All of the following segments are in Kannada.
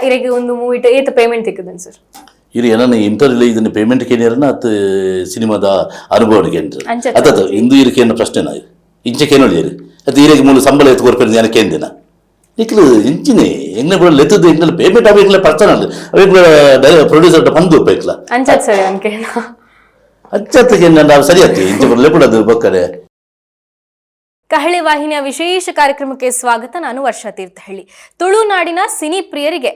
ಇರೆಗೆ ಒಂದು ಮೂವಿ ಏತ ಪೇಮೆಂಟ್ ತಿಕ್ಕದನ್ ಸರ್ ಇರು ಏನನ್ನ ಇಂಟರ್ವ್ಯೂ ಇದನ್ನ ಪೇಮೆಂಟ್ ಕೇಳಿರನ್ನ ಅದು ಸಿನಿಮಾದ ಅನುಭವಕ್ಕೆ ಅದ ಇಂದು ಇರಕ್ಕೆ ಏನು ಪ್ರಶ್ನೆನಾ ಇಂಚಕ್ಕೆ ಏನು ಹೇಳಿರಿ ಅದು ಇರೆಗೆ ಮೂಲ ಸಂಬಳ ಎತ್ತು ಕೊಡ್ಬೇಕು ಜನಕ್ಕೆ ಎಂದಿನ ಇಕ್ಲು ಇಂಚಿನೇ ಎಣ್ಣೆ ಬಿಡ ಲೆತ್ತದ ಎಣ್ಣೆ ಪೇಮೆಂಟ್ ಆಗಬೇಕಲ್ಲ ಪರ್ಸನಲ್ ಅವೇಗ ಪ್ರೊಡ್ಯೂಸರ್ ಬಂದು ಬೇಕಲ್ಲ ಅಂಚತ್ ಸರಿ ಅನ್ಕೆ ಅಚ್ಚತ್ತಿಗೆ ನಾವು ಸರಿ ಆಗ್ತಿ ಇಂಚ ಬರಲೇ ಬಿಡೋದು ಬಕ್ಕರೆ. ಕಹಳೆ ವಾಹಿನಿಯ ವಿಶೇಷ ಕಾರ್ಯಕ್ರಮಕ್ಕೆ ಸ್ವಾಗತ. ನಾನು ವರ್ಷಾ ತೀರ್ಥಹಳ್ಳಿ. ತುಳುನಾಡಿನ ಸಿನಿ ಪ್ರಿಯರಿಗೆ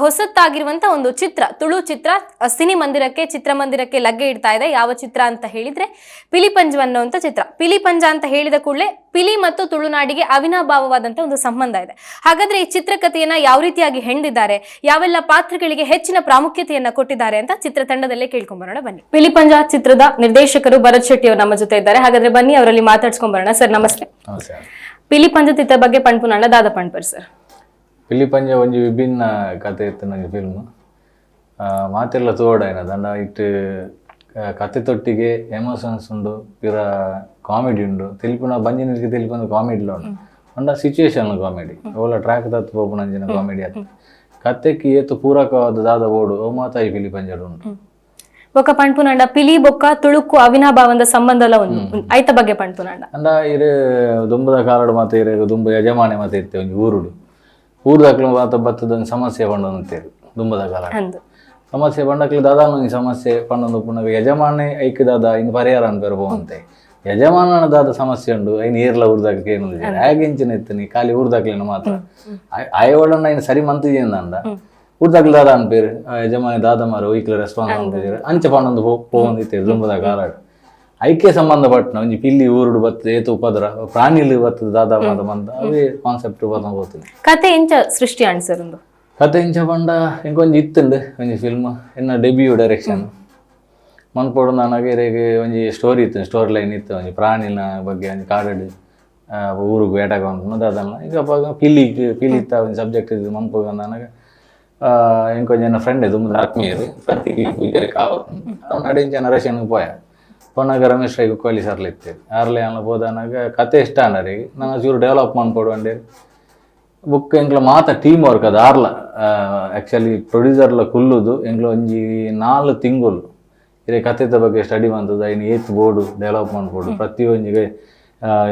ಹೊಸತ್ತಾಗಿರುವಂತ ಒಂದು ಚಿತ್ರ, ತುಳು ಚಿತ್ರ ಸಿನಿ ಮಂದಿರಕ್ಕೆ, ಚಿತ್ರಮಂದಿರಕ್ಕೆ ಲಗ್ಗೆ ಇಡ್ತಾ ಇದೆ. ಯಾವ ಚಿತ್ರ ಅಂತ ಹೇಳಿದ್ರೆ ಪಿಲಿ ಪಂಜ ಅನ್ನುವಂಥ ಚಿತ್ರ. ಪಿಲಿ ಪಂಜ ಅಂತ ಹೇಳಿದ ಕೂಡಲೇ ಪಿಲಿ ಮತ್ತು ತುಳುನಾಡಿಗೆ ಅವಿನಾಭಾವವಾದಂಥ ಒಂದು ಸಂಬಂಧ ಇದೆ. ಹಾಗಾದ್ರೆ ಈ ಚಿತ್ರಕಥೆಯನ್ನ ಯಾವ ರೀತಿಯಾಗಿ ಹೆಣೆದಿದ್ದಾರೆ, ಯಾವೆಲ್ಲ ಪಾತ್ರಗಳಿಗೆ ಹೆಚ್ಚಿನ ಪ್ರಾಮುಖ್ಯತೆಯನ್ನ ಕೊಟ್ಟಿದ್ದಾರೆ ಅಂತ ಚಿತ್ರತಂಡದಲ್ಲೇ ಕೇಳ್ಕೊಂಬರೋಣ ಬನ್ನಿ. ಪಿಲಿ ಪಂಜ ಚಿತ್ರದ ನಿರ್ದೇಶಕರು ಭರತ್ ಶೆಟ್ಟಿ ಅವರು ನಮ್ಮ ಜೊತೆ ಇದ್ದಾರೆ. ಹಾಗಾದ್ರೆ ಬನ್ನಿ ಅವರಲ್ಲಿ ಮಾತಾಡ್ಸ್ಕೊಂಬರೋಣ. ಸರ್ ನಮಸ್ತೆ. ಪಿಲಿ ಪಂಜ ಚಿತ್ರ ಬಗ್ಗೆ ಪಂಪುನಂಡ ದಾದ ಪಂಪರ್ ಸರ್. ಪಿಲಿ ಪಂಜ ಒಂಜಿ ವಿಭಿನ್ನ ಕಥೆ ಇತ್ತು ನಂಗೆ ಫಿಲ್ಮ್ ಮಾತೆಲ್ಲ ತೋಡಾಯಿನ ದಂಡ ಇಟ್ಟು ಕತೆ ತೊಟ್ಟಿಗೆ ಎಮೋಷನ್ಸ್ ಉಂಡು ಪಿರ ಕಾಮಿಡಿ ಉಂಡು ತಿಳ್ಪುನ ಬಂಜಿನಿಗೆ ತಿಳ್ಪುನ ಕಾಮಿಡಿಲ ಉಂಡು ಅಂಡ ಸಿಚುವೇಶನ್ ಕಾಮಿಡಿ ಓಲ ಟ್ರ್ಯಾಕ್ ತತ್ತು ಪೋಪುನಂಜಿನ ಕಾಮಿಡಿ ಆಯ್ತು ಕತೆಗೆ ಏತು ಪೂರಕವಾದ ದಾದ ಓಡು ಓ ಮಾತಾಯಿ ಪಿಲಿ ಪಂಜಡು ಉಂಟು ఒక పంటునండ పిలి బొక్క తుಳುక్కు అవినాభావంద సంబంధల ఉంది ಐತ ಬಗ್ಗೆ పంటునంಡ ಅಂದ ಇರೆ ದುಂಬದ ಕಾಲಡು ಮತ್ತೆ ಇರೆ ದುಂಬ ಯಜಮಾನೆ ಮತ್ತೆ ಇತ್ತೆ ಒಂಜಿ ಊರುಡು ಊರ್ದಾಕ್ಲು ಮಾತ ಬತ್ತದ ಸಮಸ್ಯೆ ಪಂಡೊಂತೇರು ದುಂಬದ ಕಾಲ ಸಮಸ್ಯೆ ಪಂಡಕ್ಲಿ ದಾದಾನ ಒಂಜಿ ಸಮಸ್ಯೆ ಪಂಡೊಂದು ಪುನಃ ಯಜಮಾನೆ ಐಕ್ ದಾದ ಇನ್ನು ಪರಿಹಾರ ಅನ್ಪೆರ್ಬೋಂತೆ ಯಜಮಾನನ ದಾದ ಸಮಸ್ಯೆ ಉಂಡು ಐನು ಏರ್ಲ ಊರ್ದಾಕ್ಲಿಕ್ಕೆ ಏನು ಹೇಗಿಂಚಿನ ಇತ್ತು ನೀ ಖಾಲಿ ಊರ್ದಾಕ್ಲಿನ ಮಾತ್ರ ಆಯವಳನ್ನ ಇನ್ನು ಸರಿ ಮಂತಿದೆಯಂದ ಊರ್ದಾಗ್ಲಿ ದಾದ ಅನ್ಪೇರು ಯಜಮಾನಿ ದಾದ ಮಾರು ಒಯ್ಕ್ಲ ರೆಸ್ಪಾನ್ಸ್ ಅಂತಿದ್ದೀರ ಅಂಚ ಪಂಡೊಂದು ಹೋಗಿತ್ತೇರು ದುಂಬದ ಕಾಲಾಡು ಐಕ್ಯ ಸಂಬಂಧಪಟ್ಟ ಒಂಜಿ ಪಿಲ್ಲಿ ಊರುಡು ಬರ್ತದೆ ಏತು ಉಪದ್ರ ಪ್ರಾಣಿಲಿ ಬರ್ತದೆ ದಾದ ಮಾದ ಮಂದ ಅವೇ ಕಾನ್ಸೆಪ್ಟ್ ಬರ್ತದೆ ಹೋಗ್ತದೆ. ಕತೆ ಎಂಚ ಸೃಷ್ಟಿ ಅನ್ಸರ್ ಒಂದು ಕತೆ ಇಂಚ ಪಂಡ ಇಂಕೊಂಜಿ ಇತ್ತುಂಡು ಒಂಜಿ ಫಿಲ್ಮ್ ಎನ್ನ ಡೆಬ್ಯೂ ಡೈರೆಕ್ಷನ್ ಮನ್ಪೋಡು ನನಗೆ ಇರೆಗೆ ಒಂಜಿ ಸ್ಟೋರಿ ಇತ್ತು, ಸ್ಟೋರಿ ಲೈನ್ ಇತ್ತು ಒಂಜಿ ಪ್ರಾಣಿನ ಬಗ್ಗೆ ಒಂಜಿ ಕಾಡಡು ಊರಿಗೆ ಬೇಟಾಕೊಂಡು ಅದನ್ನ ಈಗ ಪಿಲಿ ಇತ್ತ ಒಂಜಿ ಸಬ್ಜೆಕ್ಟ್ ಇದು ಮನ್ಪೋಗ ನನಗೆ ಇಂಕೊಂಜನ ಫ್ರೆಂಡ್ ಇದು ಮುಂದೆ ಆತ್ಮೀಯರು ಪ್ರತಿ ನಡೆ ಜನರೇಷನ್ಗೆ ಪೋಯ ಪೊನ್ನಾಗ ರಮೇಶ್ ರೈಗೆ ಕೊಹ್ಲಿ ಸರ್ಲಿ ಇತ್ತೇರಿ ಆರ್ಲೆ ಅಲ್ಲ ಹೋದನಾಗ ಕತೆ ಇಷ್ಟ ಅನ್ನರಿಗೆ ನಾನು ಚೂರು ಡೆವಲಪ್ ಮಾಡ್ಕೊಡು ಅಂಡೇರಿ ಬುಕ್ ಎಂಕ್ಲ ಮಾತ ಟೀಮ್ ವರ್ಕ್ ಅದು ಆರ್ಲ ಆ್ಯಕ್ಚುಲಿ ಪ್ರೊಡ್ಯೂಸರ್ಲ ಕುಲ್ಲುದು ಎಂಕ್ಲ ಒಂಜಿ 4 ತಿಂಗಳು ಇರೇ ಕತೆದ ಬಗ್ಗೆ ಸ್ಟಡಿ ಮಾಡ್ತದ ಇನ್ನು ಏತ್ ಬೋರ್ಡು ಡೆವಲಪ್ ಮಾಡ್ಕೊಡು ಪ್ರತಿಯೊಂಜಿಗೆ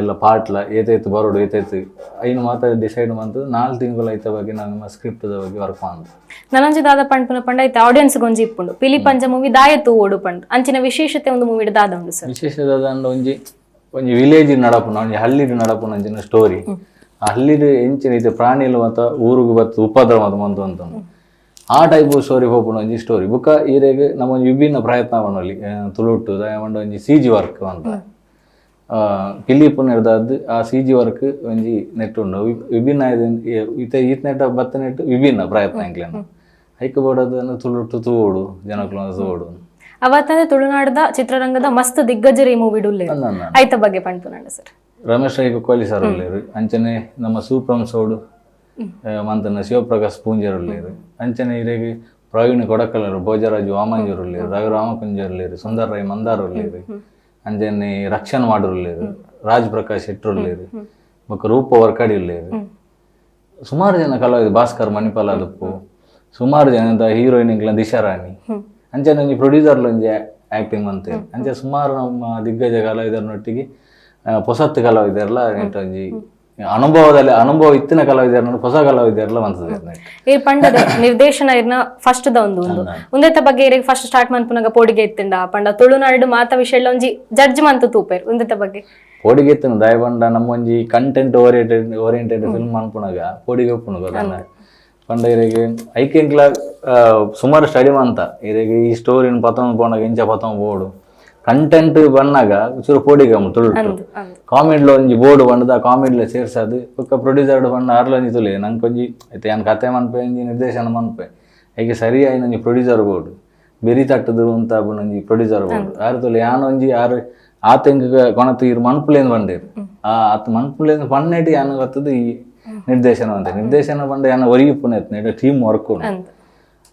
ಇಲ್ಲ ಪಾಟ್ಲ ಏತೈತು ಬರೋಡು ಏತೈತು ಐನು ಮಾತ್ರ ಡಿಸೈಡ್ ಮಾಡ್ತದೆ 4 ತಿಂಗಳು ಐತ ಬಗ್ಗೆ ನಾನು ಸ್ಕ್ರಿಪ್ಟದ ಬಗ್ಗೆ ವರ್ಕ್ ಮಾಡ್ದು ನನಂಜಿ ದಾದ ಪಂಡ್ ಪಂಡ ಐತೆ ಆಡಿಯನ್ಸ್ ಗೊಂಜಿ ಇಪ್ಪುಂಡು ಪಿಲಿ ಪಂಜ ಮೂವಿ ದಾಯತ್ತು ಓಡು ಪಂಡ್ ಅಂಚಿನ ವಿಶೇಷತೆ ಒಂದು ಮೂವಿ ದಾದ ಉಂಡು ಸರ್. ವಿಶೇಷ ದಾದ ಒಂಜಿ ವಿಲೇಜ್ ನಡಪುನ ಒಂಜಿ ಹಳ್ಳಿಡ್ ನಡಪುನ ಅಂಚಿನ ಸ್ಟೋರಿ ಆ ಹಳ್ಳಿಡ್ ಎಂಚಿನ ಐತೆ ಪ್ರಾಣಿಲು ಮತ್ತ ಊರಿಗೆ ಬತ್ತು ಉಪದ್ರ ಮತ ಮಂತು ಅಂತ ಆ ಟೈಪ್ ಸ್ಟೋರಿ ಹೋಗ್ಪುಣ ಒಂಜಿ ಸ್ಟೋರಿ ಬುಕ್ಕ ಈರೆಗೆ ನಮ್ಮ ಒಂಜಿ ವಿಭಿನ್ನ ಪ್ರಯತ್ನ ಮಾಡಲಿ ತುಳುಟು ದಯಮಾಂಡ ಒಂಜಿ CG ವರ್ಕ್ ಅಂತ ಪಿಲಿ ಪುನರ್ದಾದ್ದು ಆ CG ವರ್ಕ್ ಒಂಜಿ ನೆಟ್ ಉಂಡು ವಿಭಿನ್ನ ಈತ ನೆಟ್ ಬತ್ತ ನೆಟ್ ವಿಭಿನ್ನ ಪ್ರಯತ್ನ ಎಂಕ್ಲೇನು ಐಕ್ ಬೋಡದನ್ನು ತುಳುಟು ತೂಡು ಜನಕ್ಲು ತೂಡು ಅವತ್ತಂದ್ರೆ ತುಳುನಾಡದ ಚಿತ್ರರಂಗದ ಮಸ್ತ್ ದಿಗ್ಗಜರಿ ಮೂವಿ ಡುಲ್ಲೆ ಐತ ಬಗ್ಗೆ ಪಂಪುನಂಡ ಸರ್. ರಮೇಶ್ ರೈ ಕೊಹ್ಲಿ ಸರ್ ಉಳ್ಳೇರು ಅಂಚನೆ ನಮ್ಮ ಸೂಪ್ರಮ್ ಸೋಡು ಮಂತನ ಶಿವಪ್ರಕಾಶ್ ಪೂಂಜರ್ ಉಳ್ಳೇರು ಅಂಚನೆ ಇರೆಗೆ ಪ್ರವೀಣ್ ಕೊಡಕಲ್ಲರು ಭೋಜರಾಜು ವಾಮಂಜೂರು ಉಳ್ಳೇರು ರವಿ ರಾಮಕುಂಜರ್ ಉಳ್ಳೇರು ಸುಂದರ್ ರೈ ಮಂದಾರ್ ಉಳ್ಳೇರು ಅಂಜನೆ ರಕ್ಷಣ್ ಮಾಡಿರ್ಲೇರು ರಾಜ್ ಪ್ರಕಾಶ್ ಶೆಟ್ಟರುಳ್ಳೇರು ಬೊಕ್ಕ ರೂಪ ವರ್ಕಡಿ ಉಳ್ಳೇರು ಸುಮಾರು ಜನ ಕಲಾವಿದರು ಭಾಸ್ಕರ್ ಮಣಿಪಾಲ ಅದಪ್ಪು ಸುಮಾರು ಜನ ಹೀರೋಯಿನ್ಗಳ ದಿಶಾರಾಣಿ ಅಂಚನೆ ಒಂಜಿ ಪ್ರೊಡ್ಯೂಸರ್ಲು ಒಂಜಿ ಆ್ಯಕ್ಟಿಂಗ್ ಅಂತೇಳಿ ಅಂಚೆ ಸುಮಾರು ನಮ್ಮ ದಿಗ್ಗಜ ಕಲಾವಿದರನೊಟ್ಟಿಗೆ ಹೊಸತ್ತು ಕಲಾವಿದರೆಲ್ಲ ಒಂಜಿ ಅನುಭವ ಇತ್ತಿನ ಕಲಾವಿದರನ್ನು ಹೊಸ ಕಲಾವಿದರೆಲ್ಲ ಬಂತದೆ ಪಂಡದ ನಿರ್ದೇಶನ ಇರ್ನ ಫಸ್ಟ್ ದ ಒಂದು ಉಂದೆತ ಬಗ್ಗೆ ಇರಿಗೆ ಫಸ್ಟ್ ಸ್ಟಾರ್ಟ್ ಮನ್ಪುನಾಗ ಪೋಡಿಗೆ ಇತ್ತಿಂಡ ಪಂಡ ತುಳುನಾಡು ಮಾತ ವಿಷಯ ಒಂಜಿ ಜಡ್ಜ್ ಮಂತು ತೂಪೇರ್ ಉಂದೆತ ಬಗ್ಗೆ ಪೋಡಿಗೆ ಇತ್ತಿನ ದಯ ಪಂಡ ನಮ್ಮ ಒಂಜಿ ಕಂಟೆಂಟ್ ಓರಿಯೆಂಟೆಡ್ ಫಿಲ್ಮ್ ಮನ್ಪುನಾಗ ಪೋಡಿಗೆ ಒಪ್ಪುನ ಪಂಡ ಇರಿಗೆ ಐಕೆಂಕ್ಲ ಸುಮಾರು ಸ್ಟಡಿ ಮಂತ ಇರಿಗೆ ಈ ಸ್ಟೋರಿನ ಪತಂಗ ಪೋನಾಗ ಇಂಚ ಪತಂಗ ಬೋಡು ಕಂಟೆಂಟ್ ಬಣ್ಣಾಗ ಚೂರು ಪೋಡಿಗೆ ತುಳುಟು ಕಾಮಿಡ್ಲ ಒಂಜಿ ಬೋರ್ಡು ಬಂಡದ ಕಾಮಿಡ್ಲ ಸೇರ್ಸದು ಒಕ್ಕ ಪ್ರೊಡ್ಯೂಸರ್ಡ್ ಬಣ್ಣ ಆರ್ಲೊಂಜಿ ತುಲೆ ನಂಗೆ ಒಂಜಿ ಐತೆ ಏನು ಕತೆ ಮನ್ಪೆ ಒಂಜಿ ನಿರ್ದೇಶನ ಮನ್ಪೆ ಐಕೆ ಸರಿಯಾಗಿ ನಂಜಿ ಪ್ರೊಡ್ಯೂಸರ್ ಬೋರ್ಡು ಬೆರಿ ತಟ್ಟದು ಅಂತ ಒಂಜಿ ಪ್ರೊಡ್ಯೂಸರ್ ಬೋರ್ಡು ಆರು ತುಲೆ ಯಾನೊಂಜಿ ಆರು ಆತೆಂಗ ಕೊಣತು ಇರು ಮನ್ಪುಲೇನು ಬಂಡೇರು ಆತ ಮನ್ಪುಲೇನು ಪನ್ನೆಟಿ ಯಾನು ಬರ್ತದೆ ಈ ನಿರ್ದೇಶನ ಅಂತ ನಿರ್ದೇಶನ ಬಂಡ ಯಾನ ಒರಿಗಿ ಪುಣ್ಯ ಟೀಮ್ ವರ್ಕ್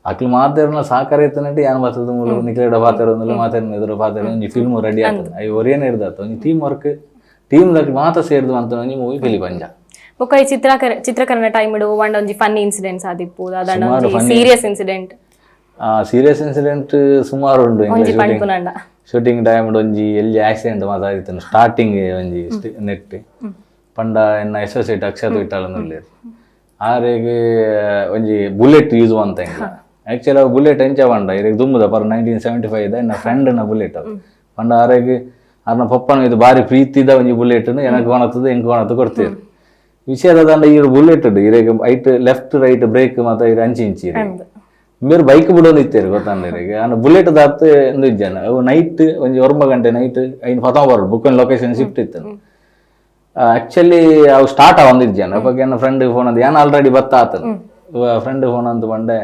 ಅಕ್ಲು ಮಾತಾಡನ ಸಾಕಾರ ಎತ್ತನಟ್ಟು ಯಾನು ಬರ್ತದ ಮೂಲ ನಿಕ್ಲೆಡ ಪಾತ್ರ ಮಾತಾಡಿನ ಎದುರು ಪಾತ್ರ ಒಂಜಿ ಫಿಲ್ಮ್ ರೆಡಿ ಆಗ್ತದೆ ಅవి ಒರಿಯೇನೆ ಇರ್ದಾತ ಒಂಜಿ ಟೀಮ್ ವರ್ಕ್ ಟೀಮ್ ದಾಗಿ ಮಾತ ಸೇರಿದು ಅಂತ ಒಂಜಿ ಮೂವಿ ಪಿಲಿ ಪಂಜ ಬೊಕ್ಕ ಈ ಚಿತ್ರಕರಣ ಟೈಮ್ ಇಡು ಒಂಡ್ ಒಂಜಿ ಫನ್ನಿ ಇನ್ಸಿಡೆಂಟ್ಸ್ ಆದಿಪ್ಪು ಅದಾಂಡ ಒಂಜಿ ಸೀರಿಯಸ್ ಇನ್ಸಿಡೆಂಟ್ ಸೀರಿಯಸ್ ಇನ್ಸಿಡೆಂಟ್ ಸುಮಾರು ಉಂಡು ಒಂಜಿ ಪಂಡ್ಪುನಂಡ ಶೂಟಿಂಗ್ ಟೈಮ್ ಒಂಜಿ ಎಲ್ಲಿ ಆಕ್ಸಿಡೆಂಟ್ ಮಾತಾಡಿತ್ತು ಸ್ಟಾರ್ಟಿಂಗ್ ಒಂಜಿ ನೆಟ್ ಪಂಡ ಎನ್ನ ಅಸೋಸಿಯೇಟ್ ಅಕ್ಷತ್ ಇಟ್ಟಾಳಂದುಲ್ಲೇರು ಆರೆಗೆ ಒಂಜಿ ಬುಲೆಟ್ ಯೂಸ್ ಅಂತ ಆಕ್ಚುಲಿ ಅವು ಬುಲೆಟ್ ಎಂಚ ಪಂಡ ಇರೆಗ್ ದುಮ್ಮದ ಪರ್ 1975 ಎನ್ನ ಫ್ರೆಂಡ್ನ ಬುಲೆಟ್ ಅವು ಪಂಡ ಆರೆಗೆ ಅರ್ನ ಪಪ್ಪನ ಇದು ಬಾರಿ ಪ್ರೀತಿದ ಒಂಜಿ ಬುಲೆಟ್ ಎನಕ್ ಕೊಣತದ ಎಂಕ್ ಕೊಣತು ಕೊಡ್ತೀರಿ ವಿಷಯದ ದಂಡ ಈ ಬುಲೆಟ್ ಇರೆಗ್ ಐಟ್ ಲೆಫ್ಟ್ ರೈಟ್ ಬ್ರೇಕ್ ಮಾತ ಇದು ಅಂಚಿ ಬೇರೆ ಬೈಕ್ ಬಿಡೋದು ಇತ್ತೇರಿ ಗೊತ್ತಂದ್ರೆ ಅನ್ನ ಬುಲೆಟ್ ದಾತ್ ಒಂದು ಇಜ್ಜನ ಅವು ನೈಟ್ ಒಂಜಿ 1 ಗಂಟೆ ನೈಟ್ ಐನ್ ಪತಾಂಬಾರ್ದು ಬುಕ್ಕನ್ ಲೊಕೇಶನ್ ಶಿಫ್ಟ್ ಇತ್ತು ಆಕ್ಚುಲಿ ಅವು ಸ್ಟಾರ್ಟ್ ಆವಂದಿಜ್ಜನ ಅವಾಗ ನನ್ನ ಫ್ರೆಂಡ್ ಫೋನ್ ಅಂದ್ ಏನ್ ಆಲ್ರೆಡಿ ಬತ್ತ ಆತನು ಫ್ರೆಂಡ್ ಫೋನ್ ಅಂತ ಬಂಡೆ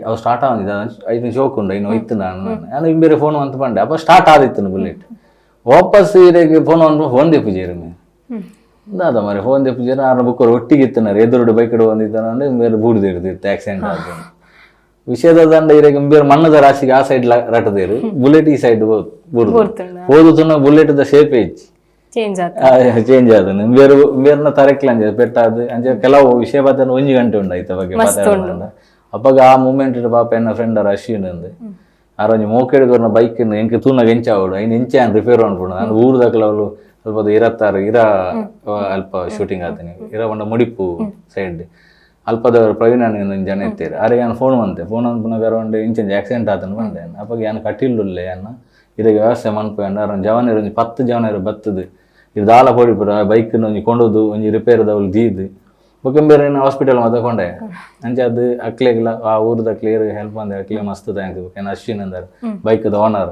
ಅವು ಸ್ಟಾರ್ಟ್ ಆವಂದಿದ್ದ ಐದು ಶೋಕ್ ಉಂಡು ಇನ್ನು ಹೋಯ್ತು ನಾನು ಬೇರೆ ಫೋನ್ ಅಂತ ಬಂಡೆ ಅಪ್ಪ ಸ್ಟಾರ್ಟ್ ಆದಿತ್ತು ಬುಲೆಟ್ ವಾಪಸ್ ಇರೆಗೆ ಫೋನ್ ದೆಪ್ಪುಜೇರಿ ದಾದ ಮರೆ ಫೋನ್ ದೆಪ್ಪುಜೇರಿ ಆರ ಬುಕ್ಕರು ಒಟ್ಟಿಗೆ ಇತ್ತನಾರ ಎದುರುಡು ಬೈಕ್ ಇಡು ಬಂದಿದ್ದಾನೆ ಬೇರೆ ಬೂಡ್ದು ಹಿಡಿದಿತ್ತು ಆಕ್ಸಿಡೆಂಟ್ ಆದ ವಿಷಯದ ದಂಡ ಇರೆಗೆ ಬೇರೆ ಮಣ್ಣದ ರಾಶಿಗೆ ಆ ಸೈಡ್ ರಟದೇರು ಬುಲೆಟ್ ಈ ಸೈಡ್ ಓದುతున్న ಬುಲೆಟ್ ದ ಶೇಪ್ ಹೆಚ್ಚಿ ಚೇಂಜ್ ಆದ ಬೇರೆ ತರಕ್ಲ ಅಂಜ ಪೆಟ್ಟಾದ ಅಂಜ ಕೆಲವು ವಿಷಯ ಪಾತ್ರ 1 ಗಂಟೆ ಉಂಡು ಐತ ಬಗ್ಗೆ ಮಾತಾಡ ಅಪ್ಪಾಗ ಆ ಮೂಮೆಂಟ್ ಪಾಪ ಎನ್ನ ಫ್ರೆಂಡ್ ಅರ ಅಶ್ವಿನ್ ಅಂದ್ ಆರೊಂಜಿ ಮೋಕೆಡ್ಗೊರ್ನ ಬೈಕ್ ಎಂಕ್ ತೂನಾಗ ಎಂಚಾವಡು ಐನ್ ಎಂಚ ರಿಪೇರ್ ಅನ್ಪುಂಡು ನಾನು ಊರ್ದಕ್ಲವಳು ಸ್ವಲ್ಪ ಇರತ್ತಾರು ಅಲ್ಪ ಶೂಟಿಂಗ್ ಆತನಿ ಒಂಡ ಮುಡಿಪು ಸೈಡ್ ಅಲ್ಪದ ಪ್ರವೀಣ್ ಜನ ಇರ್ತೀರಿ ಅರೆ ನಾನು ಫೋನ್ ಅನ್ಪುನಾಗ ಒಂದು ಇಂಚಂಜ್ ಆಕ್ಸಿಡೆಂಟ್ ಆತನು ಬಂದೆ ಅಪ್ಪಾಗ ಏನು ಕಟ್ಟಿಲ್ಲೇ ಅನ್ನ ಇದಕ್ಕೆ ವ್ಯವಸ್ಥೆ ಮನ್ಪೋಯಂಡ ಅವ್ರನ್ನ ಜವನರು ಒಂಜಿ 10 ಜವನರು ಬತ್ತದು ಇದು ದಾಲ ಪೋಡಿಪುರ ಬೈಕ್ ಒಂಜಿ ಕೊಂಡೋದು ಒಂಜಿ ರಿಪೇರ್ದ ಅವ್ಳು ದೀದು ಬೊಕ್ಕಂಬೇರೆ ಹಾಸ್ಪಿಟಲ್ ಮತ್ತೆ ಕೊಂಡೆ ಅಂಚೆ ಅದು ಅಕ್ಲೆಗ್ಲ ಆ ಊರದ ಕ್ಲಿಯರ್ ಹೆಲ್ಪ್ ಅಂದೆ ಅಕ್ಲೆ ಮಸ್ತ್ ಥ್ಯಾಂಕ್ಸ್ ಏನ ಅಶ್ವಿನ್ ಅಂದಾರ ಬೈಕ್ದ ಓನರ್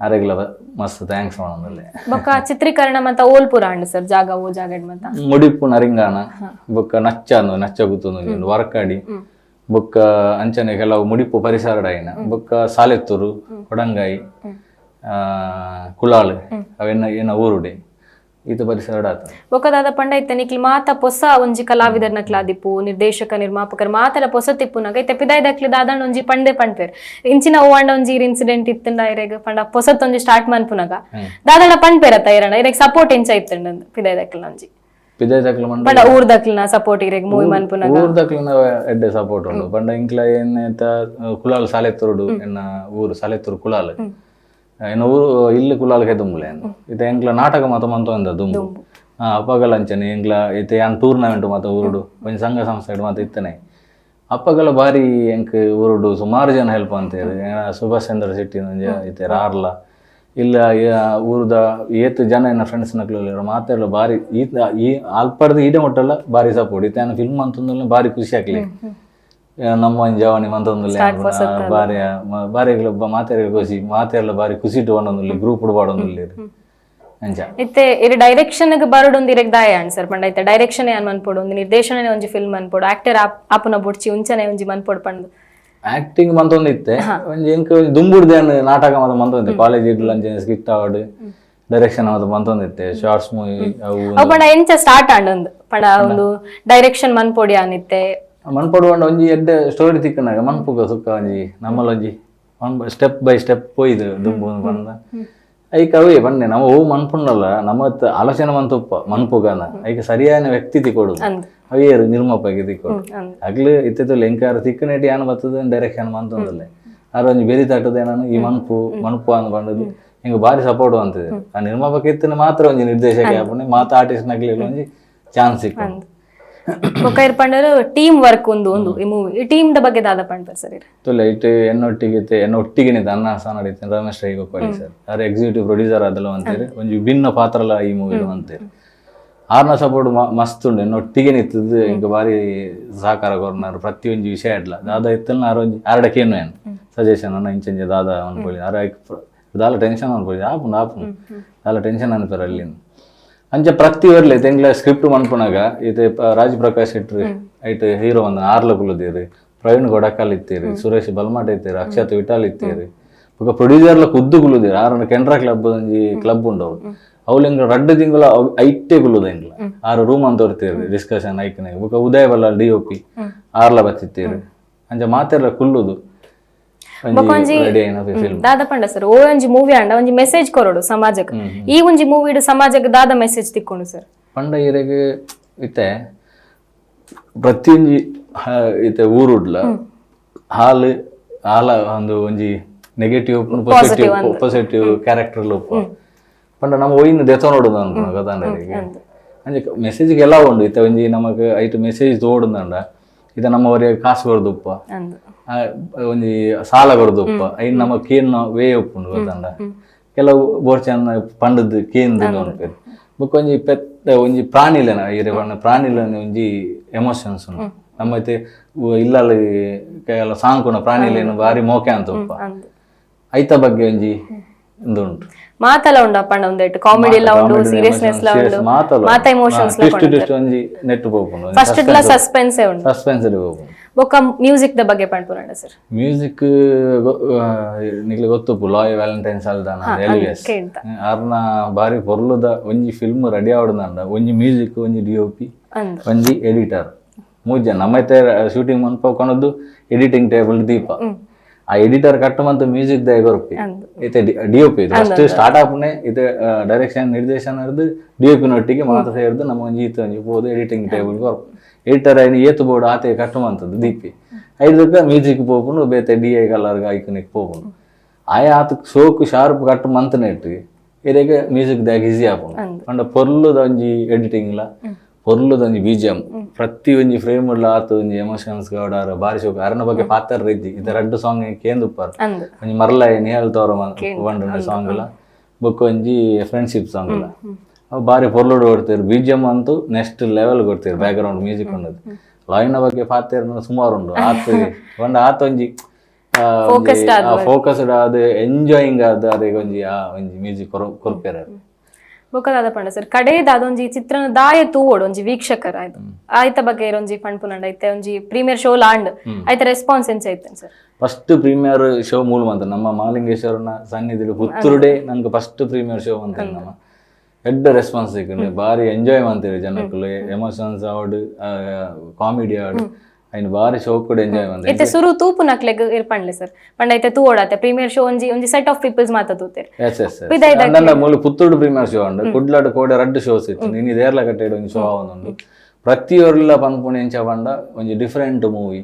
ಅರೆಗ್ಲ ಮಸ್ತ್ ಥ್ಯಾಂಕ್ಸ್ ಮಾಡೋದಲ್ಲಿ ಬೊಕ್ಕ ಚಿತ್ರೀಕರಣ ಮತ್ತ ಓಲ್ಪುರ ಅಂಡ್ ಸರ್ ಜಾಗ ಓ ಜಾಗ ಮತ್ತ ಮುಡಿಪು ನರಿಂಗಾಣ ಬೊಕ್ಕ ನಚ್ಚ ಗುತ್ತೊಂದು ವರ್ಕಾಡಿ ಬೊಕ್ಕ ಅಂಚನೆ ಕೆಲವು ಮುಡಿಪು ಪರಿಸರ ಡೈನ ಬೊಕ್ಕ ಸಾಲೆತ್ತೂರು ಕೊಡಂಗಾಯಿ ಕುಳಾಳು ಅವೆನ್ನ ಏನ ಊರುಡೆ ಈತ ಪರಿಸರ ಆತ ಬೊಕ್ಕದಾದ ಪಂಡ ಇತ್ತ ನಿಕ್ಲಿ ಮಾತ ಪೊಸ ಒಂಜಿ ಕಲಾವಿದರ್ನ ಕ್ಲಾದಿಪ್ಪು ನಿರ್ದೇಶಕ ನಿರ್ಮಾಪಕರ ಮಾತಲ ಪೊಸ ತಿಪ್ಪುನಾಗ ಇತ್ತ ಪಿದಾಯ್ದಕ್ಲಿ ದಾದಾಂಡ ಒಂಜಿ ಪಂಡೆ ಪಂಡ್ಪೇರ್ ಇಂಚಿನ ಓವಾಂಡ ಒಂಜಿ ಇನ್ಸಿಡೆಂಟ್ ಇತ್ತಂಡ ಇರೆಗ್ ಪಂಡ ಪೊಸತ್ ಒಂಜಿ ಸ್ಟಾರ್ಟ್ ಮನ್ಪುನಾಗ ದಾದಾಂಡ ಪಂಡ್ಪೇರತ್ತ ಇರಣ ಇರೆಗ್ ಸಪೋರ್ಟ್ ಎಂಚ ಇತ್ತಂಡ ಪಿದಾಯ್ದಕ್ಲ ಒಂಜಿ ಪಂಡ ಊರ್ದಕ್ಲಿನ ಸಪೋರ್ಟ್ ಇರೆಗ್ ಮೂವಿ ಮನ್ಪುನಾಗ ಊರ್ದಕ್ಲಿನ ಎಡ್ಡೆ ಸಪೋರ್ಟ್ ಉಂಡು ಪಂಡ ಇಂಕ್ಲ ಏನೇತ ಕುಲಾಲ್ ಸಾಲೆತ್ತೂರುಡು ಎನ್ನ ಊರು ಸಾಲೆತ್ತೂರು ಕುಲಾಲ್ ಇನ್ನು ಊರು ಇಲ್ಲಿ ಕುಲಾಲ್ಗೆ ದುಂಬುಲೆ ಇತ್ತೆ ಎಂಕ್ಲ ನಾಟಕ ಮಾತ ಮಂತೊಂದ ದುಂಬು ಅಪ್ಪಗಲ ಅಂಚನೆ ಎಂಕ್ಲ ಇತ್ತೆ ಯಾನ್ ಟೂರ್ನಮೆಂಟ್ ಮಾತ ಊರುಡು ಒಂಜಿ ಸಂಘ ಸಂಸ್ಥೆ ಮಾತ ಇತ್ತನೆ ಅಪ್ಪಗಲ ಬಾರಿ ಎಂಕ್ ಊರುಡು ಸುಮಾರು ಜನ ಹೆಲ್ಪ್ ಅಂತೇಳಿ ಸುಭಾಷ್ ಚಂದ್ರ ಶೆಟ್ಟಿ ಇತ್ತೆ ರಾರ್ಲ ಇಲ್ಲ ಊರದ ಏತ್ ಜನ ಎನ್ನ ಫ್ರೆಂಡ್ಸ್ ನಕ್ಲು ಮಾತೆಲ್ಲ ಬಾರಿ ಈ ಅಲ್ಪಡ್ದು ಈಡೆ ಮುಟ್ಟಲ್ಲ ಬಾರಿ ಸಪೋರ್ಟ್ ಇತ್ತೆ ನಾನು ಫಿಲ್ಮ್ ಅಂತಂದ್ರೆ ಬಾರಿ ಖುಷಿ ಆಗ್ಲಿ ನಮ್ಮ ಜವಾನಿ ಮಂತೊಂದುಲ್ಲೆ ಬಾರಿ ಮಾತೆಲ್ಲ ಬಾರಿ ಖುಷಿಟ್ಟು ಒಂದೊಂದು ಗ್ರೂಪ್ ಉಡ್ಬಾಡೊಂದುಲ್ಲೆ ಅಂಚ ಇತ್ತೆ ಇರು ಡೈರೆಕ್ಷನ್ ಬರೋಡೊಂದು ಇರೆಗ್ ದಾಯ ಅನ್ಸರ್ ಪಂಡ ಐತೆ ಡೈರೆಕ್ಷನ್ ಏನ್ ಮನ್ಪೋಡು ಒಂದು ನಿರ್ದೇಶನ ಒಂಜಿ ಫಿಲ್ಮ್ ಮನ್ಪೋಡು ಆಕ್ಟರ್ ಆಪುನ ಬುಡ್ಚಿ ಉಂಚನೆ ಒಂಜಿ ಮನ್ಪೋಡು ಪಂಡು ಆಕ್ಟಿಂಗ್ ಮಂತೊಂದಿತ್ತೆ ಒಂಜಿ ಎಂಕ್ ದುಂಬುಡ್ದೆ ನಾಟಕ ಮಾತ ಮಂತೊಂದಿತ್ತೆ ಕಾಲೇಜ್ ಇಡ್ಲ ಅಂಚೆ ಸ್ಕಿಟ್ ಅವಾರ್ಡ್ ಡೈರೆಕ್ಷನ್ ಮಾತ ಮಂತೊಂದಿತ್ತೆ ಶಾರ್ಟ್ಸ್ ಮೂವಿ ಅವು ಪಂಡ ಎಂಚ ಸ್ಟಾರ್ಟ್ ಆಂಡೊಂದು ಪಂಡ ಒಂದು ಡೈರೆಕ್ಷನ್ ಮನ್ಪೋಡಿ ಆನಿತ್ತೆ ಮನ್ಪಡುವಂಡ ಒಂಜಿ ಎಡ್ಡೆ ಸ್ಟೋರಿ ತಿಕ್ಕನಾಗ ಮನ್ಪುಗ ಸುಕ್ಕ ಒಂಜಿ ನಮ್ಮಲೊಂಜಿ ಸ್ಟೆಪ್ ಬೈ ಸ್ಟೆಪ್ ಪೋಯ್ದು ದುಂಬು ಬಂದ ಐಕ ಅವೇ ಬಂದೆ ನಾವು ಓ ಮನ್ಪುಂಡಲ್ಲ ನಮ್ಮತ್ ಆಲೋಚನೆ ಮಂತುಪ್ಪ ಮನ್ಪುಗನ ಐಕ ಸರಿಯಾದ ವ್ಯಕ್ತಿ ತಿಕ್ಕೊಡುದು ಅವೇ ನಿರ್ಮಾಪಕ ತಿಕ್ಕೊಡು ಆಗ್ಲಿ ಇತ್ತಿತ್ತಲ್ಲ ಎಂಕಾರ ತಿಕ್ಕನೇಟಿ ಏನ್ ಬರ್ತದ ಡೈರೆಕ್ಷನ್ ಮಂತೊಂದಲ್ಲೇ ಆರ ಒಂಜಿ ಬೇರೆ ತಟ್ಟದೆ ನಾನು ಈ ಮನ್ಪು ಅಂತ ಬಂದದ್ದು ಹಿಂಗ ಬಾರಿ ಸಪೋರ್ಟ್ ಅಂತಿದೆ ಆ ನಿರ್ಮಾಪಕ ಇತ್ತನ ಮಾತ್ರ ಒಂಜಿ ನಿರ್ದೇಶಕ ಯಾಪನೆ ಮಾತ ಆರ್ಟಿಸ್ಟ್ ನಗ್ಲಿ ಒಂಜಿ ಚಾನ್ಸ್ ಸಿಕ್ಕು ಒಕ್ಕೈರ್ ಪಂಡರು ಟೀಮ್ ವರ್ಕ್ ಒಂದು ಈ ಮೂವಿ ಈ ಟೀಮ್ ದ ಬಗ್ಗೆ ದಾದ ಪಂಡ್ ಸರ್ ತುಲ್ಲ ಇಟ್ಟು ಎನ್ನೊಟ್ಟಿಗೆ ಅನ್ನ ಸಹ ನಡೀತೇನೆ ರಮೇಶ್ ರೈ ಗೊಕ್ಕೊಳ್ಳಿ ಸರ್ ಅವ್ರ ಎಕ್ಸಿಕ್ಯೂಟಿವ್ ಪ್ರೊಡ್ಯೂಸರ್ ಅದಲ್ಲ ಅಂತೇಳಿ ಒಂದು ವಿಭಿನ್ನ ಪಾತ್ರಲ ಈ ಮೂವಿಲು ಅಂತೇಳಿ ಆರ್ನ ಸಪೋರ್ಟ್ ಮಸ್ತ್ ಉಂಡು ಎನ್ನೊಟ್ಟಿಗೆ ನಿಂತದ್ದು ಇಂಕ ಬಾರಿ ಸಹಕಾರ ಕೊರ್ನಾರು ಪ್ರತಿಯೊಂದು ವಿಷಯ ಇಡ್ಲ ದಾದ ಇತ್ತಲ್ಲ ಆರಡಕ್ಕೇನು ಏನು ಸಜೆಷನ್ ಅನ್ನ ಇಂಚಂಜೆ ದಾದ ಅನ್ಕೊಳ್ಳಿ ಆರ ದಾಲ ಟೆನ್ಷನ್ ಅನ್ಕೊಳ್ಳಿ ಆಪುಂಡು ದಾಲ ಟೆನ್ಷನ್ ಅನ್ಪಾರ ಅಲ್ಲಿಂದ ಅಂಚ ಪ್ರತಿ ವರ್ಲೆ ತೆಂಗ್ಲ ಸ್ಕ್ರಿಪ್ಟ್ ಮನ್ಪುನಾಗ ಇದು ರಾಜ್ ಪ್ರಕಾಶ್ ಇಟ್ರಿ ಐಟ್ ಹೀರೋ ಒಂದು ಆರ್ಲ ಕುಲುದೀರಿ ಪ್ರವೀಣ್ ಗೊಡಕಲ್ ಇತ್ತೀರಿ ಸುರೇಶ್ ಬಲ್ಮಾಟ ಇತ್ತೀರಿ ಅಕ್ಷತ್ ವಿಠಾಲ್ ಇತ್ತೀರಿ ಬೊಕ ಪ್ರೊಡ್ಯೂಸರ್ಲ ಕುದ್ದು ಕುಲುದೀರಿ ಆರನ ಕೆನರಾ ಕ್ಲಬ್ ಒಂಜಿ ಕ್ಲಬ್ ಉಂಡವು ಅವ್ಲಿಂಗ 2 ತಿಂಗಳ ಐಟೇ ಕುಲುದ ಇಂಗ್ಲ 6 ರೂಮ್ ಅಂತ ತೋರ್ತೀರಿ ಡಿಸ್ಕಷನ್ ಐಕನಾಗ ಬೊಕ ಉದಯ ಬಲ್ಲ DOP ಆರ್ಲ ಬತ್ತಿತ್ತೀರಿ ಅಂಚ ಮಾತೆಲ್ಲ ಕುಲ್ಲುದು ದಾದ ಪಂಡ ಸರ್ ಓ ಒಂಜಿ ಮೂವಿ ಅಂಡ ಒಂಜಿ ಮೆಸೇಜ್ ಕೊರೋಡು ಸಮಾಜಕ್ಕೆ ಈ ಒಂಜಿ ಮೂವಿ ಸಮಾಜಕ್ಕೆ ದಾದ ಮೆಸೇಜ್ ತಿಕ್ಕೊಂಡು ಸರ್ ಪಂಡ ಇರೆಗೆ ಇತ್ತೆ ಪ್ರತಿಯೊಂಜಿ ಇತ್ತೆ ಊರುಡ್ಲ ಹಾಲ ಒಂದು ಒಂಜಿ ನೆಗೆಟಿವ್ ಪಾಸಿಟಿವ್ ಕ್ಯಾರೆಕ್ಟರ್ ಉಪ್ಪ ಪಂಡ ನಮ್ಮ ಒಯ್ನ ದೆತ ನೋಡುದು ಅನ್ಕೋಣ ಗದಾಂಡರಿಗೆ ಅಂಜೆ ಮೆಸೇಜ್ಗೆ ಎಲ್ಲ ಉಂಡು ಇತ್ತೆ ಒಂಜಿ ನಮಕ್ ಐಟ್ ಮೆಸೇಜ್ ತೋಡುಂದಂಡ ಇತ ನಮ್ಮವರಿಗೆ ಕಾಸು ಕೊರದುಪ್ಪ ಒಂಜಿ ಸಾಲ ಕೊರದುಪ್ಪ ಐನ್ ನಮ್ಮ ಕೇನ್ ವೇ ಉಪ್ಪುಂಡು ಗೊತ್ತಂಡ ಕೆಲವು ಬೋರ್ಚನ್ನ ಪಂಡದ್ ಕೇಂದು ನೋಡ್ಪೇರು ಬೊಕ್ಕ ಒಂಜಿ ಪೆತ್ತ ಒಂಜಿ ಪ್ರಾಣಿಲೆನ ಇರೆ ಪಂಡ ಪ್ರಾಣಿಲೆನ ಒಂಜಿ ಎಮೋಷನ್ಸ್ ಉಂಡು ನಮ್ಮೈತೆ ಇಲ್ಲಲ್ಲಿ ಕೆಲ ಸಾಂಕುನ ಪ್ರಾಣಿಲೇನು ಬಾರಿ ಮೋಕೆ ಅಂತ ಉಪ್ಪ ಐತ ಬಗ್ಗೆ ಒಂಜಿ ಉಂಟು ಮಾತಲ್ಲ ಉಂಡು ಅಪ್ಪಣ್ಣ ಒಂದೇಟ್ ಕಾಮಿಡಿ ಎಲ್ಲ ಉಂಡು ಸೀರಿಯಸ್ನೆಸ್ ಲ ಉಂಡು ಮಾತ ಎಮೋಷನ್ಸ್ ಲ ಟ್ವಿಸ್ಟ್ ಒಂಜಿ ನೆಟ್ ಪೋಪುಂಡು ಫಸ್ಟ್ ಇಟ್ಲ ಸಸ್ಪೆನ್ಸ್ ಉಂಡು ಸಸ್ಪೆನ್ಸ್ ಪೋಪುಂಡು ಬೊಕ್ಕ ಮ್ಯೂಸಿಕ್ ದ ಬಗ್ಗೆ ಪಂಡ್ಪುನಂಡ ಸರ್ ಮ್ಯೂಸಿಕ್ ನಿಕ್ಲೆ ಗೊತ್ತುಪ್ಪು ಲಾಯ್ ವ್ಯಾಲೆಂಟೈನ್ಸ್ ಅಲ್ದಾನ ಎಲ್ವಿಎಸ್ ಅರ್ನ ಬಾರಿ ಪೊರ್ಲುದ ಒಂಜಿ ಫಿಲ್ಮ್ ರೆಡಿ ಆವಡುಂದಂಡ ಒಂಜಿ ಮ್ಯೂಸಿಕ್ ಒಂಜಿ ಡಿಒಪಿ ಒಂಜಿ ಎಡಿಟರ್ ಮೂಜ್ ಜನ ನಮ್ಮೈತೆ ಶೂಟಿಂಗ್ ಮನ್ಪೊಂಡದ್ದು ಎಡಿಟಿಂಗ್ ಟೇಬಲ್ ದೀಪ ಆ ಎಡಿಟರ್ ಕಟ್ಟುವಂತ ಮ್ಯೂಸಿಕ್ ದ ಎಗೊರ್ಪಿ ಇತ್ತೆ ಡಿಒಪಿ ಫಸ್ಟ್ ಸ್ಟಾರ್ಟ್ ಆಪುನೆ ಇದು ಡೈರೆಕ್ಷನ್ ನಿರ್ದೇಶನ ಹಿಡಿದು ಡಿಒಪಿ ನೊಟ್ಟಿಗೆ ಮಾತ್ರ ಸೇರಿದು ನಮ್ಮ ಒಂಜಿ ಈತ ಒಂಜಿ ಹೋದು ಎಡಿಟಿಂಗ್ ಟೇಬಲ್ ಕೊರ್ಪು ಎಡಿಟರ್ ಐನು ಏತು ಬೋರ್ಡ್ ಆತೆ ಕಟ್ಟುವಂಥದ್ದು ದೀಪಿ ಐದಕ್ಕ ಮ್ಯೂಸಿಕ್ ಪೋಪುನು ಬೇತೆ DI ಕಲರ್ಗೆ ಐಕನಿಕ್ ಪೋಪುನು ಆಯ ಆತ ಸೋಕು ಶಾರ್ಪ್ ಕಟ್ಟು ಮಂತನೆಟ್ಟು ಇರೆಗೆ ಮ್ಯೂಸಿಕ್ ದಾಗ ಈಸಿ ಆಪುನು ಅಂಡ ಪೊರ್ಲುದ ಒಂಜಿ ಎಡಿಟಿಂಗ್ಲ ಪೊರ್ಲುದ ಒಂಜಿ BGM ಪ್ರತಿ ಒಂಜಿ ಫ್ರೇಮ್ ಉಡ್ಲ ಆತು ಒಂಜಿ ಎಮೋಷನ್ಸ್ ಗೌಡಾರ ಬಾರಿ ಶೋಕ ಅರನ ಬಗ್ಗೆ ಪಾತ್ರ ಇಜ್ಜಿ ಇದು 2 ಸಾಂಗ್ ಕೇಂದುಪ್ಪಾರ ಒಂಜಿ ಮರ್ಲ ನಿಹಲ್ ತೋರ ಬಂಡ ಸಾಂಗ್ ಲ ಬೊಕ್ಕ ಒಂಜಿ ಫ್ರೆಂಡ್ಶಿಪ್ ಸಾಂಗ್ ಲ ಅವು ಬಾರಿ ಪೊರ್ಲುಡು ಕೊಡ್ತೀರಿ BGM ಅಂತೂ ನೆಕ್ಸ್ಟ್ ಲೆವೆಲ್ ಕೊಡ್ತೀರಿ ಬ್ಯಾಕ್ ಗ್ರೌಂಡ್ ಮ್ಯೂಸಿಕ್ ಉಂಡದು ಲಾಯ್ನ ಬಗ್ಗೆ ಪಾತ್ರ ಸುಮಾರು ಉಂಡು ಆತು ಒಂಡ ಆತ ಒಂಜಿ ಫೋಕಸ್ಡ್ ಆದ್ ಎಂಜಾಯಿಂಗ್ ಆದ್ ಅದಕ್ಕೆ ಒಂಜಿ ಮ್ಯೂಸಿಕ್ ಕೊರ್ಪೇರ ಬೊಕ್ಕದಾದ ಪಂಡ ಸರ್ ಕಡೆದ ಅದೊಂಜಿ ಚಿತ್ರನ ದಾಯ ತೂವೋಡು ಒಂಜಿ ವೀಕ್ಷಕರ ಆಯ್ತ ಬಗ್ಗೆ ಒಂಜಿ ಪಂಡ್ಪುನಂಡ ಐತೆ ಒಂಜಿ ಪ್ರೀಮಿಯರ್ ಶೋ ಲಾಂಡ್ ಐತ ರೆಸ್ಪಾನ್ಸ್ ಎಂಚ ಐತೆ ಸರ್ ಫಸ್ಟ್ ಪ್ರೀಮಿಯರ್ ಶೋ ಮೂಲ ಮಂತ ನಮ್ಮ ಮಾಲಿಂಗೇಶ್ವರನ ಸನ್ನಿಧಿಲು ಪುತ್ತೂರುಡೆ ನಂಗೆ ಫಸ್ಟ್ ಪ್ರೀಮಿಯರ್ ಶೋ ಅಂತ ನಮ್ಮ ಎಡ್ಡ ರೆಸ್ಪಾನ್ಸ್ ಸಿಕ್ಕಂಡು ಬಾರಿ ಎಂಜಾಯ್ ಮಾಡ್ತೀವಿ ಜನಕ್ಕಳು ಎಮೋಷನ್ಸ್ ಆವಡು ಕಾಮಿಡಿ ಆವಡು ಐನ್ ಬಾರಿ ಶೋ ಕೂಡ ಎಂಜಾಯ್ ಮಾಡ್ತೀವಿ ಇತ್ತೆ ಸುರು ತೂಪು ನಕ್ಲೆಗ್ ಇರ್ಪಂಡ್ಲೆ ಸರ್ ಪಂಡ ಐತೆ ತೂವೋಡಾತೆ ಪ್ರೀಮಿಯರ್ ಶೋ ಒಂಜಿ ಸೆಟ್ ಆಫ್ ಪೀಪಲ್ಸ್ ಮಾತ ತೂತೆರ್ ಅಂಡ ಮೂಲ ಪುತ್ತೂರು ಪ್ರೀಮಿಯರ್ ಶೋ ಉಂಡು ಕುಡ್ಲಾಡ್ ಕೋಡೆ 2 ಶೋಸ್ ಇತ್ತು ನೀನು ದೇರ್ಲ ಕಟ್ಟೆಡ್ ಒಂಜಿ ಶೋ ಆವೊಂದುಂಡು ಪ್ರತಿಯೊರ್ಲ ಪನ್ಪುಣ ಎಂಚ ಪಂಡ ಒಂಜಿ ಡಿಫರೆಂಟ್ ಮೂವಿ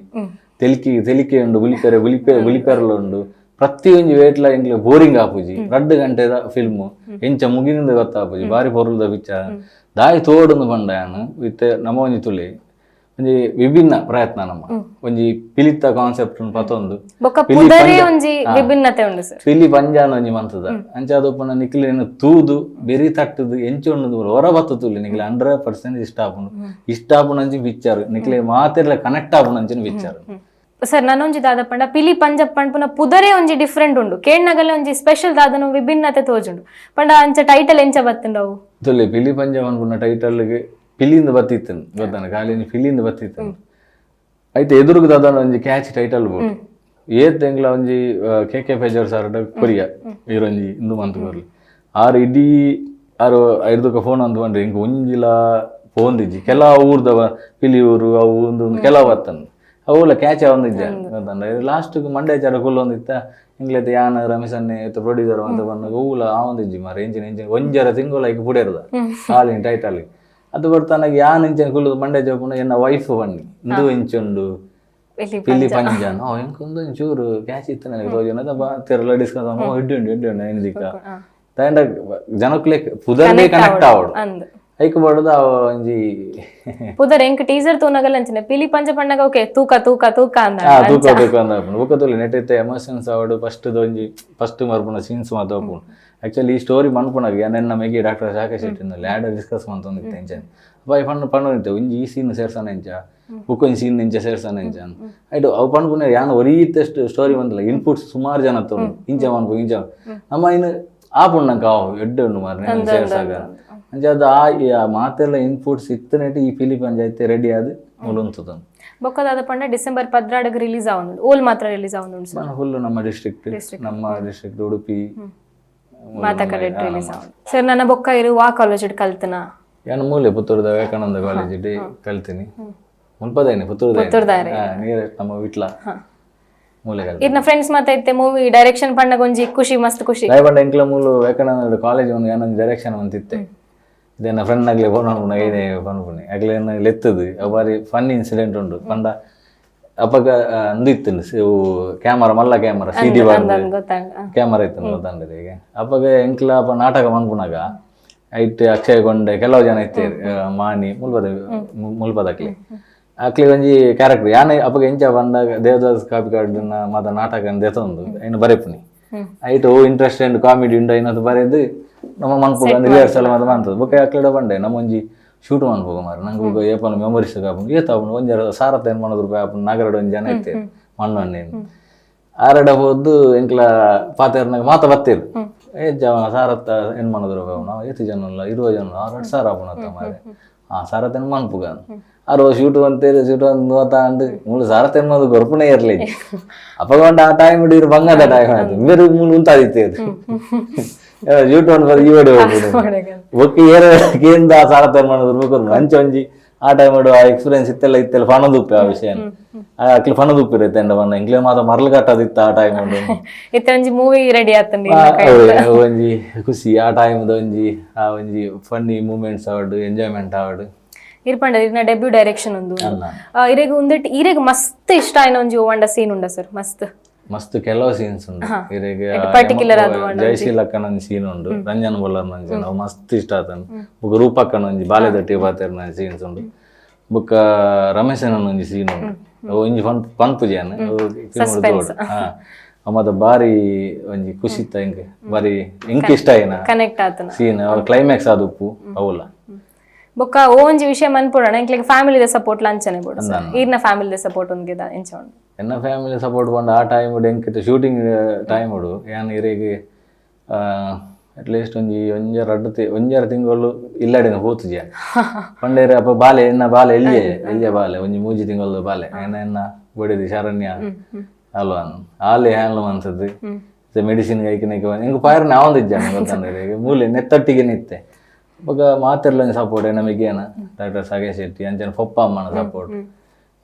ತೆಲಿಕೆ ಉಂಡು ಬುಲಿಪೆರ್ಲ ಉಂಡು ಪ್ರತಿ ಒಂಜಿ ವೇಟ್ಲ ಇಂಗ್ಲ ಬೋರಿಂಗ್ ಆಪುಜಿ 2 ಗಂಟೆದ ಫಿಲ್ಮ್ ಎಂಚ ಮುಗಿನಿಂದ ಗೊತ್ತಾಪುಜಿ ಬಾರಿ ಪೊರ್ಲುದ ಪಿಕ್ಚರ್ ದಾಯಿ ತೋಡುಂದು ಪಂಡ ಯಾನು ಇತ್ತೆ ನಮ್ಮ ಒಂಜಿ ತುಳಿ ಒಂಜಿ ವಿಭಿನ್ನ ಪ್ರಯತ್ನ ನಮ್ಮ ಒಂಜಿ ಪಿಲಿತ್ತ ಕಾನ್ಸೆಪ್ಟ್ ಪತೊಂದು ಪಿಲಿ ಪಂಜಾನ ಒಂಜಿ ಮಂತದ ಅಂಚಾದೊಪ್ಪನ ನಿಕ್ಲೇನು ತೂದು ಬೆರಿ ತಟ್ಟದು ಎಂಚೊಂಡು ಹೊರ ಬತ್ತ ತುಲಿ ನಿಕ್ಲೆ 100% ಇಷ್ಟ ಆಪುನ ಅಂಚಿ ಪಿಕ್ಚರ್ ನಿಕ್ಲೆ ಮಾತೆರ್ಲ ಕನೆಕ್ಟ್ ಆಪುನ ಅಂಚಿನ ಪಿಕ್ಚರ್ ಸರ್ ನಾನೊಂಜಿ ದಾದ ಪಂಡ ಪಿಲಿ ಪಂಜ ಪಂಡ್ಪುನ ಪುದರೇ ಒಂಜಿ ಡಿಫ್ರೆಂಟ್ ಉಂಡು ಕೇಳ್ನಗಲ್ಲ ಒಂಜಿ ಸ್ಪೆಷಲ್ ದಾದನು ವಿಭಿನ್ನತೆ ತೋಜುಂಡು ಪಂಡ ಅಂಚ ಟೈಟಲ್ ಎಂಚ ಬತ್ತಂಡವು ತುಲಿ ಪಿಲಿ ಪಂಜ ಪಂಡ್ಪುನ ಟೈಟಲ್ಗೆ ಪಿಲಿಂದ ಬತ್ತಿತ್ತನು ಗೊತ್ತಾನ ಕಾಲಿನ ಪಿಲಿಂದ ಬತ್ತಿತ್ತನು ಐತೆ ಎದುರುಗ ದಾದನ ಒಂಜಿ ಕ್ಯಾಚ್ ಟೈಟಲ್ ಬೋಡು ಏತ್ ಎಂಗ್ಲ ಒಂಜಿ KK ಪೇಜರ್ ಸರ್ ಕೊರಿಯ ಇರೊಂಜಿ ಇಂದು ಮಂತ್ ಬರ್ಲಿ ಆರು ಇಡೀ ಆರು ಐದುಕ ಫೋನ್ ಅಂತ ಬಂದ್ರೆ ಇಂಕ ಒಂಜಿಲ ಫೋನ್ ದಿಜ್ಜಿ ಕೆಲ ಊರ್ದವ ಪಿಲಿ ಊರು ಅವು ಒಂದು ಕೆಲ ಬತ್ತನು ಅವುಲ ಕ್ಯಾಚ್ ಒಂದಿದ್ದ ಗೊತ್ತಂಡ ಲಾಸ್ಟ್ ಮಂಡ್ಯಾಚಾರ ಕುಲ್ಲ ಒಂದಿತ್ತ ಇಂಗ್ಲೈತೆ ಯಾನ ರಮೇಶನ್ನೇ ಪ್ರೊಡ್ಯೂಸರ್ ಅಂತ ಬಂದಾಗ ಹೂಲ ಆ ಒಂದಿಜ್ಜಿ ಮಾರ ಎಂಜಿನ ಒಂಜರ ತಿಂಗಳು ಐಕ್ ಪುಡೇರ್ದ ಕಾಲಿನ ಟೈಟಲ್ ಅದು ಬರ್ತಾನಾಗ ಯಾನ್ ಇಂಚನ್ ಕುಲ್ಲುದು ಮಂಡ್ಯ ಜೋಪುನ ಎನ್ನ ವೈಫ್ ಬನ್ನಿ ಇಂದು ಇಂಚುಂಡು ಪಿಲಿ ಪಂಜಾನ ಇಂಕೊಂದು ಒಂಚೂರು ಕ್ಯಾಚ್ ಇತ್ತು ನನಗೆ ತೋಜನ ತಿರಲ ಡಿಸ್ಕಸ್ ಹಿಡ್ಡು ಎನ್ದಿಕ್ಕ ತಂಡ ಜನಕ್ಲೆ ಪುದರ್ನೇ ಕನೆಕ್ಟ್ ಆವಡು ಐಕ್ ಬಡದ ಒಂಜಿ ಪುದರ್ ಎಂಕ್ ಟೀಸರ್ ತೂನಗಲ್ಲ ಅಂಚನೆ ಪಿಲಿ ಪಂಜ ಪಂಡಗ ಓಕೆ ತೂಕ ಅಂದ ಬುಕ್ಕತುಲಿ ನೆಟ್ಟೈತೆ ಎಮೋಷನ್ಸ್ ಆವಡು ಫಸ್ಟ್ ಮರ್ಪುನ ಸೀನ್ಸ್ ಮಾತಾಪುನು ಆಕ್ಚುಲಿ ಈ ಸ್ಟೋರಿ ಮನ್ಪುನಾಗ ನೆನ್ನ ಮೆಗಿ ಡಾಕ್ಟರ್ ಶಾಕೇಶ್ ಶೆಟ್ಟಿನ ಲ್ಯಾಡರ್ ಡಿಸ್ಕಸ್ ಮಂತೊಂದಿತ್ತೆ ಎಂಚನ್ ಅಪ್ಪ ಪಂಡು ಒಂಜಿ ಈ ಸೀನ್ ಸೇರ್ಸನ ಎಂಚ ಬುಕ್ಕೊಂಜಿ ಸೀನ್ ಎಂಚ ಸೇರ್ಸನ ಎಂಚನ್ ಐಟು ಅವು ಪಂಡ್ಪುನ ಯಾನು ಒರೀತೆಸ್ಟ್ ಸ್ಟೋರಿ ಬಂದಿಲ್ಲ ಇನ್ಪುಟ್ಸ್ ಸುಮಾರು ಜನ ತೊಂಡು ಇಂಚ ಮನ್ಪು ಇಂಚ ನಮ್ಮ ಇನ್ನು ಆಪುಂಡು ನಂಗೆ ಅವು ಎಡ್ಡೆ ಉಂಡು ಮಾರ ಸೇರ್ಸಾಗ ಅಂಚದ ಆ ಮಾತೆಲ್ಲ ಇನ್ಪುಟ್ಸ್ ಇತ್ತನೆಟ್ಟು ಈ ಪಿಲಿ ಪಂಚಾಯತ್ ರೆಡಿ ಆದ್ ಉಂತದನು ಬೊಕ್ಕದಾದ ಪಂಡ ಡಿಸೆಂಬರ್ 16 ರಿಲೀಸ್ ಆವೊಂದುಂಡು ಓಲ್ ಮಾತ್ರ ರಿಲೀಸ್ ಆವೊಂದುಂಡು ಫುಲ್ ನಮ್ಮ ಡಿಸ್ಟ್ರಿಕ್ಟ್ ಉಡುಪಿ ಮಾತಕಡೆ ರಿಲೀಸ್ ಆವೊಂದು ಸರ್ ನನ್ನ ಬೊಕ್ಕ ಇರು ವಾ ಕಾಲೇಜ್ ಕಲ್ತನ ಯಾನು ಮೂಲೆ ಪುತ್ತೂರದ ವಿವೇಕಾನಂದ ಕಾಲೇಜ್ ಕಲ್ತೀನಿ ಮುಲ್ಪದೇನೆ ಪುತ್ತೂರದ ನೀರ ನಮ್ಮ ವಿಟ್ಲ ಮೂಲೆ ಇರ್ನ ಫ್ರೆಂಡ್ಸ್ ಮಾತೈತೆ ಮೂವಿ ಡೈರೆಕ್ಷನ್ ಪಂಡಗ ಒಂಜಿ ಖುಷಿ ಮಸ್ತ್ ಖುಷಿ ದಯ ಪಂಡ ಎಂಕ್ಲ ಮೂಲು ವಿವೇಕಾನಂದ ಕಾಲೇಜ್ ಒಂದು ಏನೊಂದು ಡೈರೆಕ್ಷನ್ ಅಂತಿತ್ತೆ ಇದನ್ನ ಫ್ರೆಂಡ್ ಆಗ್ಲಿ ಫೋನ್ ಮಾಡ್ಕೊಂಡು ಏನೇ ಫೋನ್ ಪುಣಿ ಆಗ್ಲೇ ಲೆತ್ತದು ಬಾರಿ ಫನ್ ಇನ್ಸಿಡೆಂಟ್ ಉಂಟು ಪಂಡ ಅಪ್ಪಗ ಅಂದಿತ್ತು ಕ್ಯಾಮರಾ ಮಲ್ಲ ಕ್ಯಾಮರಾ CD ಬಾರ್ದು ಕ್ಯಾಮರಾ ಇತ್ತು ಗೊತ್ತಂದ್ರೆ ಈಗ ಅಪ್ಪಗ ಎಂಕ್ಲ ಅಪ್ಪ ನಾಟಕ ಮನ್ಪುನಾಗ ಐಟ್ ಅಕ್ಷಯ ಗೊಂಡೆ ಕೆಲವು ಜನ ಇತ್ತೇರಿ ಮಾನಿ ಮುಲ್ಪದಕ್ಲಿ ಅಕ್ಲಿ ಒಂಜಿ ಕ್ಯಾರೆಕ್ಟರ್ ಯಾನೆ ಅಪ್ಪಗ ಎಂಚ ಬಂದಾಗ ದೇವದಾಸ್ ಕಾಪಿ ಕಾರ್ಡ್ನ ಮಾತ ನಾಟಕ ದೆತೊಂದು ಐನು ಬರೆಪುನಿ ಐಟ್ ಇಂಟ್ರೆಸ್ಟ್ ಅಂಡ್ ಕಾಮಿಡಿ ಉಂಡು ಐನದು ಬರೆದು ನಮ್ಮ ಮನ್ಪುಗ ರಿಹರ್ಸಲ್ ಮಾತ ಮಾಡ್ತದೆ ಬೊಕ್ಕ ಅಕ್ಲಿಡ ಬಂಡೆ ನಮ್ಮ ಒಂಜಿ ಶೂಟ್ ಮಾಡ್ಬೋಗ ಮಾರ ನಂಗೆ ಏಪನ ಮೆಮೊರೀಸ್ ಕಾಪುಂಡು ಏತಾಪುಂಡು ಒಂಜಾರ ಸಾರತ್ತ ಏನು ಮಾಡೋದು ರೂಪಾಯಿ ಆಪುಂಡು ನಾಗರಡು ಒಂದು ಜನ ಇರ್ತೇವೆ ಮಣ್ಣು ಆರಡ ಹೋದ್ದು ಎಂಕ್ಲ ಪಾತೇರ್ನಾಗ ಮಾತ ಬತ್ತೇರು ಸಾರತ್ತ ಏನು ಮಾಡೋದು ರೂಪಾಯಿ ನಾವು ಏತು ಜನ ಇಲ್ಲ 20 ಜನ 2,000 ಆಪುಣತ್ತ ಮಾರೆ ಸಾರತ್ತೇನು ಮನ್ಪುಗ ಅರೋ ಶೂಟ್ ಅಂತೇಳಿ ಶೂಟ್ ಒಂದು ನೋತಾಂಡು ಮೂಲು ಸಾರತ್ತೇನು ಮಾಡೋದು ಗೊರ್ಪುನೇ ಇರಲಿ ಅಪ್ಪಗೊಂಡು ಆ ಟೈಮ್ ಹಿಡಿದ್ರು ಬಂಗದ ಟೈಮ್ ಆಯ್ತು ಬೇರೆ ಮೂಲು ಉಂಟಾದಿತ್ತೇರು ಶೂಟ್ ಒಂದು ಈ ಒಡೆ ಹೋಗ್ಬಿಡು ಒಕ್ಕಿ ಏರಿಂದ ಸಾರತ್ತೇನು ಮಾಡೋದು ರೂಪಾಯಿ ಅಂಚೆ ಒಂಜಿ ಆ ಟೈಮ್ ಮಾಡು ಆ ಎಕ್ಸ್ಪೀರಿಯನ್ಸ್ ಇತ್ತೆಲ್ಲ ಫನದುಪ್ಪೆ ಆ ವಿಷಯ ಅಕ್ಲಿ ಫನದುಪ್ಪಿರುತ್ತೆ ಎಂಡ ಬಣ್ಣ ಇಂಕ್ಲೇ ಮಾತ್ರ ಮರಳು ಕಟ್ಟದಿತ್ತ ಆ ಟೈಮ್ ಒಂಜಿ ಮೂವಿ ರೆಡಿ ಆತಂಡಿ ಒಂಜಿ ಖುಷಿ ಆ ಟೈಮ್ದ ಒಂಜಿ ಫನ್ನಿ ಮೂಮೆಂಟ್ಸ್ ಆವಡು ಎಂಜಾಯ್ಮೆಂಟ್ ಆವಡು ಇರ್ಪಂಡ ಇರ್ನ ಡೆಬ್ಯೂ ಡೈರೆಕ್ಷನ್ ಒಂದು ಇರೆಗ್ ಒಂದಿಟ್ಟು ಇರೆಗ್ ಮಸ್ತ್ ಇಷ್ಟ ಆಯ್ನ ಒಂಜಿ ಒಂಡ ಸೀನ್ ಉಂಡ ಸರ್ ಮಸ್ತ್ ಕೆಲವು ಸೀನ್ಸ್ ಉಂಡು ಇರೆಗೆ ಪರ್ಟಿಕ್ಯುಲರ್ ಜಯಶೀಲಕ್ಕನ ಒಂಜಿ ಸೀನ್ ಉಂಡು ರಂಜನ್ ಬೊಲ್ಲರ್ ನಂಜಿ ನಾವು ಮಸ್ತ್ ಇಷ್ಟ ಆತನ್ ಬುಕ್ಕ ರೂಪಕ್ಕನ ಒಂಜಿ ಬಾಲೆದಟ್ಟಿ ಪಾತೆರ್ನ ಸೀನ್ಸ್ ಉಂಡು ಬುಕ್ಕ ರಮೇಶನ ಒಂಜಿ ಸೀನ್ ಉಂಡು ಒಂಜಿ ಪನ್ಪುಜೆನ್ ಮತ್ತ ಬಾರಿ ಒಂಜಿ ಖುಷಿತ್ತ ಇಂಕ್ ಬಾರಿ ಇಂಕ್ ಇಷ್ಟ ಆಯ್ನ ಕನೆಕ್ಟ್ ಆತನ ಸೀನ್ ಕ್ಲೈಮ್ಯಾಕ್ಸ್ ಆದುಪ್ಪು ಅವಲ್ಲ ಬೊಕ್ಕ ಒಂಜಿ ವಿಷಯ ಮನ್ಪುಡಣ ಇಂಕ್ಲೆಗ್ ಫ್ಯಾಮಿಲಿದ ಸಪೋರ್ಟ್ ಲಂಚನೆ ಬೋಡು ಈರ್ನ ಫ್ಯಾಮಿಲಿದ ಸಪೋರ್ಟ್ ಒಂದಿದ ಎಂಚ ಉಂಡು ಎನ್ನ ಫ್ಯಾಮಿಲಿ ಸಪೋರ್ಟ್ ಬಂದು ಆ ಟೈಮ್ ಎಂಕಿತ್ತು ಶೂಟಿಂಗ್ ಟೈಮ್ ಉಡು ಏನು ಇರೆಗೆ ಅಟ್ಲೀಸ್ಟ್ ಒಂಜರ ತಿಂಗಳು ಇಲ್ಲಡಿನ ಹೋತುಜೆ ಪಂಡೇರಿ ಅಪ್ಪ ಬಾಲೆ ಎನ್ನ ಬಾಲೆ ಎಲ್ಲಿಯೇ ಬಾಲೆ ಒಂಜಿ 3 ತಿಂಗಳು ಬಾಲೆ ಎನ್ನ ಬಡಿದು ಶರಣ್ಯ ಅಲ್ವಾ ಆಲೆ ಹ್ಯಾಂಡ್ಲ್ ಅನ್ಸದ್ದು ಮೆಡಿಸಿನ್ ಐಕಿನಕ್ಕೆ ಹಿಂಗೆ ಪಾಯರ್ನ ಯಾವಂದಿಜ್ಜಾನೆ ಗೊತ್ತಂದ್ರೆ ಈಗ ಮೂಲೆ ನೆತ್ತಟ್ಟಿಗೆ ನಿತ್ತೆ ಇವಾಗ ಮಾತಿರ್ಲ ಸಪೋರ್ಟ್ ನಮಗೇನ ಡಾಕ್ಟರ್ ಸಗೆ ಶೆಟ್ಟಿ ಅಂಚನ ಪಪ್ಪ ಅಮ್ಮನ ಸಪೋರ್ಟ್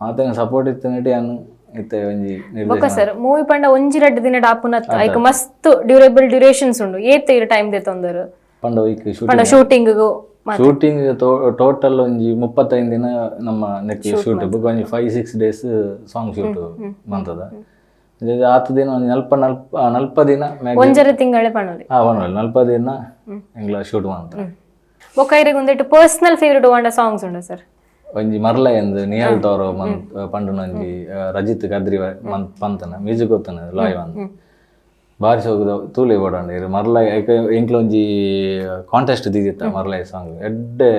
ಮಾತೇನ ಸಪೋರ್ಟ್ ಇತ್ತು ನಟಿ ಅನ್ನು ಇತ್ತೆ ಒಂಜಿ ಓಕೆ ಸರ್ ಮೂವಿ ಪಂಡ ಒಂಜಿ 2 ದಿನ ಡಾಪುನತ್ ಐಕ ಮಸ್ತ್ ಡ್ಯೂರೇಬಲ್ ಡ್ಯೂರೇಷನ್ಸ್ ಉಂಡು ಏತೆ ಇರ ಟೈಮ್ ದೆ ತೊಂದರು ಪಂಡ ವೀಕ್ ಶೂಟಿಂಗ್ ಟೋಟಲ್ ಒಂಜಿ 35 ದಿನ ನಮ್ಮ ನೆಕ್ ಶೂಟ್ ಬುಕ್ ಒಂಜಿ 5-6 ಡೇಸ್ ಸಾಂಗ್ ಶೂಟ್ ಮಂತದ ಆತು ದಿನ ಒಂದು 40 ದಿನ ಒಂಜರ ತಿಂಗಳೇ ಪಣೋಲಿ 40 ದಿನ ಎಂಗ್ಲ ಶೂಟ್ ಮಂತ ಬೊಕ್ಕ ಇರೆಗ್ ಒಂದಿಟ್ಟು ಪರ್ಸನಲ್ ಫೇವರೇಟ್ ಒಂಡ ಸಾಂಗ್ಸ್ ಉಂಡ ಸರ್ ಒಂಜಿ ಮರ್ಲ ಎಂದು ನಿಯಲ್ ತೋರೋ ಪಂಡು ಒಂಜಿ ರಜಿತ್ ಕದ್ರಿ ಪಂತನ ಮ್ಯೂಸಿಕ್ ಗೊತ್ತನ ಲಾಯ್ ಒಂದು ಬಾರಿ ಸೋಗುದ ತೂಲೆ ಓಡಾಂಡ ಇರು ಮರ್ಲ ಎಂಕ್ಲ ಒಂಜಿ ಕಾಂಟೆಸ್ಟ್ ದಿಗಿತ್ತ ಮರ್ಲಾಯ್ ಸಾಂಗ್ ಎಡ್ಡೆ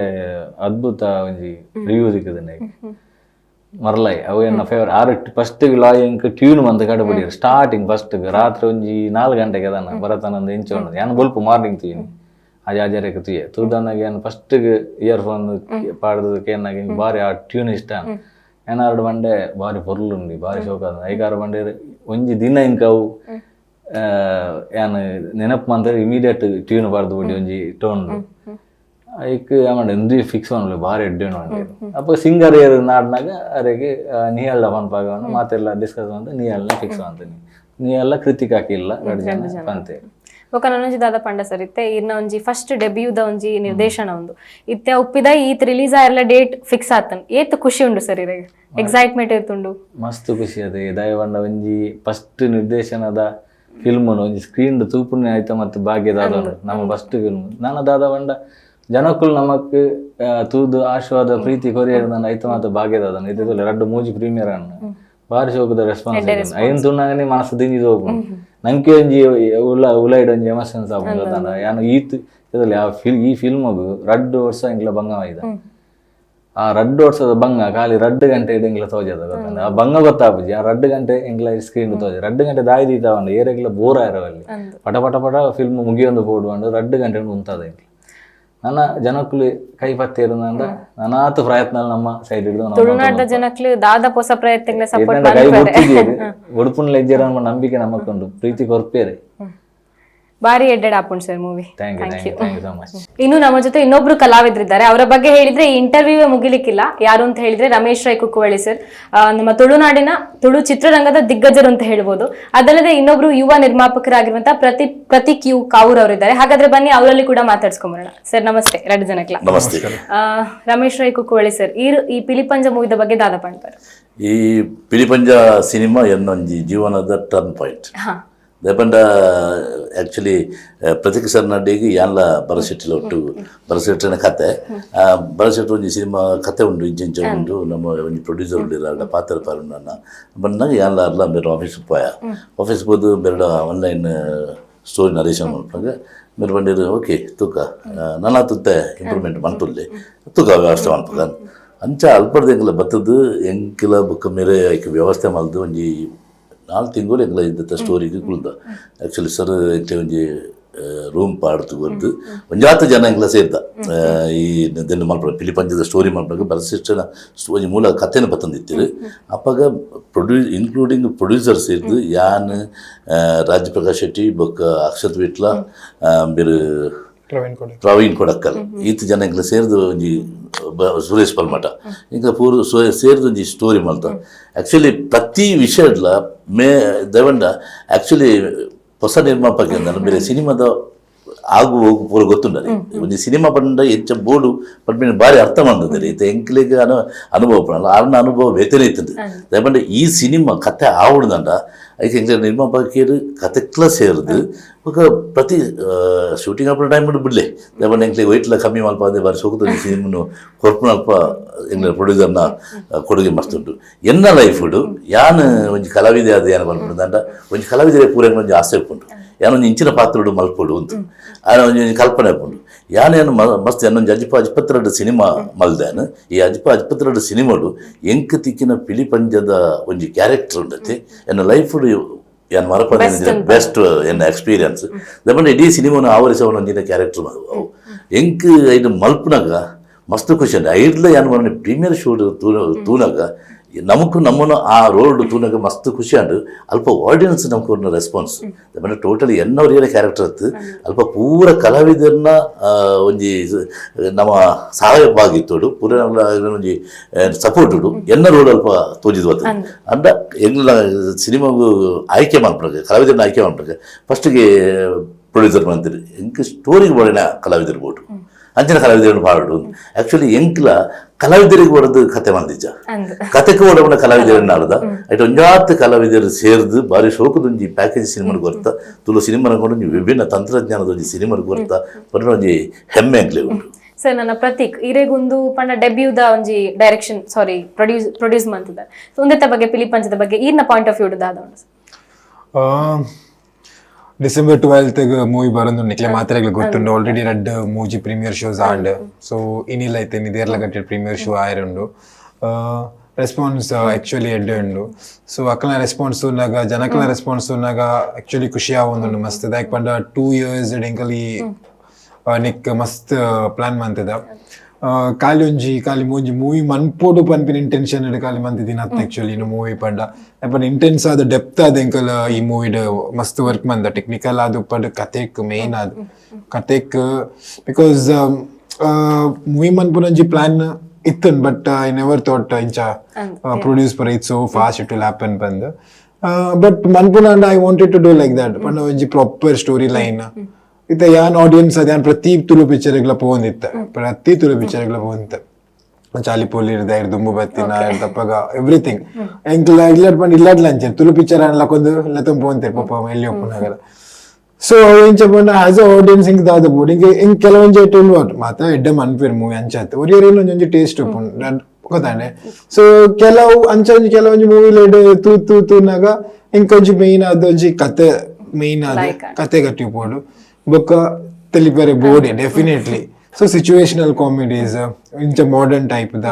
ಅದ್ಭುತ ಒಂಜಿ ರಿವ್ಯೂ ದಿಕ್ಕದನ್ನ ಮರ್ಲಾಯ್ ಅವು ಎನ್ನ ಫೇವರ್ ಆರು ಫಸ್ಟ್ ಲಾಯ್ ಎಂಕ್ ಟ್ಯೂನ್ ಮಂತ್ ಕಡಬಿಡಿ ಸ್ಟಾರ್ಟಿಂಗ್ ಫಸ್ಟ್ ರಾತ್ರಿ ಒಂಜಿ 4 ಗಂಟೆಗೆ ಅದನ್ನ ಬರತನಂದು ಎಂಚ ಉಂಡು ಯಾನು ಬೊಲ್ಪ ಮಾರ್ನಿಂಗ್ ತುಯ್ನಿ ಆಜಾರಕ್ಕೆ ತುಯ್ಯ ತೂದನ್ನಾಗ ಏನು ಫಸ್ಟ್ ಇಯರ್ಫೋನ್ ಪಾಡ್ದು ಕೇನಾಗ ಬಾರಿ ಆ ಟ್ಯೂನ್ ಇಷ್ಟ ಏನಾರು ಬಂಡೆ ಬಾರಿ ಪೊರ್ಲುಂಡಿ ಬಾರಿ ಶೋಕ ಐಕಾರು ಬಂಡೆ ಒಂಜಿ ದಿನ ಇಂಕ ಅವು ಏನು ನೆನಪು ಮಂತ ಇಮಿಡಿಯೇಟ್ ಟ್ಯೂನ್ ಪಾಡ್ದು ಬಿಡಿ ಒಂಜಿ ಟೋನ್ ಐಕ್ ಆಮೇಲೆ ಎಂದೂ ಫಿಕ್ಸ್ ಮಾಡಲಿ ಬಾರಿ ಎಡ್ಡೇನು ಮಾಡಿ ಅಪ್ಪ ಸಿಂಗರ್ ಏರು ನಾಡ್ನಾಗ ಅರೆಗೆ ನೀ ಎಲ್ಲ ಮನ್ಪಾಗವನು ಮಾತೆಲ್ಲ ಡಿಸ್ಕಸ್ ಅಂತ ನೀ ಎಲ್ಲ ಫಿಕ್ಸ್ ಅಂತೀನಿ ನೀ ಎಲ್ಲ ಕೃತಿಕ್ ಹಾಕಿಲ್ಲ 2 ಜನ ಅಂತೆ ಬೊಕ ನನೊಂಜಿ ದಾದ ಪಂಡ ಸರ್ ಇತ್ತೆ ಇರ್ನ ಒಂಜಿ ಫಸ್ಟ್ ಡೆಬ್ಯೂದ ಒಂಜಿ ನಿರ್ದೇಶನ ಉಂದು ಇತ್ತೆ ಒಪ್ಪಿದ ಈತ್ ರಿಲೀಸ್ ಆಯರ್ಲ ಡೇಟ್ ಫಿಕ್ಸ್ ಆತನ್ ಏತ್ ಖುಷಿ ಉಂಡು ಸರ್ ಇರೆಗ್ ಎಕ್ಸೈಟ್ಮೆಂಟ್ ಇರ್ತುಂಡು ಮಸ್ತ್ ಖುಷಿ ಅದೇ ದಯವಂಡ ಒಂಜಿ ಫಸ್ಟ್ ನಿರ್ದೇಶನದ ಫಿಲ್ಮ್ ಒಂಜಿ ಸ್ಕ್ರೀನ್ ತೂಪುನೆ ಆಯ್ತ ಮತ್ತೆ ಭಾಗ್ಯದಾದ ನಮ್ಮ ಫಸ್ಟ್ ಫಿಲ್ಮ್ ನಾನು ದಾದ ಬಂಡ ಜನಕ್ಕುಲು ನಮಕ್ ತೂದು ಆಶ್ವಾದ ಪ್ರೀತಿ ಕೊರಿಯರ್ ನನ್ನ ಐತ ಮಾತ ಭಾಗ್ಯದಾದ ಇದು 2 ಮೂಜಿ ಪ್ರೀಮಿಯರ್ ಅನ್ನು ಬಾರಿ ಶೋಕದ ರೆಸ್ಪಾನ್ಸ್ ಐನ್ ತುಣ್ಣಾಗನೆ ಮನಸ್ಸು ದಿಂಜಿದು ಹೋಗ್ಬಿಡು ನಂಗೆ ಒಂಜಿ ಉಲೈಡ್ ಒಂಜಿ ಎಮೋಷನ್ಸ್ ಆಗ್ಬೋದ ಯಾನು ಈತ್ ಇದ್ರಲ್ಲಿ ಈ ಫಿಲ್ಮಗು 2 ವರ್ಷ ಇಂಗ್ಲ ಬಂಗ ಆಯ್ದ ಆ 2 ವರ್ಷದ ಬಂಗ ಖಾಲಿ 2 ಗಂಟೆ ಇಂಗ್ಲ ತೋಜದ ಗೊತ್ತ ಆ ಬಂಗ ಗೊತ್ತಾಪುಜಿ ಆ 2 ಗಂಟೆ ಇಂಗ್ಲ ಸ್ಕ್ರೀನ್ ತೋಜ 2 ಗಂಟೆ ದಾಯ್ದೀತಾವಂಡ ಏರೆಗ್ಲ ಬೋರ್ ಆಯಿರವಲ್ಲಿ ಪಟ ಫಿಲ್ಮ್ ಮುಗಿಯೊಂದು ಪೋಡುವಂಡು 2 ಗಂಟೆ ಉಂತದ ಇಂಗ್ಲ ನನ್ನ ಜನಕ್ಕಲು ಕೈ ಪತ್ತೇರು ನಾನಾತು ಪ್ರಯತ್ನ ನಮ್ಮ ಸೈಡ್ ಹಿಡಿದು ತುಳುನಾಡ ಜನಕ್ಕಲು ದಾದ ಹೊಸ ಪ್ರಯತ್ನಗಳ ಸಪೋರ್ಟ್ ಕೈ ಒಟ್ಟಿಗೆ ಒಡುಪುನ ಲೆಜ್ಜರ ನಮ್ಮ ನಂಬಿಕೆ ನಮಕ್ಕೊಂದು ಪ್ರೀತಿ ಕೊರ್ಪೇರೆ ಬಾರಿ ಎಡ್ಡೆಡ್ ಆಪುಂಡ್ sir movie. Thank you so much. ಇನ್ನು ನಮ್ಮ ಜೊತೆ ಇನ್ನೊಬ್ರು ಕಲಾವಿದರಿದ್ದಾರೆ, ಅವರ ಬಗ್ಗೆ ಹೇಳಿದ್ರೆ ಈ ಇಂಟರ್ವ್ಯೂ ಮುಗಿಲಿಕ್ಕಿಲ್ಲ. ಯಾರು ಅಂತ ಹೇಳಿದ್ರೆ ರಮೇಶ್ ರೈ ಕುಕ್ಕುವಳ್ಳಿ ಸರ್, ನಮ್ಮ ತುಳುನಾಡಿನ ತುಳು ಚಿತ್ರರಂಗದ ದಿಗ್ಗಜರು ಅಂತ ಹೇಳ್ಬೋದು. ಅದಲ್ಲದೆ ಇನ್ನೊಬ್ರು ಯುವ ನಿರ್ಮಾಪಕರಾಗಿರುವಂತಹ ಪ್ರತೀಕ್ ಯು ಕಾವೂರ್ ಅವರಿದ್ದಾರೆ. ಹಾಗಾದ್ರೆ ಬನ್ನಿ ಅವರಲ್ಲಿ ಕೂಡ ಮಾತಾಡ್ಸ್ಕೊಂಬರೋಣ. ಸರ್ ನಮಸ್ತೆ, ಎರಡು ಜನಕ್ಲ ನಮಸ್ತೆ. ರಮೇಶ್ ರೈ ಕುಕ್ಕುವಳ್ಳಿ ಸರ್, ಈ ಪಿಲಿ ಪಂಜ ಮೂವಿದ ಬಗ್ಗೆ ದಾದ ಪಂಡ್ತಾರೆ. ಈ ಪಿಲಿ ಪಂಜ ಸಿನಿಮಾ ಎನ್ನೊಂಜಿ ಜೀವನದ ಟರ್ನ್ ಪಾಯಿಂಟ್. ದೇಪಂಡ ಆ್ಯಕ್ಚುಲಿ ಪ್ರತೀಕ್ ಸರ್ ನಡ್ಡಿಗೆ ಯಾನ್ಲ ಬರಸೆಟ್ಟಿಲ ಒಟ್ಟು ಬರಸೆಟ್ಟಿನ ಕತೆ ಬರಸೆಟ್ಟು ಒಂಜಿ ಸಿನಿಮಾ ಕತೆ ಉಂಡು ಇಂಚ ಉಂಡು. ನಮ್ಮ ಒಂಜಿ ಪ್ರೊಡ್ಯೂಸರ್ ಉಂಡಿರ ಪಾತ್ರ ಪಾರುಂಡ ಬಂದಾಗ ಯಾನ್ಲ ಅರ್ಲ ಬೇರೆ ಆಫೀಸ್ಗೆ ಪೋಯ. ಆಫೀಸ್ಗೆ ಹೋದು ಬೇರೆ ಆನ್ಲೈನ್ ಸ್ಟೋರಿ ನರೇಷನ್ ಮಾಡ್ಕೊಂಡಾಗ ಬೇರೆ ಬಂದಿರು ಓಕೆ ತೂಕ ನನ್ನ ತುತ್ತೆ ಇಂಪ್ರೂವ್ಮೆಂಟ್ ಮಾಡ್ತುಲ್ಲಿ ತೂಕ ವ್ಯವಸ್ಥೆ ಮಾಡ್ಬೇಕು ಅಂಚ ಅಲ್ಪಡ್ದು ಬತ್ತದು ಎಂಕಿಲ ಬುಕ್ಕ ಮೇರೆ ಐಕೆ ವ್ಯವಸ್ಥೆ ಮಾಡ್ದು ಒಂಜಿ 4 ತಿಂಗಳು ಎಂಗ್ಲ ಇದ್ದ ಸ್ಟೋರಿಗೆ ಕುಳ್ದ. ಆ್ಯಕ್ಚುಲಿ ಸರ್ ಎಂಕ್ಲೆ ಒಂಜಿ ರೂಮ್ ಪಾಡ್ತು ಬರ್ದು ಒಂಜಾತು ಜನ ಎಂಗ್ಲ ಸೇರ್ದ ಈ ದೆನ್ನು ಮಲ್ಪಡ ಪಿಲಿ ಪಂಜದ ಸ್ಟೋರಿ ಮಾಡ್ಬೇಕು ಬರಸಿಷ್ಟನ ಒಂಜಿ ಮೂಲ ಕಥೆನ ಬತ್ತಂದಿತ್ತಿರು. ಅಪ್ಪಾಗ ಇನ್ಕ್ಲೂಡಿಂಗ್ ಪ್ರೊಡ್ಯೂಸರ್ ಸೇರಿದು ಯಾನ್ ರಾಜ್ ಪ್ರಕಾಶ್ ಶೆಟ್ಟಿ ಬೊಕ್ಕ ಅಕ್ಷತ್ ವಿಟ್ಲ ಬೇರೆ ಪ್ರವೀಣ್ ಕೊಡಕ್ಕಲ್ ಈತ ಜನ ಎಂಗ್ಲ ಸೇರಿದು ಒಂಜಿ ಸುರೇಶ್ ಪಲ್ಮಠ ಇಂಕ ಪೂರ ಸೇರಿದು ಒಂಜಿ ಸ್ಟೋರಿ ಮಾಡ್ತ. ಆ್ಯಕ್ಚುಲಿ ಪ್ರತಿ ವಿಷಯಡ್ಲ ದೇವಂಡ ಆ್ಯಕ್ಚುಲಿ ಹೊಸ ನಿರ್ಮಾಪಕ ಬೇರೆ ಸಿನಿಮಾದ ಆಗು ಹೋಗು ಪೂರ ಗೊತ್ತುಂಡರಿ. ಒಂಜಿ ಸಿನಿಮಾ ಪಂಡ ಹೆಚ್ಚ ಬೋಡು ಪಡ್ಬಿನ ಭಾರಿ ಅರ್ಥ ಮಾಡ್ದರಿ ಇತ ಎಂಕ್ಲಿಗೆ ಅನುಭವ ಪಡಲ್ಲ ಆರ್ನ ಅನುಭವ ಬೇತನೇ ಇರ್ತದೆ. ದೇವಂಡ ಈ ಸಿನಿಮಾ ಕತೆ ಆವಡ್ದಂಡ ಐಕೆ ಎಂಕ್ಲೆ ನಿರ್ಮಾಪಕಿಯರು ಕತೆಕ್ಲ ಸೇರಿದು ಪ್ರತಿ ಶೂಟಿಂಗ್ ಆಪಣ ಟೈಮ್ ಬಿಡ್ಲೆ ದೇವಂಡ ಎಂಕ್ಲೆ ವೈಟ್ಲ ಕಮ್ಮಿ ಮಲ್ಪ ಅದೇ ಬಾರಿ ಸೋಕುತ್ತ ಸಿನಿಮನು ಕೊರ್ಪನಲ್ಪ ಎಂಗ್ಲ ಪ್ರೊಡ್ಯೂಸರ್ನ ಕೊಡುಗೆ ಮಸ್ತುಂಟು. ಎನ್ನ ಲೈಫುಡು ಯಾನ್ ಒಂಜಿ ಕಲಾವಿದೆ ಅದು ಏನು ಮಲ್ಪುಂಡು ಒಂಜಿ ಕಲಾವಿದರೆ ಪೂರ ಒಂಜಿ ಆಸೆ ಉಪ್ಪುಂಡು ಯಾನೊಂದು ಇಂಚಿನ ಪಾತ್ರೋಡು ಮಲ್ಪೊಡು ಅಂತ ಒಂಜೊಂದು ಕಲ್ಪನೆ ಉಪ್ಪುಂಡು. ಯಾನೇನು ಮಸ್ತ್ ಅನ್ನೊಂದು ಅಜ್ಪತ್ತೆರಡು ಸಿನಿಮಾ ಮಲ್ದೇನು ಈ ಅಜ್ಪತ್ತೆರಡು ಸಿನಿಮಾಡು ಎಂಕ್ ತಿಕ್ಕಿನ ಪಿಲಿ ಪಂಜದ ಒಂಜಿ ಕ್ಯಾರೆಕ್ಟರ್ ಉಂಡತಿ ಎನ್ನ ಲೈಫುಡು ಏನು ಮರಪದ ಬೆಸ್ಟ್ ಎನ್ನ ಎಕ್ಸ್ಪೀರಿಯನ್ಸ್ ದಪಂಡ ಇಡೀ ಸಿನಿಮಾನು ಆವರಿಸವನ ಒಂದಿನ ಕ್ಯಾರೆಕ್ಟರ್ ಎಂಕ್ ಐದು ಮಲ್ಪನಾಗ ಮಸ್ತ್ ಖುಷಿ ಅಂಡೆ ಐಡ್ಲ ಏನು ಮಾಡಿ ಪ್ರೀಮಿಯರ್ ಶೋ ತೂನಾಗ ನಮಗೂ ನಮ್ಮನ್ನು ಆ ರೋಡ್ ತೂನಾಗ ಮಸ್ತ್ ಖುಷಿ ಅಂಡು ಅಲ್ಪ ಆಡಿಯನ್ಸ್ ನಮ್ಗೆ ರೆಸ್ಪಾನ್ಸ್ ದಪಂಡ ಟೋಟಲಿ ಎನ್ನವ್ರು ಏನೇ ಕ್ಯಾರೆಕ್ಟರ್ ಇತ್ತು ಅಲ್ಪ ಪೂರ ಕಲಾವಿದರನ್ನ ಒಂಜಿ ನಮ್ಮ ಸಹಾಯ ಭಾಗಿತ್ತೋಡು ಪೂರ ಒಂಜಿ ಸಪೋರ್ಟ್ ಉಡು ಎನ್ನ ರೋಡ್ ಅಲ್ಪ ತೋಜಿದ್ವತ್ತು ಅಂಡ ಎಂಗ್ಲ ಸಿನಿಮಾಗೂ ಆಯ್ಕೆ ಮಾಡ್ಬಿಡಕ್ಕೆ ಕಲಾವಿದರನ್ನ ಆಯ್ಕೆ ಮಾಡ್ಬಿಡಕ್ಕೆ ಫಸ್ಟಿಗೆ ಪ್ರೊಡ್ಯೂಸರ್ ಬಂದಿರಿ ಎಂಕ್ ಸ್ಟೋರಿಗೆ ಬರೋಣ ಕಲಾವಿದರು ಬೋಟು ಅಂಚಿನ ಕಲಾವಿದರನ್ನು ಪಾಡು ಆ್ಯಕ್ಚುಲಿ ಎಂಕ್ಲ ಕಲಾವಿದರಿಗೆ ಹೊಡೆದು ಕತೆ ಮಂದಿಜ ಕತೆಗೆ ಹೊಡಬನ ಕಲಾವಿದರನ್ನ ಆಡ್ದ ಐಟ್ ಒಂಜಾತ್ ಕಲಾವಿದರು ಸೇರಿದು ಬಾರಿ ಶೋಕದೊಂಜಿ ಪ್ಯಾಕೇಜ್ ಸಿನಿಮಾನ ಗೊತ್ತ ತುಳು ಸಿನಿಮಾನ ಕೊಂಡು ವಿಭಿನ್ನ ತಂತ್ರಜ್ಞಾನದೊಂಜಿ ಸಿನಿಮಾನ ಗೊತ್ತ ಬರೀ ಒಂಜಿ ಹೆಮ್ಮೆ ಎಂಕ್ಲೆ ಉಂಟು. ಸರ್ ನನ್ನ ಪ್ರತೀಕ್ ಇರೆಗೊಂದು ಪಂಡ ಡೆಬ್ಯೂದ ಒಂಜಿ ಡೈರೆಕ್ಷನ್ ಪ್ರೊಡ್ಯೂಸ್ ಮಾಡ್ತಿದ್ದಾರೆ ಒಂದೆತ್ತ ಬಗ್ಗೆ ಪಿಲಿ ಪಂಜದ ಬಗ್ಗೆ ಈರ್ನ ಪಾಯಿಂಟ್ ಆಫ್ ವ್ಯೂ ದಾದ ಡಿಸೆಂಬರ್ 12th ಮೂವಿ ಬರೋದು ನಿಕ್ಲೆ ಮಾತ್ರೆಗಳು ಗೊತ್ತುಂಡು ಆಲ್ರೆಡಿ 2 ಮೂಜಿ ಪ್ರೀಮಿಯರ್ ಶೋಸ್ ಆಂಡ್ ಸೊ ಇನ್ನಿಲ್ಲ ಐತೆ ನಿದೇರ್ಲ ಗಂಟೆ ಪ್ರೀಮಿಯರ್ ಶೋ ಆಯ್ರುಂಡು ರೆಸ್ಪಾನ್ಸ್ ಆ್ಯಕ್ಚುಲಿ ಎಡ್ಡೆ ಉಂಡು. ಸೊ ಅಕ್ಕನ ರೆಸ್ಪಾನ್ಸ್ ಉನ್ನಾಗ ಜನಕ್ಕನ ರೆಸ್ಪಾನ್ಸ್ ಉನ್ನಾಗ ಆ್ಯಕ್ಚುಲಿ ಖುಷಿ ಆವೊಂದುಂಡು ಮಸ್ತ್ ದಾಯಕ್ ಪಂಡ 2 years ಎಂಕಲಿ ನಿಕ್ ಮಸ್ತ್ ಪ್ಲಾನ್ ಮಂತದ ಖಾಲಿ ಮೂಜಿ ಮೂವಿ ಮನ್ಪೋಡು ಪನ್ಪಿನ ಇಂಟೆನ್ಷನ್ ಖಾಲಿ ಮಂತಿದ್ದೀನಿ ಅತ್ತ ಆ್ಯಕ್ಚುಲಿ ಇನ್ನು ಮೂವಿ ಪಂಡ ಪಂಡ ಇಂಟೆನ್ಸ್ ಆದ ಡೆಪ್ತ್ ಆದ ಎಂಕಲ್ ಈ ಮೂವಿಡ್ ಮಸ್ತ್ ವರ್ಕ್ ಮಂದ ಟೆಕ್ನಿಕಲ್ ಆದ ಪಂಡ ಕತೆಕ್ ಮೇನ್ ಆದ ಕತೆಕ್ ಬಿಕಾಸ್ ಮೂವಿ ಮನ್ಪುನಂಜಿ ಪ್ಲಾನ್ ಇತ್ತನ್ ಬಟ್ ಐ ನೆವರ್ ಥಾಟ್ ಇಂಚ produce per it so fast it will happen ಬಂದ್ ಬಟ್ ಮನ್ಪುನ I wanted to do like that ಪಂಡ ಒಂಜಿ ಪ್ರಾಪರ್ ಸ್ಟೋರಿ ಲೈನ್ ಇತ್ತ ಯಾನ್ ಆಡಿಯನ್ಸ್ ಅದ ಯಾನ್ ಪ್ರತಿ ತುಳು ಪಿಕ್ಚರ್ಗಳ ಪೋಂದಿತ್ತ ಪ್ರತಿ ತುಳು ಪಿಕ್ಚರ್ಗಳ ಪೋಂದಿತ್ತ ಚಾಲಿಪೋಲಿ ಇರ್ದ ದುಂಬು ಬತ್ತಿನ ತಪ್ಪಗ ಎವ್ರಿಥಿಂಗ್ ಎಂಕ್ಲ ಇಲ್ಲಡ್ ಪಂಡ್ ಇಲ್ಲಡ್ ಲಂಚೆ ತುಳು ಪಿಕ್ಚರ್ ಅನ್ಲಕ್ಕೊಂದು ಲತಂ ಪೋಂತಿರ್ ಪಾಪ ಎಲ್ಲಿ ಒಪ್ಪುನಾಗಲ್ಲ. ಸೊ ಇಂಚ ಪಂಡ ಆಸ್ ಅ ಆಡಿಯನ್ಸ್ ಹಿಂಗ್ ದಾದ ಬೋರ್ಡ್ ಹಿಂಗೆ ಕೆಲವೊಂಜಿ ಟುಲ್ವ ಮಾತ ಎಡ್ಡೆ ಮನ್ಪೇರ್ ಮೂವಿ ಅಂಚಾತ್ ಒರಿಯರ್ ಇನ್ನೊಂಜಿ ಟೇಸ್ಟ್ ಉಪ್ಪುಂಡು ಗೊತ್ತಾಂಡೆ. ಸೊ ಕೆಲವು ಅಂಚೊಂಜಿ ಕೆಲವೊಂಜಿ ಮೂವಿಲೆಡ್ ತೂನಾಗ ಇಂಕೊಂಜಿ ಮೇಯ್ನ್ ಆದೊಂಜಿ ಕತೆ ಮೇಯ್ನ್ ಆದ ಕತೆ ಗಟ್ಟಿ ಪೋಡು ಬೊಕ್ಕ ತೆಲಿಪೆರೆ bored definitely. So situational comedies ಇಂಚ ಮಾಡರ್ನ್ ಟೈಪ್ ದ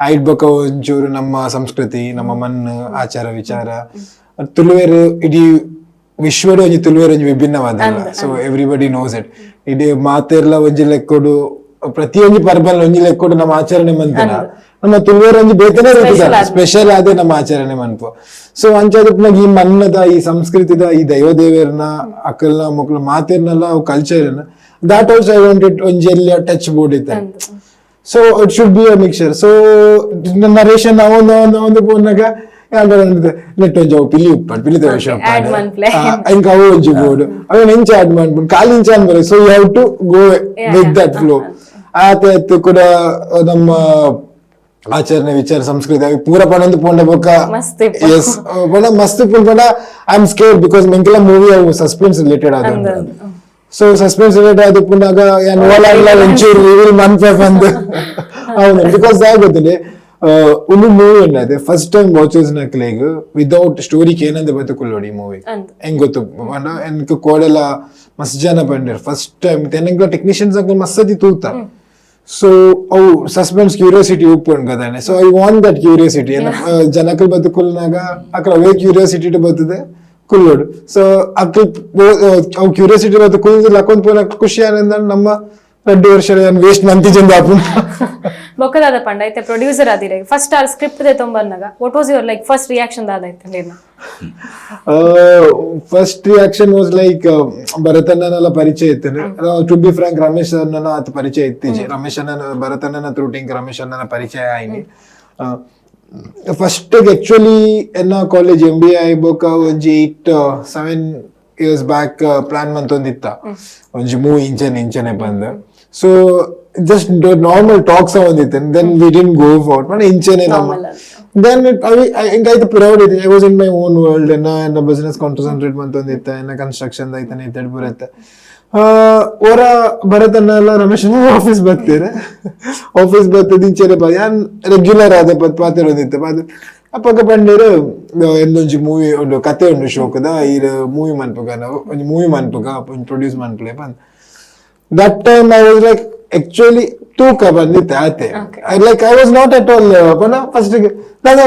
ಐಟ್ ಬೊಕ್ಕ ಒಂಚೂರು ನಮ್ಮ ಸಂಸ್ಕೃತಿ ನಮ್ಮ ಮಣ್ಣು ಆಚಾರ ವಿಚಾರ ತುಳುವೆರು ಇಡೀ ವಿಶ್ವಡ್ ಒಂಜಿ ತುಳುವೆರು ಒಂಜಿ ವಿಭಿನ್ನವಾದಲ್ಲ. ಸೊ ಎವ್ರಿಬಡಿ ನೋಸ್ ಇಟ್ ಇಡೀ ಮಾತೆರ್ಲ ಒಂಜಿ ಲೆಕ್ಕೊಡು ಪ್ರತಿಯೊಂಜಿ ಪರ್ಬಲ್ ಒಂಜಿ ಲೆಕ್ಕೊಡು ನಮ್ಮ ಆಚರಣೆ ಮಂತನ ನಮ್ಮ ತುಳುವೆರು ಒಂಜಿ ಬೇತನೆ ಸ್ಪೆಷಲ್ ಆದ ನಮ್ಮ ಆಚರಣೆ ಮನ್ಪು. ಸೊ ಅಂಚಾದಪ್ನಾಗ ಈ ಮನ್ನದ ಈ ಸಂಸ್ಕೃತಿದ ಈ ದೈವದೇವರನ್ನ ಅಕ್ಕಲ್ನ ಮಕ್ಕಳು ಮಾತಿರ್ನಲ್ಲ ಅವು ಕಲ್ಚರ್ನ ದಾಟ್ ಆಲ್ಸೋ ಐ ವಾಂಟೆಡ್ ಒಂಜಿ ಎಲ್ಲಿ ಟಚ್ ಬೋರ್ಡ್ ಇತ್ತು. So it should be a mixer. So narration ಒಂದು ಪೋನಾಗ ನೆಟ್ ಒಂಜಿ ಅವು ಪಿಲಿ ಉಪ್ಪಾಡು ಪಿಲಿ ತೋಷ ಇಂಕ ಅವು ಒಂಜಿ ಬೋರ್ಡ್ ಅವನ್ ಇಂಚ ಆಡ್ ಮಾಡ್ಬಿಡು ಕಾಲು ಇಂಚ ಅನ್ಬಾರೆ. So you have to go with that flow. ಆತ ಕೂಡ ನಮ್ಮ ಆಚರಣೆ ವಿಚಾರ ಸಂಸ್ಕೃತಿ ಅవి ಪೂರ ಪಣಂದು ಪೋಂಡ ಬೊಕ ಎಸ್ ಪಣ ಮಸ್ತ್ ಪುಂಡ ಐ ಆಮ್ ಸ್ಕೇರ್ಡ್ ಬಿಕಾಸ್ ಮೆಂಕಲ ಮೂವಿ ಅವು ಸಸ್ಪೆನ್ಸ್ ರಿಲೇಟೆಡ್ ಆದ. ಸೊ ಸಸ್ಪೆನ್ಸ್ ರಿಲೇಟೆಡ್ ಆದ ಪುನಾಗ ಯಾನ್ ಓಲಾಗ್ಲ ಒಂಚೂರು ರಿವೀಲ್ ಮನ್ಪೆ ಬಂದು ಹೌದು ಬಿಕಾಸ್ ಆಗೋದಿಲ್ಲ ಒಂದು ಮೂವಿ ಅನ್ನದೆ ಫಸ್ಟ್ ಟೈಮ್ ವಾಚಸ್ ನಕ್ಲೇಗ್ ವಿದೌಟ್ ಸ್ಟೋರಿ ಏನಂದ ಬದುಕುಲ್ಲೋಡಿ ಮೂವಿ ಹೆಂಗ್ ಗೊತ್ತು ಪಂಡ ಎನ್ಕ ಕೋಡೆಲ್ಲ ಮಸ್ತ್ ಜನ ಬಂದಿರ್ ಫಸ್ಟ್ ಟೈಮ್ ತೆನಂಗ್ಲ ಟೆಕ್ನಿಷಿಯನ್ಸ್ ಅಂಕಲ್ ಮಸ್ಸದಿ ತೂತ. ಸೊ ಅವು ಸಸ್ಪೆನ್ಸ್ ಕ್ಯೂರಿಯಾಸಿಟಿ ಉಪ್ಪುಂಡು ಕದಾನೆ. So I want that curiosity ಜನಕಲ್ ಬದುಕುಲ್ನಾಗ ಅక్కడ ಅವೇ ಕ್ಯೂರಿಯಾಸಿಟಿ ಬರ್ತದೆ ಕುಲ್ಲೋಡು. ಸೊ ಅಕ್ಕಲ್ ಅವು ಕ್ಯೂರಿಯಾಸಿಟಿ ಬರ್ತದೆ ಕುಲ್ ಲಕ್ಕೊಂಡ್ ಪೋನ ಖುಷಿ ಆನಂದ ನಮ್ಮ 2 ವರ್ಷ ವೇಸ್ಟ್ ಮಂತಿ ಜಂದ ಆಪುಂಡು. ಬೊಕ್ಕದಾದ ಪಂಡ ಐತೆ ಪ್ರೊಡ್ಯೂಸರ್ ಆದಿರೆ ಫಸ್ಟ್ ಆರ್ ಸ್ಕ್ರಿಪ್ಟ್ ದೆ ತೊಂಬರ್ನಾಗ what was your like first reaction ದಾದೈತೆ ನೀರ್ನ? ಫಸ್ಟ್ ರಿಯಾಕ್ಷನ್ ವಾಸ್ ಲೈಕ್ ಭರತಣ್ಣನೆಲ್ಲ ಪರಿಚಯ ಇತ್ತೇನೆ. ಟು ಬಿ ಫ್ರಾಂಕ್ ರಮೇಶ್ ಅಣ್ಣನ ಆತ ಪರಿಚಯ ಇತ್ತೀಜೆ. ರಮೇಶ್ ಅಣ್ಣನ ಭರತಣ್ಣನ ಥ್ರೂಟಿಂಗ್ ರಮೇಶ್ ಅಣ್ಣನ ಪರಿಚಯ ಆಯ್ನಿ. ಫಸ್ಟ್ ಆಕ್ಚುಲಿ ಎನ್ನ ಕಾಲೇಜ್ MBA ಆಯ್ಬೋಕ ಒಂಜಿ 7 years ಬ್ಯಾಕ್ ಪ್ಲಾನ್ ಮಂತೊಂದಿತ್ತ ಒಂಜಿ ಮೂವಿ ಇಂಚನೆ ಬಂದ. So just normal talks onditte and then we didn't go for it. Inchene nama then I got proud it. I was in my own world and business concentrate mantonditte and construction daitane ittad burette ora bharatana alla ramesh office battire office battadi inchene ba yan regular ade patiroditte bad appaga pandire endonji movie ondo kate ondo shokada ಈ ಮೂವಿ ಮನ್ಪಗ ನಾವು ಒಂದು ಮೂವಿ ಮನ್ಪಗ ಇಂಟ್ರೊಡ್ಯೂಸ್ ಮನ್ಪ್ಲೆ ಬಂದ್. that time I was like actually ತೂಕ ಬಂದಿತ್ತೆ ಆತೆ. I was not at all first ನಾನು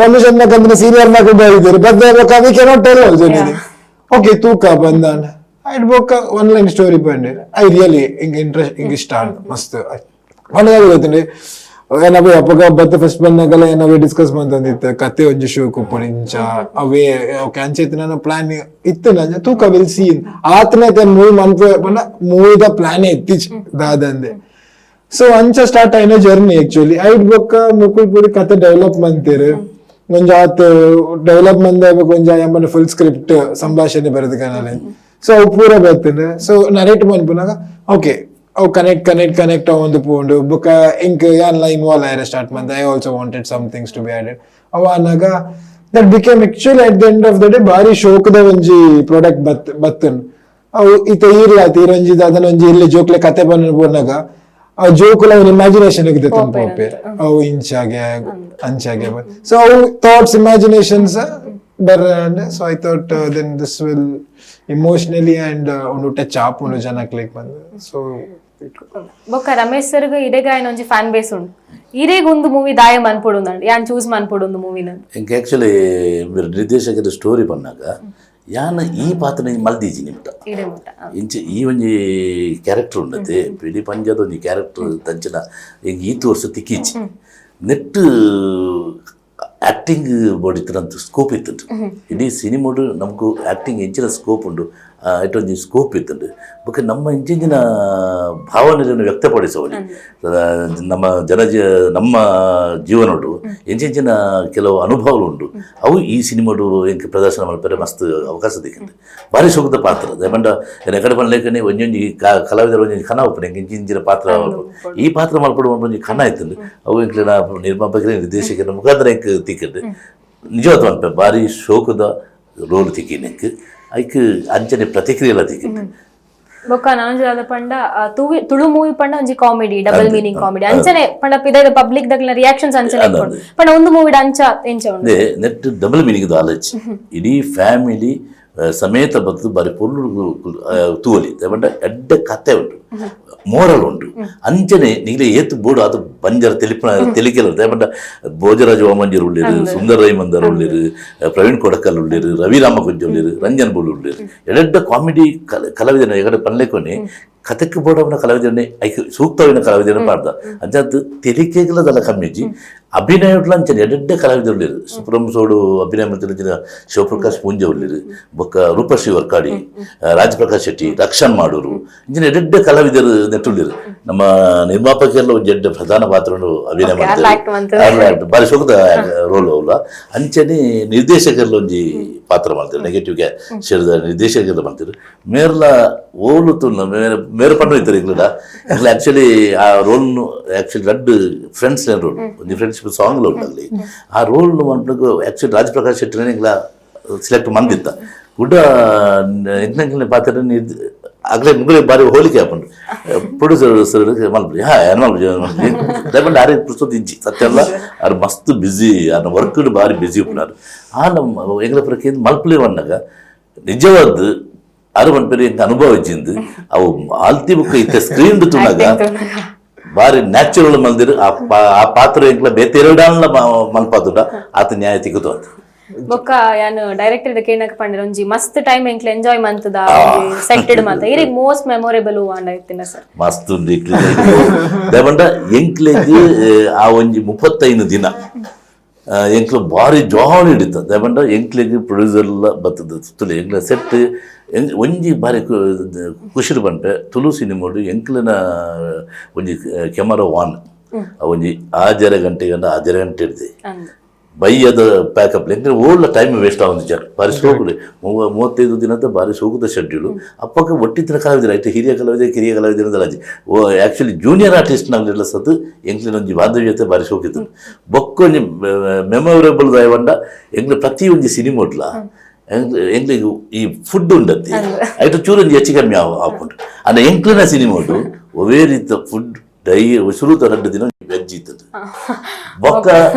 ರಮೇಶ್ ಅನ್ನ ಕಂದ್ರೆ ಸೀನಿಯರ್ ನಾಗ ಇದ್ದಾರೆ but we cannot tell also okay ತೂಕ ಬಂದಾನ ಐಡ್ ಬೋಕ ಒನ್ ಲೈನ್ ಸ್ಟೋರಿ ಬಂದೆ. ಐ ರಿಯಲಿ ಇಂಗ್ ಇಷ್ಟ ಮಸ್ತ್ ಒಳ್ಳೆ ಗೊತ್ತಂడి. ಏನಾವೇ ಅಪ್ಪಗ ಬತ್ತ ಫಸ್ಟ್ ಬಂದಾಗಲ್ಲ ಏನಾವೇ ಡಿಸ್ಕಸ್ ಬಂದಿತ್ತು ಕತೆ ಒಂಜಿ ಶೋ ಕುಪ್ಪು ಇಂಚ ಅವೇ ಕ್ಯಾನ್ಸೈತ್ ನಾನು ಪ್ಲಾನ್ ಇತ್ತು ನಂಜ ತೂಕ ವಿಲ್ ಸೀನ್ ಆತನೇ ಮೂವಿ ಮನ್ಪೆ ಪಂಡ ಮೂವಿದ ಪ್ಲಾನೇ ಇತ್ತೀಚ್ ದಾದಂದೆ. ಸೊ ಅಂಚ ಸ್ಟಾರ್ಟ್ ಆಯ್ನ ಜರ್ನಿ ಆಕ್ಚುಲಿ ಐಡ್ ಬೊಕ್ಕ ಮುಕುಲ್ ಪೂರಿ ಕತೆ ಡೆವಲಪ್ ಮಂತೀರು ಒಂಜ ಆತ ಡೆವಲಪ್ ಮಂದ ಒಂಜ ಎಂಬ ಫುಲ್ ಸ್ಕ್ರಿಪ್ಟ್ ಸಂಭಾಷಣೆ ಬರೆದ ಕನಾಲೆ. ಸೊ ಅವು ಪೂರ ಬರ್ತೇನೆ. ಸೊ ನರೇಟ್ ಮನ್ಪುನಾಗ ಓಕೆ ಅವು ಕನೆಕ್ಟ್ ಒಂದು ಪೋಂಡು ಬುಕ್ಕ ಇಂಕ್ ಯಾನ್ಲ ಇನ್ವಾಲ್ವ್ ಆಯ್ರೆ ಸ್ಟಾರ್ಟ್ ಮಂದ. I also wanted some things to be added ಅವ ಅನ್ನಾಗ that became actually at the end of the day ಬಾರಿ ಶೋಕದ ಒಂಜಿ ಪ್ರಾಡಕ್ಟ್ ಬತ್ತನ್ ಅವು ಈತ ಈರ್ಲಾತ ಈರೊಂಜಿ ಅದನ್ನ ಒಂಜಿ ಇಲ್ಲಿ ಜೋಕ್ಲೆ ಕತೆ ಬಂದ ಬೋನಾಗ ಆ ಜೋಕುಲ ಅವನ ಇಮ್ಯಾಜಿನೇಷನ್ ಇದೆ ತಂಪೆ ಅವು ಇಂಚಾಗೆ ಅಂಚಾಗೆ. ಸೊ ಅವು ಥಾಟ್ಸ್ ಇಮ್ಯಾಜಿನೇಷನ್ಸ್ ಬರ್ರೆ. So I thought then this will emotionally and ಒಂದು ಟಚ್ ಆಪ್ ಒಂದು ಜನಕ್ಕೆ ಬಂದು. ಸೊ ಬೊಕ್ಕ ರಮೇಶ್ ಸರ್ಗ ಇಡೆಗ ಒಂಜಿ ಫ್ಯಾನ್ ಬೇಸ್ ಉಂಡು ಇರೆಗ್ ಒಂದು ಮೂವಿ ದಾಯ ಮನ್ಪೊಡುಂದಂడి ಯಾನ್ ಚೂಸ್ ಮನ್ಪೊಡು ಒಂದು ಮೂವಿನ ಇಂಕ ಆಕ್ಚುಲಿ ನಿರ್ದೇಶಕರ ಸ್ಟೋರಿ ಬಂದಾಗ ಯಾನ ಈ ಪಾತ್ರ ಮಲ್ದೀಜಿ ನಿಮ್ಟ ಇಂಚ ಈ ಒಂಜಿ ಕ್ಯಾರೆಕ್ಟರ್ ಉಂಡತೆ ಪಿಲಿ ಪಂಜದ ಒಂಜಿ ಕ್ಯಾರೆಕ್ಟರ್ ತಂಚಿನ ಈಗ ಈತು ವರ್ಷ ತಿಕ್ಕಿಚ್ಚಿ ನೆಟ್ ಆಕ್ಟಿಂಗ್ ಬೋಡಿತ್ತಂತ ಸ್ಕೋಪ್ ಇತ್ತುಂಟು ಇಡೀ ಸಿನಿಮಾಡು ನಮಗೂ ಆಕ್ಟಿಂಗ್ ಹೆಂಚಿನ ಸ್ಕೋಪ್ ಉಂಡು ಇಟ್ಟೊಂದು ಸ್ಕೋಪ್ ಇತ್ತುಂಟು ಬೊಕ್ಕ ನಮ್ಮ ಇಂಚಿನ ಭಾವನೆಯನ್ನು ವ್ಯಕ್ತಪಡಿಸೋಲಿ ನಮ್ಮ ನಮ್ಮ ಜೀವನೋಡು ಎಂಚಿನ ಕೆಲವು ಅನುಭವಗಳು ಉಂಟು ಅವು ಈ ಸಿನಿಮಾಡು ಎಂಕ್ ಪ್ರದರ್ಶನ ಮಾಡ್ತಾರೆ ಮಸ್ತ್ ಅವಕಾಶ ದಿಕ್ಕಂಡು ಭಾರಿ ಶೋಕದ ಪಾತ್ರ ದಯಮಂಡ ಎಕಡೆ ಪನ್ಲೇಕನೆ ಒಂಜೊಂಜಿ ಕಲಾವಿದರು ಒಂಜೊಂಜಿ ಕನ ಉಪ್ಪು ಇಂಚಿನ ಪಾತ್ರ ಈ ಪಾತ್ರ ಮಲ್ಪಡುವ ಒಂಜಿ ಕನ ಆಯ್ತಂಡು ಅವು ಎಂಕ್ ನಿರ್ಮಾಪಕರ ನಿರ್ದೇಶಕರ ಮುಖಾಂತರ ಎಂಕ್ ತಿಕ್ಕಂಡು ನಿಜವಾದ ಮನ್ಪೆ ಭಾರಿ ಶೋಕದ ರೋಲ್ ತಿಕ್ಕಿನೆಂಕ್ ಐಕ್ ಅಂಚನೆ ಪ್ರತಿಕ್ರಿಯೆಲ್ಲ ತಿಕ್ಕಿಂಡು ಬೊಕ್ಕ ನಾನೊಂಜಿ ಪಂಡ ತುಳು ಮೂವಿ ಪಂಡ ಒಂಜಿ ಕಾಮಿಡಿ ಡಬಲ್ ಮೀನಿಂಗ್ ಕಾಮಿಡಿ ಅಂಚನೆ ಪಂಡ ಪಿದಾಯ್ದ ಪಬ್ಲಿಕ್ ದಕ್ಲ ರಿಯಾಕ್ಷನ್ಸ್ ಅಂಚನೆ ಪಂಡ ಒಂದು ಮೂವಿ ಅಂಚ ಎಂಚ ಉಂಡು ನೆಟ್ ಡಬಲ್ ಮೀನಿಂಗ್ ಆಲೋಚ್ ಇಡೀ ಫ್ಯಾಮಿಲಿ ಸಮೇತ ಬತ್ತು ಬಾರಿ ಪೊರ್ಲು ತೂವಲಿ ಪಂಡ ಎಡ್ಡ ಕತೆ ಉಂಟು ಮೋರಲ್ ಉಂಟು ಅಂಚನೆ ನಿಗ್ಲೆ ಏತು ಬೋಡು ಅದು ಬಂಜರ ತೆಲಿಕೆಲ್ಲ ದಯಪಂಡ ಭೋಜರಾಜ ಓಮಂಜರ್ ಉಳ್ಳಿರು ಸುಂದರ ರೈಮಂದರ್ ಉಳ್ಳಿರು ಪ್ರವೀಣ್ ಕೊಡಕಲ್ ಉಳ್ಳಿರು ರವಿರಾಮ ಕುಂಜ ಉಳ್ಳಿರು ರಂಜನ್ ಬೋಳು ಉಳ್ಳಿರು ಎಡ್ಡ ಕಾಮಿಡಿ ಕಲಾವಿದನ ಎಗಡೆ ಪನ್ಲೆಕೊನೆ ಕತೆಕ್ಕೆ ಬೋಡವನ ಕಲಾವಿದನೆ ಐಕ್ ಸೂಕ್ತವಿನ ಕಲಾವಿದನ ಪಾಡ್ದ ಅಂಚ ತೆಲಿಕೆಗಳದಲ್ಲ ಕಮ್ಮಿಜಿ ಅಭಿನಯಟ್ಲ ಅಂಚನೆ ಎಡ್ಡೆ ಕಲಾವಿದರು ಉಳ್ಳೇರು ಸುಪ್ರಮ್ ಸೋಡು ಅಭಿನಯ ಮಾಡ್ತಿರ ಶಿವಪ್ರಕಾಶ್ ಪೂಂಜೆ ಉಳ್ಳೇರು ಬೊಕ್ಕ ರೂಪಶ್ರೀ ವರ್ಕಾಡಿ ರಾಜಪ್ರಕಾಶ್ ಶೆಟ್ಟಿ ರಕ್ಷಣ್ ಮಾಡೋರು ಇಂಚಿನ ಎಡ್ಡೆ ಕಲಾವಿದರು ನೆಟ್ಟುಳ್ಳೇರು ನಮ್ಮ ನಿರ್ಮಾಪಕರೆಲ್ಲ ಒಂದು ಎಡ್ಡೆ ಪ್ರಧಾನ ಪಾತ್ರ ಅಭಿನಯ ಮಾಡ್ತಾರೆ ಬಾರಿ ಶೋಕದ ರೋಲ್ ಅವಲ್ಲ ಅಂಚನೆ ನಿರ್ದೇಶಕರೆಲ್ಲ ಒಂಜಿ ಪಾತ್ರ ಮಾಡ್ತಾರೆ ನೆಗೆಟಿವ್ಗೆ ಸೇರಿದ ನಿರ್ದೇಶಕರೆಲ್ಲ ಮಾಡ್ತಾರೆ ಮೇರ್ಲ ಓಲು ತುನ್ನ ಮೇರೆ ಪಂಡು ಇದ್ದಾರೆ ಈಗಲ ಆ್ಯಕ್ಚುಲಿ ಆ ರೋಲ್ನು ಆ್ಯಕ್ಚುಲಿ ಎರಡು ಫ್ರೆಂಡ್ಸ್ ರೋಲ್ ಒಂದು ಫ್ರೆಂಡ್ಶಿಪ್ ಸಾಂಗ್ಲು ಉಂಟಲ್ಲಿ ಆ ರೋಲ್ನು ಮಾಡ್ಬೇಕು ಆ್ಯಕ್ಚುಲಿ ರಾಜಪ್ರಕಾಶ್ ಶೆಟ್ಟಿನ ಈಗಲ ಸಿಲೆಕ್ಟ್ ಮಂದಿತ್ತ ಕೂಡ ಎಂಟ್ನೇ ಪಾತ್ರ ಆಗಲೇ ಮುಗಲೇ ಬಾರಿ ಹೋಲಿಕೆ ಹಾಕೊಂಡು ಪ್ರೊಡ್ಯೂಸರ್ ಮಲ್ಪಡಿ ಏನ್ ಆರೇ ಪುಸ್ತಕ ಇಂಚಿ ಸತ್ಯಲ್ಲ ಅವ್ರು ಮಸ್ತ್ ಬ್ಯುಸಿ ಅವ್ರ ವರ್ಕ್ ಭಾರಿ ಬ್ಯುಸಿ ಉಪ್ಪುನಾರು ಆ ನಮ್ಮ ಎಂಗ್ಲ ಪ್ರಕ್ಕೆ ಮಲ್ಪಲಿ ಬಂದಾಗ ನಿಜವಾದ ಅರು ಮನ್ಪೇರಿ ಎಂತ ಅನುಭವ ಇಚ್ಚಿಂದು ಅವು ಆಲ್ತಿ ಬುಕ್ ಇತ್ತ ಸ್ಕ್ರೀನ್ ತುಣಾಗ ಬಾರಿ ನ್ಯಾಚುರಲ್ ಮಲ್ದಿರು ಆ ಪಾತ್ರ ಎಂಕ್ಲ ಬೇತೆರಡಾನ್ಲ ಮಲ್ಪಾದುಂಡ ಆತ ನ್ಯಾಯ ತಿಕ್ಕುತ್ತು ಅಂತ ಬೊಕ್ಕ ಯಾನು ಡೈರೆಕ್ಟರ್ ಕೇಳಕ್ ಪಂಡ್ರೆ ಒಂಜಿ ಮಸ್ತ್ ಟೈಮ್ ಎಂಕ್ಲೆ ಎಂಜಾಯ್ ಮಂತದ ಸೆಟ್ಟೆಡ್ ಮಾತ ಇರಿಗೆ ಮೋಸ್ಟ್ ಮೆಮೊರೇಬಲ್ ಆಂಡ ಇತ್ತಿನ ಸರ್ ಮಸ್ತ್ ಉಂಡು ದೇವಂಡ ಎಂಕ್ಲೆಗ್ ಆ ಒಂಜಿ 35 ದಿನ ಎಂಕ್ಲು ಭಾರಿ ಜಾಲಿ ಹಿಡಿತ ದೇವಂಡ ಎಂಕ್ಲೆಗ್ ಪ್ರೊಡ್ಯೂಸರ್ ಬರ್ತದ ತುಳು ಎಂಕ್ಲ ಸೆಟ್ ಒಂಜಿ ಬಾರಿ ಖುಷಿರು ಬಂಪೆ ತುಳು ಸಿನಿಮಾಡು ಎಂಕ್ಲನ ಒಂಜಿ ಕ್ಯಾಮರಾ ವಾನ್ ಒಂಜಿ 6 ಗಂಟೆಗೆ 6 ಗಂಟೆ ಹಿಡ್ದೆ ಬೈಯದ ಪ್ಯಾಕಪ್ ಎಂದ್ರೆ ಓಲ್ಡ್ ಟೈಮ್ ವೇಸ್ಟ್ ಆಗೊಂದು ಜನ ಬಾರಿ ಸೋಗುದು 35 ದಿನದ ಬಾರಿ ಸೋಗುದ ಶೆಡ್ಯೂಲು ಅಪ್ಪಕ್ಕೆ ಒಟ್ಟಿನ ಕಲಾವಿದರು ಆಯ್ತು ಹಿರಿಯ ಕಲಾವಿದ ಕಿರಿಯ ಕಲಾವಿದರ ರಾಜಿ ಆ್ಯಕ್ಚುಲಿ ಜೂನಿಯರ್ ಆರ್ಟಿಸ್ಟ್ ನಾವೆಲ್ಲ ಸತ್ತು ಎಂಕ್ಲಿನ ಒಂಜಿ ಬಾಂಧವ್ಯತೆ ಬಾರಿ ಸೋಕಿತ್ತು ಬೊಕ್ಕೊಂಜಿ ಮೆಮೊರೇಬಲ್ ದಾಯವಂಡ ಎಂಗ್ಲ ಪ್ರತಿ ಒಂಜಿ ಸಿನಿಮಾ ಉಟ್ಲ ಎಂಗ್ಲಿಗೆ ಈ ಫುಡ್ ಉಂಡತ್ತಿ ಆಯ್ತು ಚೂರೊಂಜಿ ಹೆಚ್ಚು ಕಮ್ಮಿ ಹಾಕೊಂಡು ಅಂದ್ರೆ ಎಂಕ್ಲಿನ ಸಿನಿಮಾ ಉಂಟು ಒವೇ ರೀತಿಯ ಫುಡ್ ಡೈ ಶುರು 2 ದಿನ ವೆಜ್ ಇತ್ತದು ಬೊಕ್ಕ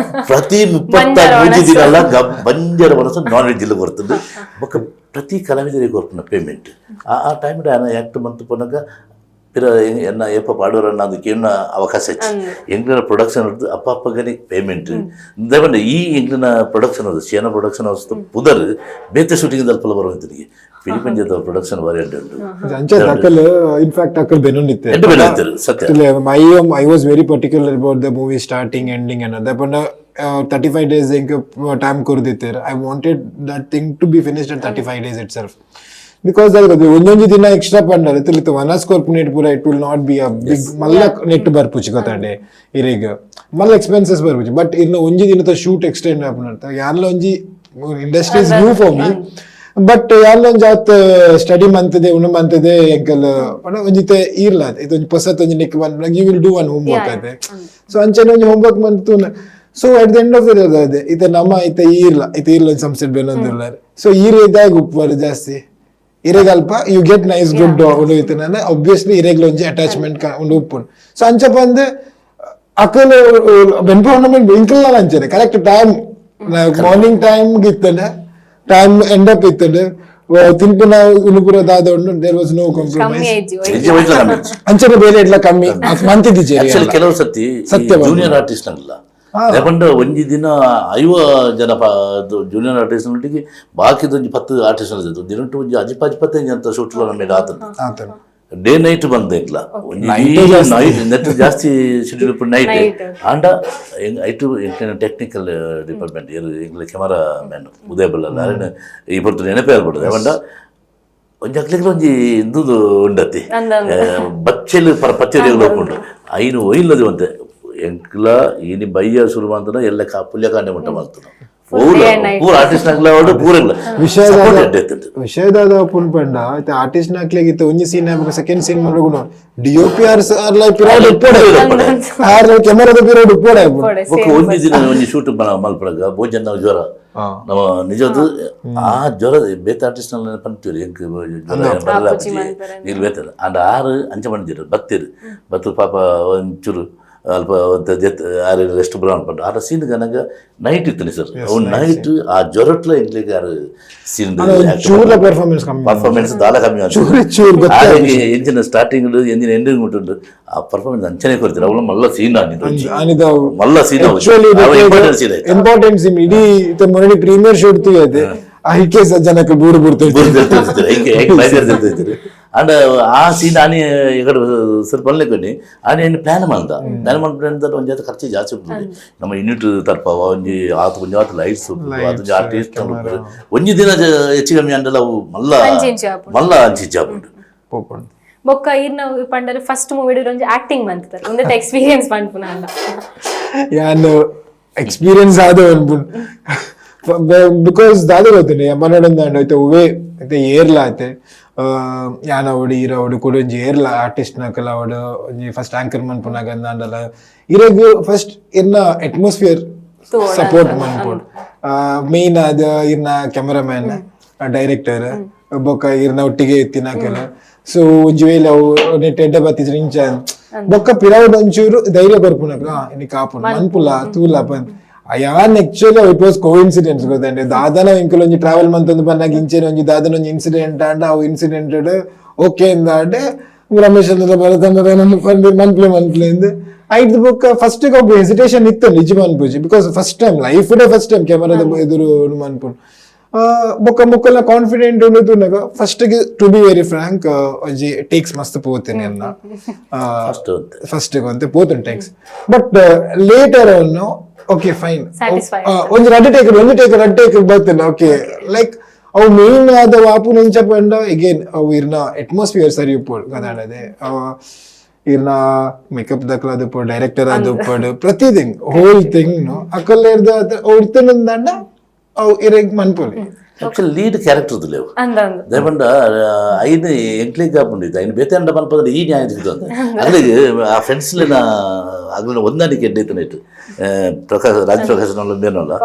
ಪ್ರತಿ 35 ದಿನ ಅಲ್ಲ ಬಂಜರ ಮನಸ್ಸು ನಾನ್ ವೆಜ್ ಇಲ್ಲ ಬರ್ತದೆ ಬೊಕ್ಕ ಪ್ರತಿ ಕಲಾವಿದರಿಗೆ ಕೊರ್ಪುನ ಪೇಮೆಂಟ್ ಆ ಟೈಮ್ ಆಕ್ಟ್ ಮಂತ್ ಪೊನಗ ಪಿರ ಎನ್ನ ಏಪ ಪಾಡೋರನ್ನ ಅದಕ್ಕೆ ಏನು ಅವಕಾಶ ಹೆಚ್ಚು ಎಂಗ್ಲಿನ ಪ್ರೊಡಕ್ಷನ್ ಹಿಡಿದು ಅಪ್ಪಗನಿಗೆ ಪೇಮೆಂಟ್ ದೇವಂಡ ಈ ಎಂಗ್ಲಿನ ಪ್ರೊಡಕ್ಷನ್ ಅದು ಶೇನ ಪ್ರೊಡಕ್ಷನ್ ಹೌಸ್ ಪುದರ್ ಬೇತೆ ಶೂಟಿಂಗ್ ಅಲ್ಪಲ್ಲ ಬರುವಂತನಿಗೆ ಪಿಲಿ ಪಂಜದ ಪ್ರೊಡಕ್ಷನ್ ಬಾರಿ ಇನ್ಫ್ಯಾಕ್ಟ್ ಅಕ್ಕಲ್ ಬೆನ್ನೊಂದಿತ್ತು ಸತ್ಯ I was very particular about the movie starting, ending and that. But 35 days time korditter. I wanted that thing to be finished at 35 days itself. Because ಒಂದೊಂದು ದಿನ ಎಕ್ಸ್ಟ್ರಾ ಪಂಡರ್ ಇತ್ತು ವನಸ್ ಕಾರ್ಪೊರೇಟ್ ಪೂರ it will not be a big ಮಲ್ಲ ನೆಟ್ ಬರ್ಪುಚಿ ಗೊತ್ತಾಂಡೆ ಇರೇಗ ಮಲ್ಲ ಎಕ್ಸ್ಪೆನ್ಸಸ್ ಬರ್ಪುಚಿ ಬಟ್ ಇನ್ನು ಒಂಜಿ ದಿನದ ಶೂಟ್ ಎಕ್ಸ್ಟೆಂಡ್ ಆಪುನಂತ ಯಾನ್ಲ ಒಂಜಿ industry is new for me but ಯಾನ್ಲ ಒಂಜಿ ಆತ್ ಸ್ಟಡಿ ಮಂತದೆ ಉಣ ಮಂತದೆ ಎಂಕಲ್ ಒಂಜಿತೆ ಇರ್ಲ ಇದು ಒಂಜಿ ಪೊಸತ್ ಒಂಜಿ ನಿಕ್ ಬಂದ್ you will do one homework ಅದೆ ಸೊ ಅಂಚನೆ ಒಂಜಿ ಹೋಮ್ ವರ್ಕ್ ಮಂತು so at the end of the day ಅದೆ ಇತ ನಮ್ಮ ಇತ ಇರ್ಲ ಸಂಸೆಟ್ ಬೆನ್ನೊಂದುಲ್ಲ ಸೊ ಇದಾಗ ಉಪ್ಪು ಜಾಸ್ತಿ ಇರೆಗಲ್ಪ ಯು ಗೆಟ್ ನೈಸ್ ಗುಡ್ ಉಂಡು ಇತ್ತನ ಒಬ್ವಿಯಸ್ಲಿ ಇರೆಗ್ಲ ಒಂಜಿ ಅಟ್ಯಾಚ್ಮೆಂಟ್ ಉಂಡು ಉಪ್ಪುಂಡು ಸೊ ಅಂಚ ಬಂದು ಅಕ್ಕಲು ಬೆನ್ಪೋರ್ನಮೆಂಟ್ ಇಂಕ್ಲ ಅಂಚನೆ ಕರೆಕ್ಟ್ ಟೈಮ್ ಮಾರ್ನಿಂಗ್ ಟೈಮ್ ಇತ್ತಂಡೆ ಟೈಮ್ ಎಂಡ್ ಅಪ್ ಇತ್ತಂಡೆ ತಿನ್ಪುನ ಉನುಪುರ ದಾದೊಂಡು ದೇರ್ ವಾಸ್ ನೋ ಕಾಂಪ್ರಮೈಸ್ ಅಂಚನೆ ಬೇರೆ ಇಡ್ಲ ಕಮ್ಮಿ ಮಂತಿದ್ದಿ ಕೆಲವು ಸತಿ ಜೂನಿಯರ್ ಆರ್ಟಿಸ್ಟ್ ಆಗಲ್ಲ ಯಾಕಂದ್ರೆ ಒಂಜಿ ದಿನ 50 ಜನ ಜೂನಿಯರ್ ಆರ್ಟಿಸ್ಟ್ ನೊಟ್ಟಿಗೆ ಬಾಕಿದೊಂಜಿ 10 ಆರ್ಟಿಸ್ಟ್ ದಿನ ಒಂಜಿ 25 ಅಂತ ಶೂಟ್ ನಮಗೆ ಆತನ ಡೇ ನೈಟ್ ಬಂದ ಇಕ್ಲ ನೆಟ್ ಜಾಸ್ತಿ ಶೆಡ್ಯೂಲ್ ನೈಟ್ ಆಂಡ ಐಟು ಟೆಕ್ನಿಕಲ್ ಡಿಪಾರ್ಟ್ಮೆಂಟ್ ಎಂಗ್ಲ ಕ್ಯಾಮರಾ ಮ್ಯಾನ್ ಉದಯಬಲ್ಲ ಅರೇನು ಇಬ್ಬರು ನೆನಪೇ ಆಗ್ಬಿಡ್ತದೆ ಯಾಕಂಡ ಒಂಜಿ ಅಕ್ಲಿಗೆ ಒಂಜಿ ಇಂದು ಉಂಡತಿ ಬಚ್ಚೆಲ್ ಪಚ್ಚೆರಿ ಹೋಗ್ಕೊಂಡು ಐನು ಒಯ್ಲದು ಅಂತೆ ಎಂಕ್ಲ ಈನಿ ಬಯ್ಯ ಶುರು ಮಾಡ್ತಾನ ಎಲ್ಲ ಪುಲ್ಯ ಕಾಂಡೆ ಮುಟ್ಟ ಮಾಡ್ತಾನ ಪೂರ ಆರ್ಟಿಸ್ಟ್ ನಾಗ್ಲ ಪೂರ ವಿಷಯದಾದ ಪುನ್ಪಂಡ ಆರ್ಟಿಸ್ಟ್ ನಾಕ್ಲೆಗಿತ್ತ ಒಂಜಿ ಸೀನ್ ಸೆಕೆಂಡ್ ಸೀನ್ ಮಾಡ್ಕೊಂಡು ಡಿಒಪಿ ಆರ್ ಪಿರಿಯಡ್ ಉಪ್ಪೋಡೆ ಕ್ಯಾಮರಾದ ಪಿರಿಯಡ್ ಉಪ್ಪೋಡೆ ಒಂಜಿ ದಿನ ಒಂಜಿ ಶೂಟ್ ಮಲ್ಪಡಗ ಭೋಜನ ಜ್ವರ ನಮ್ಮ ನಿಜವಾದ ಆ ಜ್ವರ ಬೇತ ಆರ್ಟಿಸ್ಟ್ ನಲ್ಲಿ ಪಂತೀರಿ ಎಂಕ್ ಜ್ವರ ನೀರು ಬೇತದ ಅಂಡ್ 6 ಅಂಚೆ ಮಾಡಿದಿರು ಬತ್ತಿರು ಬತ್ತು ಪಾಪ ಒಂಚೂರು ಅಲ್ಪ ಆರು ರೆಸ್ಟ್ ಬ್ರೌನ್ ಪಂಡ ಆರ ಸೀನ್ ಗನಗ ನೈಟ್ ಇತ್ತು ಸರ್ ಅವ್ನು ನೈಟ್ ಆ ಜ್ವರಟ್ಲ ಎಂಗ್ಲಿಗೆ ಆರು ಸೀನ್ ಪರ್ಫಾರ್ಮೆನ್ಸ್ ದಾಲ ಕಮ್ಮಿ ಎಂಜಿನ ಸ್ಟಾರ್ಟಿಂಗ್ ಎಂಜಿನ ಎಂಡಿಂಗ್ ಮುಟ್ಟು ಆ ಪರ್ಫಾರ್ಮೆನ್ಸ್ ಅಂಚನೆ ಕೊಡ್ತಾರೆ ಅವಳು ಮಲ್ಲ ಸೀನ್ ಮಲ್ಲ ಸೀನ್ ಇಂಪಾರ್ಟೆಂಟ್ ಸೀನ್ ಇಡೀ ಮೊನ್ನೆ ಪ್ರೀಮಿಯರ್ ಶೋ ಇತ್ತು ಐಕೆ ಜನಕ್ಕೆ ಬೂರು ಬುಡ್ತಿರ್ತಾರೆ ಅಂಡ್ ಆ ಸೀನ್ ಆನೆ ఇక్కడ ಸ್ವಲ್ಪ ಅನ್ಲೇకొని ಆನೆ ಪ್ಲಾನ್ ಮಾಡ್ದ ಒಂಜಿ ಆತ ಖರ್ಚು ಜಾಸ್ತಿ ಉಂಟು ನಮ್ಮ ಯೂನಿಟ್ ತರ್ಪ ಒಂಜಿ ಆತ ಒಂಜಿ ಆತ ಲೈಟ್ಸ್ ಅದು ಆರ್ಟಿಸ್ಟ್ ಒಂಜಿ ದಿನ ಹೆಚ್ಚು ಕಮ್ಮಿ ಅಂಡಲ್ಲ ಅವು ಮಲ್ಲ ಅಂಚಿ ಜಾಬ್ ಉಂಟು ಬೊಕ್ಕ ಇರ್ನ ಪಂಡರೆ ಫಸ್ಟ್ ಮೂವಿ ಒಂಜಿ ಆಕ್ಟಿಂಗ್ ಮಂತಾರೆ ಒಂದೇ ಎಕ್ಸ್ಪೀರಿಯನ್ಸ್ ಪಂಡ್ಪುನ ಅಂಡ ಯಾನ್ ಎಕ್ಸ್ಪೀರಿಯನ್ಸ್ ಆದ ಬಿಕಾಸ್ ದಾದ ಗೊತ್ತಿನಿ ಮನೋಡಂದ ಐತೆ ಉವೆ ಐತೆ ಏರ್ಲ ಐತೆ ಯಾನ ಅವಡು ಇರ ಅವಡು ಕೂಡ ಒಂಜಿ ಏರ್ಲ ಆರ್ಟಿಸ್ಟ್ ನಕಲ ಅವಡು ಒಂಜಿ ಫಸ್ಟ್ ಆಂಕರ್ ಮನ್ಪುನಾಗ ಅಂದಲ್ಲ ಇರಗ್ ಫಸ್ಟ್ ಇರ್ನ ಅಟ್ಮಾಸ್ಫಿಯರ್ ಸಪೋರ್ಟ್ ಮನ್ಪುಡು ಮೇನ್ ಅದ ಇರ್ನ ಕ್ಯಾಮರಾಮ್ಯಾನ್ ಡೈರೆಕ್ಟರ್ ಬೊಕ್ಕ ಇರ್ನ ಒಟ್ಟಿಗೆ ಎತ್ತಿನಾಕಲ ಸೊ ಒಂಜಿ ವೇಳೆ ಅವು ನೆಟ್ ಎಡ್ಡೆ ಬತ್ತಿದ್ರು ಇಂಚ ಬೊಕ್ಕ ಪಿರಾವುಡ್ ಒಂಚೂರು ಧೈರ್ಯ ಕೊರ್ಪುನಕ ಇನಿ ಕಾಪುನ ಮನ್ಪುಲ ತೂಲ ಪಂದ್ ಅಯಾನ್ ಆಕ್ಚುಲಿ ಇಟ್ ವಾಸ್ ಕೋಇನ್ಸಿಡೆನ್ಸ್ ಗೊತ್ತಂಡೆ ದಾದನ ಇಂಕಲ್ ಒಂಜಿ ಟ್ರಾವೆಲ್ ಮಂತೊಂದು ಬನ್ನಾಗ ಇಂಚೆನೆ ಒಂಜಿ ದಾದನ ಒಂಜಿ ಇನ್ಸಿಡೆಂಟ್ ಆಂಡ ಅವು ಇನ್ಸಿಡೆಂಟ್ ಓಕೆ ಅಂದಾಂಡೆ ರಮೇಶ್ ಚಂದ್ರ ಬರತಂದ್ರೆ ಮನ್ಪ್ಲೆ ಅಂದ್ ಐದು ಬೊಕ್ಕ ಫಸ್ಟ್ ಒಬ್ಬ ಹೆಸಿಟೇಷನ್ ಇತ್ತು ನಿಜ ಮನ್ಪುಜಿ because first time life first time ಕ್ಯಾಮರಾದ ಎದುರು ಮನ್ಪುನ್ ಬೊಕ್ಕ ಮುಕ್ಕಲ್ಲ ಕಾನ್ಫಿಡೆಂಟ್ ಉಂಡು first to be very frank ಒಂಜಿ ಟೇಕ್ಸ್ ಮಸ್ತ್ ಪೋತೀನಿ ಅನ್ನ ಫಸ್ಟ್ ಅಂತೆ ಪೋತುನ್ ಟೇಕ್ಸ್ ಬಟ್ ಲೇಟರ್ ಅವನು ಓಕೆ ಫೈನ್ ಒಂದು ರಡ್ ಟೇಕ್ ಬರ್ತೇನೆ ಓಕೆ ಲೈಕ್ ಅವು ಮೇನ್ ಆದ ವಾಪು ನೆಂಚ ಪಂಡ ಅಗೇನ್ ಅವು ಇರ್ನ ಅಟ್ಮಾಸ್ಫಿಯರ್ ಸರಿ ಉಪ್ಪಡು ಕದಾಡದೆ ಇರ್ನ ಮೇಕಪ್ ದಕ್ಲ ಉಪ್ಪಡು ಡೈರೆಕ್ಟರ್ ಅದು ಉಪ್ಪಡು ಪ್ರತಿದಿನ್ ಹೋಲ್ ಥಿಂಗ್ ಅಕ್ಕಲ್ಲ ಇರ್ದ ಇರ್ತನಂದಂಡ ಅವು ಇರಗ್ ಮನ್ಪುಲಿ ಆಕ್ಚುಲಿ ಲೀಡ್ ಕ್ಯಾರೆಕ್ಟರ್ లేవు దయపండ అయిన ఎంక్లిక్ కాకుండా ఆయన బేతండ మన్పద ఈ న్యాయం దిగుతుంది అలాగే ఆ ఫ్రెండ్స్ లేన అగ్ల ಒಂದಾಣಿಕೆ ಎಡ್ಡೈತನೇಟ್ ಪ್ರಕಾಶ್ ರಾಜ್ ಪ್ರಕಾಶ್ ನಲ್ಲ ಮೇನಲ್ಲ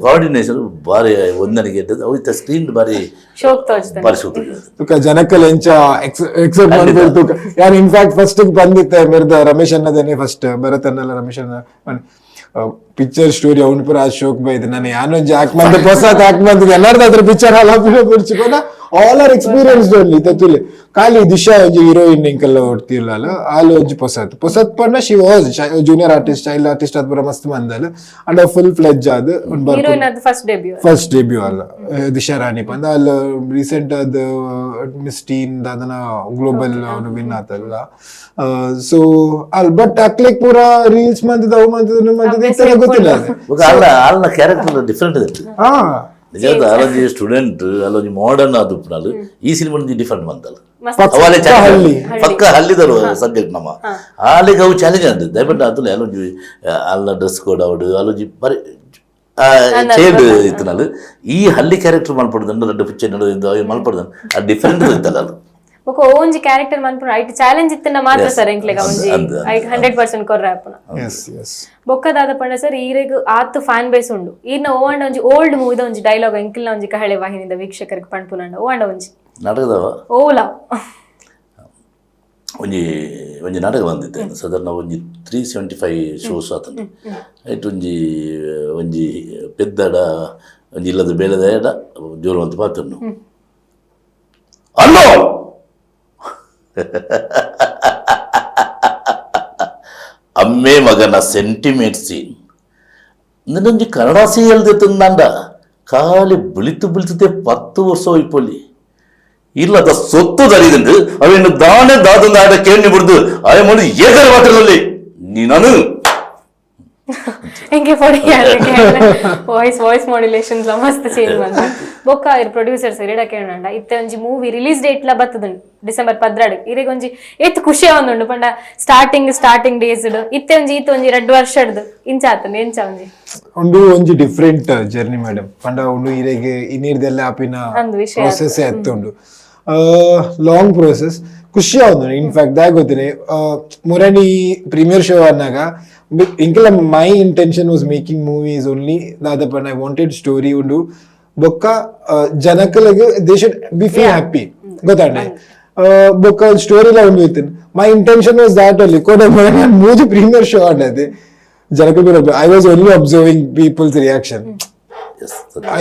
ಕೋಆರ್ಡಿನೇಷನ್ ಬಾರಿ ಒಂದಾಣಿಕೆ ಎಡ್ಡದ ಅವಿತ ಸ್ಕ್ರೀನ್ ಬಾರಿ ಶೋಕ್ ತೋಜ್ತದೆ ಬಾರಿ ಶೋಕ್ ತುಕ ಜನಕಲ್ ಎಂಚ ಎಕ್ಸೆಪ್ಟ್ ಮಾಡ್ಬೋದು ತುಕ ಯಾನ್ ಇನ್ಫ್ಯಾಕ್ಟ್ ಫಸ್ಟ್ ಬಂದಿತ್ತೆ ಮೇರ್ದ ರಮೇಶ್ ಅನ್ನದೇನೆ ಫಸ್ಟ್ ಭರತ್ ಅನ್ನಲ್ಲ ರಮೇಶ್ ಅನ್ನ ಪಿಕ್ಚರ್ ಸ್ಟೋರಿ ಅವ್ನು ಪೂರ ಶೋಕ್ ಬೈದು ನಾನು ಯಾನೊಂದು ಹಾಕ್ಬಂದು ಹೊಸತ್ ಹಾಕ್ಬಂದು ಎಲ್ಲಾರ್ದಾದ್ರ ಪಿಕ್ಚರ್ ಹಾಲ್ ಬಿಡ್ಚಿಕೊಂಡ ಆಲ್ ಆರ್ ಎಕ್ಸ್ಪೀರಿಯನ್ಸ್ ಓನ್ಲಿ ತತ್ತುಲಿ ಖಾಲಿ ದಿಶಾ ಒಂಜಿ ಹೀರೋಯಿನ್ ಇಂಕಲ್ಲ ಹೊಡ್ತಿರ್ಲಲ್ಲ ಆಲ್ ಒಂಜಿ ಪೊಸತ್ ಪಂಡ she was junior artist child artist ಅದ್ ಪೂರ ಮಸ್ತ್ ಮಂದಲ್ ಅಂಡ್ ಫುಲ್ ಫ್ಲೆಜ್ ಆದ್ ಫಸ್ಟ್ ಡೆಬ್ಯೂ ಅಲ್ಲ ದಿಶಾ ರಾಣಿ ಪಂದ ಅಲ್ಲ ರೀಸೆಂಟ್ ಅದ್ ಮಿಸ್ ಟೀನ್ ದಾದನ ಗ್ಲೋಬಲ್ ಅವನು ವಿನ್ ಆತಲ್ಲ ಸೊ ಅಲ್ ಬಟ್ ಅಕ್ಲಿಕ್ ಪೂರ ರೀಲ್ಸ್ ಮಂತದ ಅವು ಮಂತದ ಗೊತ್ತಿಲ್ಲ ಅಲ್ಲ ಕ್ಯಾರೆಕ್ಟರ್ ಡಿಫ್ರೆಂಟ್ ಇತ್ತು ನಿಜವಾದ ಅಲ್ಲೊಂದು ಸ್ಟೂಡೆಂಟ್ ಅಲ್ಲೊಂದು ಮಾಡರ್ನ್ ಆದುಪ್ಪನಾಲು ಈ ಸಿನಿಮಾ ಡಿಫ್ರೆಂಟ್ ಮಂತಲ್ಲ ಅವಲೇ ಪಕ್ಕ ಹಳ್ಳಿದರು ಸಬ್ಜೆಕ್ಟ್ ನಮ್ಮ ಆಲಿಗೆ ಅವು ಚಾಲೆಂಜ್ ಅಂದ್ ದಯಪಟ್ಟು ಅದುಲೆ ಅಲ್ಲೊಂದು ಅಲ್ಲ ಡ್ರೆಸ್ ಕೋಡ್ ಅವಡು ಅಲ್ಲೊಂದು ಬರೀ ಚೇಂಜ್ ಇತ್ತು ನಾನು ಈ ಹಳ್ಳಿ ಕ್ಯಾರೆಕ್ಟರ್ ಮಲ್ಪಡ್ದು ಎರಡು ಪಿಕ್ಚರ್ ಮಲ್ಪಡ್ದು ಅದು ಡಿಫ್ರೆಂಟ್ ಇತ್ತಲ್ಲ ಅದು ఒక ఓంజి క్యారెక్టర్ మన్పున ఐట్ ఛాలెంజ్ ఇత్తన మాత్ర సర్ ఎంక్లేగా ಒಂಜಿ ಐಟ್ 100% ಕೊರ್ರೆ ಆಪುನ ಬೊಕ್ಕ ದಾದ ಪಂಡ ಸರ್ ಈರೆಗ್ ಆತ್ ಫ್ಯಾನ್ ಬೇಸ್ ಉಂಡು ಈರ್ನ ಓಂಡ ಒಂಜಿ ಓಲ್ಡ್ ಮೂವಿದ ಒಂಜಿ ಡೈಲಾಗ್ ಎಂಕಿಲ್ನ ಒಂಜಿ ಕಹಳೆ ವಾಹಿನಿದ ವೀಕ್ಷಕರಿಗೆ ಪಂಡ್ಪುನಂಡ ಓಂಡ ಒಂಜಿ ನಾಟಕದವ ಓಲಾ ಒಂಜಿ ನಾಟಕ ಬಂದಿತ್ತೆ ಸಾಧಾರಣ ಒಂಜಿ 375 ಶೋಸ್ ಆತಂದು ಐಟ್ ಒಂಜಿ ಪೆದ್ದಡ ಒಂಜಿ ಇಲ್ಲದ ಬೇಲದ ಎಡ ಜೋರು ಅಂತ ಪಾತನ್ನು ಅಲ್ಲೋ ಅಮ್ಮೆ ಮಗನ ಸೆಂಟಿಮೆಂಟ್ ಸೀನ್ ನಿನ್ನೊಂದು ಕನ್ನಡ ಸೀರಿಯಲ್ ತಂದಾಂಡ ಖಾಲಿ ಬಿಳಿತು 10 ವರ್ಷ ಹೋಯ್ಪೊಲ್ಲಿ ಇಲ್ಲದ ಸೊತ್ತು ತರಿದಂದು ಅವೇನು ದಾನೆ ದಾದಂದ ಆಡ ಕೇಳಿ ಬಿಡ್ದು ಅವೆ ಮಾಡಿ ಏಕರ ಮಾತ್ರದಲ್ಲಿ ನೀನು ಎಂಗೆ ಫೋಡಿ ವಾಯ್ಸ್ ಮಾಡ್ಯುಲೇಷನ್ಸ್ ಮಸ್ತ್ ಚೇಂಜ್ ಬಂದ ಬೊಕ್ಕ ಇರ್ ಪ್ರೊಡ್ಯೂಸರ್ಸ್ ಇರಡ ಕೇಳಂಡ ಇತ್ತೆ ಒಂಜಿ ಮೂವಿ ರಿಲೀಸ್ ಡೇಟ್ ಲ ಬತ್ತದುಂಡು ಡಿಸೆಂಬರ್ 16 ಇರೆಗ್ ಒಂಜಿ ಎತ್ ಖುಷಿ ಆವೊಂದುಂಡು ಪಂಡ ಸ್ಟಾರ್ಟಿಂಗ್ ಡೇಸ್ ಇತ್ತೆ ಒಂಜಿ 2 ವರ್ಷದ್ದು ಇಂಚಾತಂದು ಎಂಚ ಒಂಜಿ ಡಿಫ್ರೆಂಟ್ ಜರ್ನಿ ಮೇಡಮ್ ಪಂಡ ಉಂಡು ಇರೆಗ್ ಇನ್ನಿರ್ದೆಲ್ಲ ಆಪಿನ ಪ್ರೊಸೆಸ್ ಎತ್ತುಂಡು ಲಾಂಗ್ ಪ್ರೊಸೆಸ್ ಖುಷಿ ಆವೊಂದು ಇನ್ಫ್ಯಾಕ್ಟ್ ದಾಗ ಗೊತ್ತಿನಿ ಮುರಣಿ ಪ್ರೀಮಿಯರ್ ಶೋ ಅನ್ನಗ ಇಂಕಲ my intention was making movies only ದಾದಪ್ಪನ ಐ ವಾಂಟೆಡ್ ಸ್ಟೋರಿ ಉಂಡು ಬೊಕ್ಕ ಜನಕಲಿಗೆ they should be feel happy ಗೊತ್ತಾಂಡೆ ಬೊಕ್ಕ ಸ್ಟೋರಿ ಲ ಉಂಡು ಇತ್ತು my intention was that only ಕೋಡ ಮೂಜಿ ಪ್ರೀಮಿಯರ್ ಶೋ ಆಡದೆ ಜನಕಲ್ I was only observing people's reaction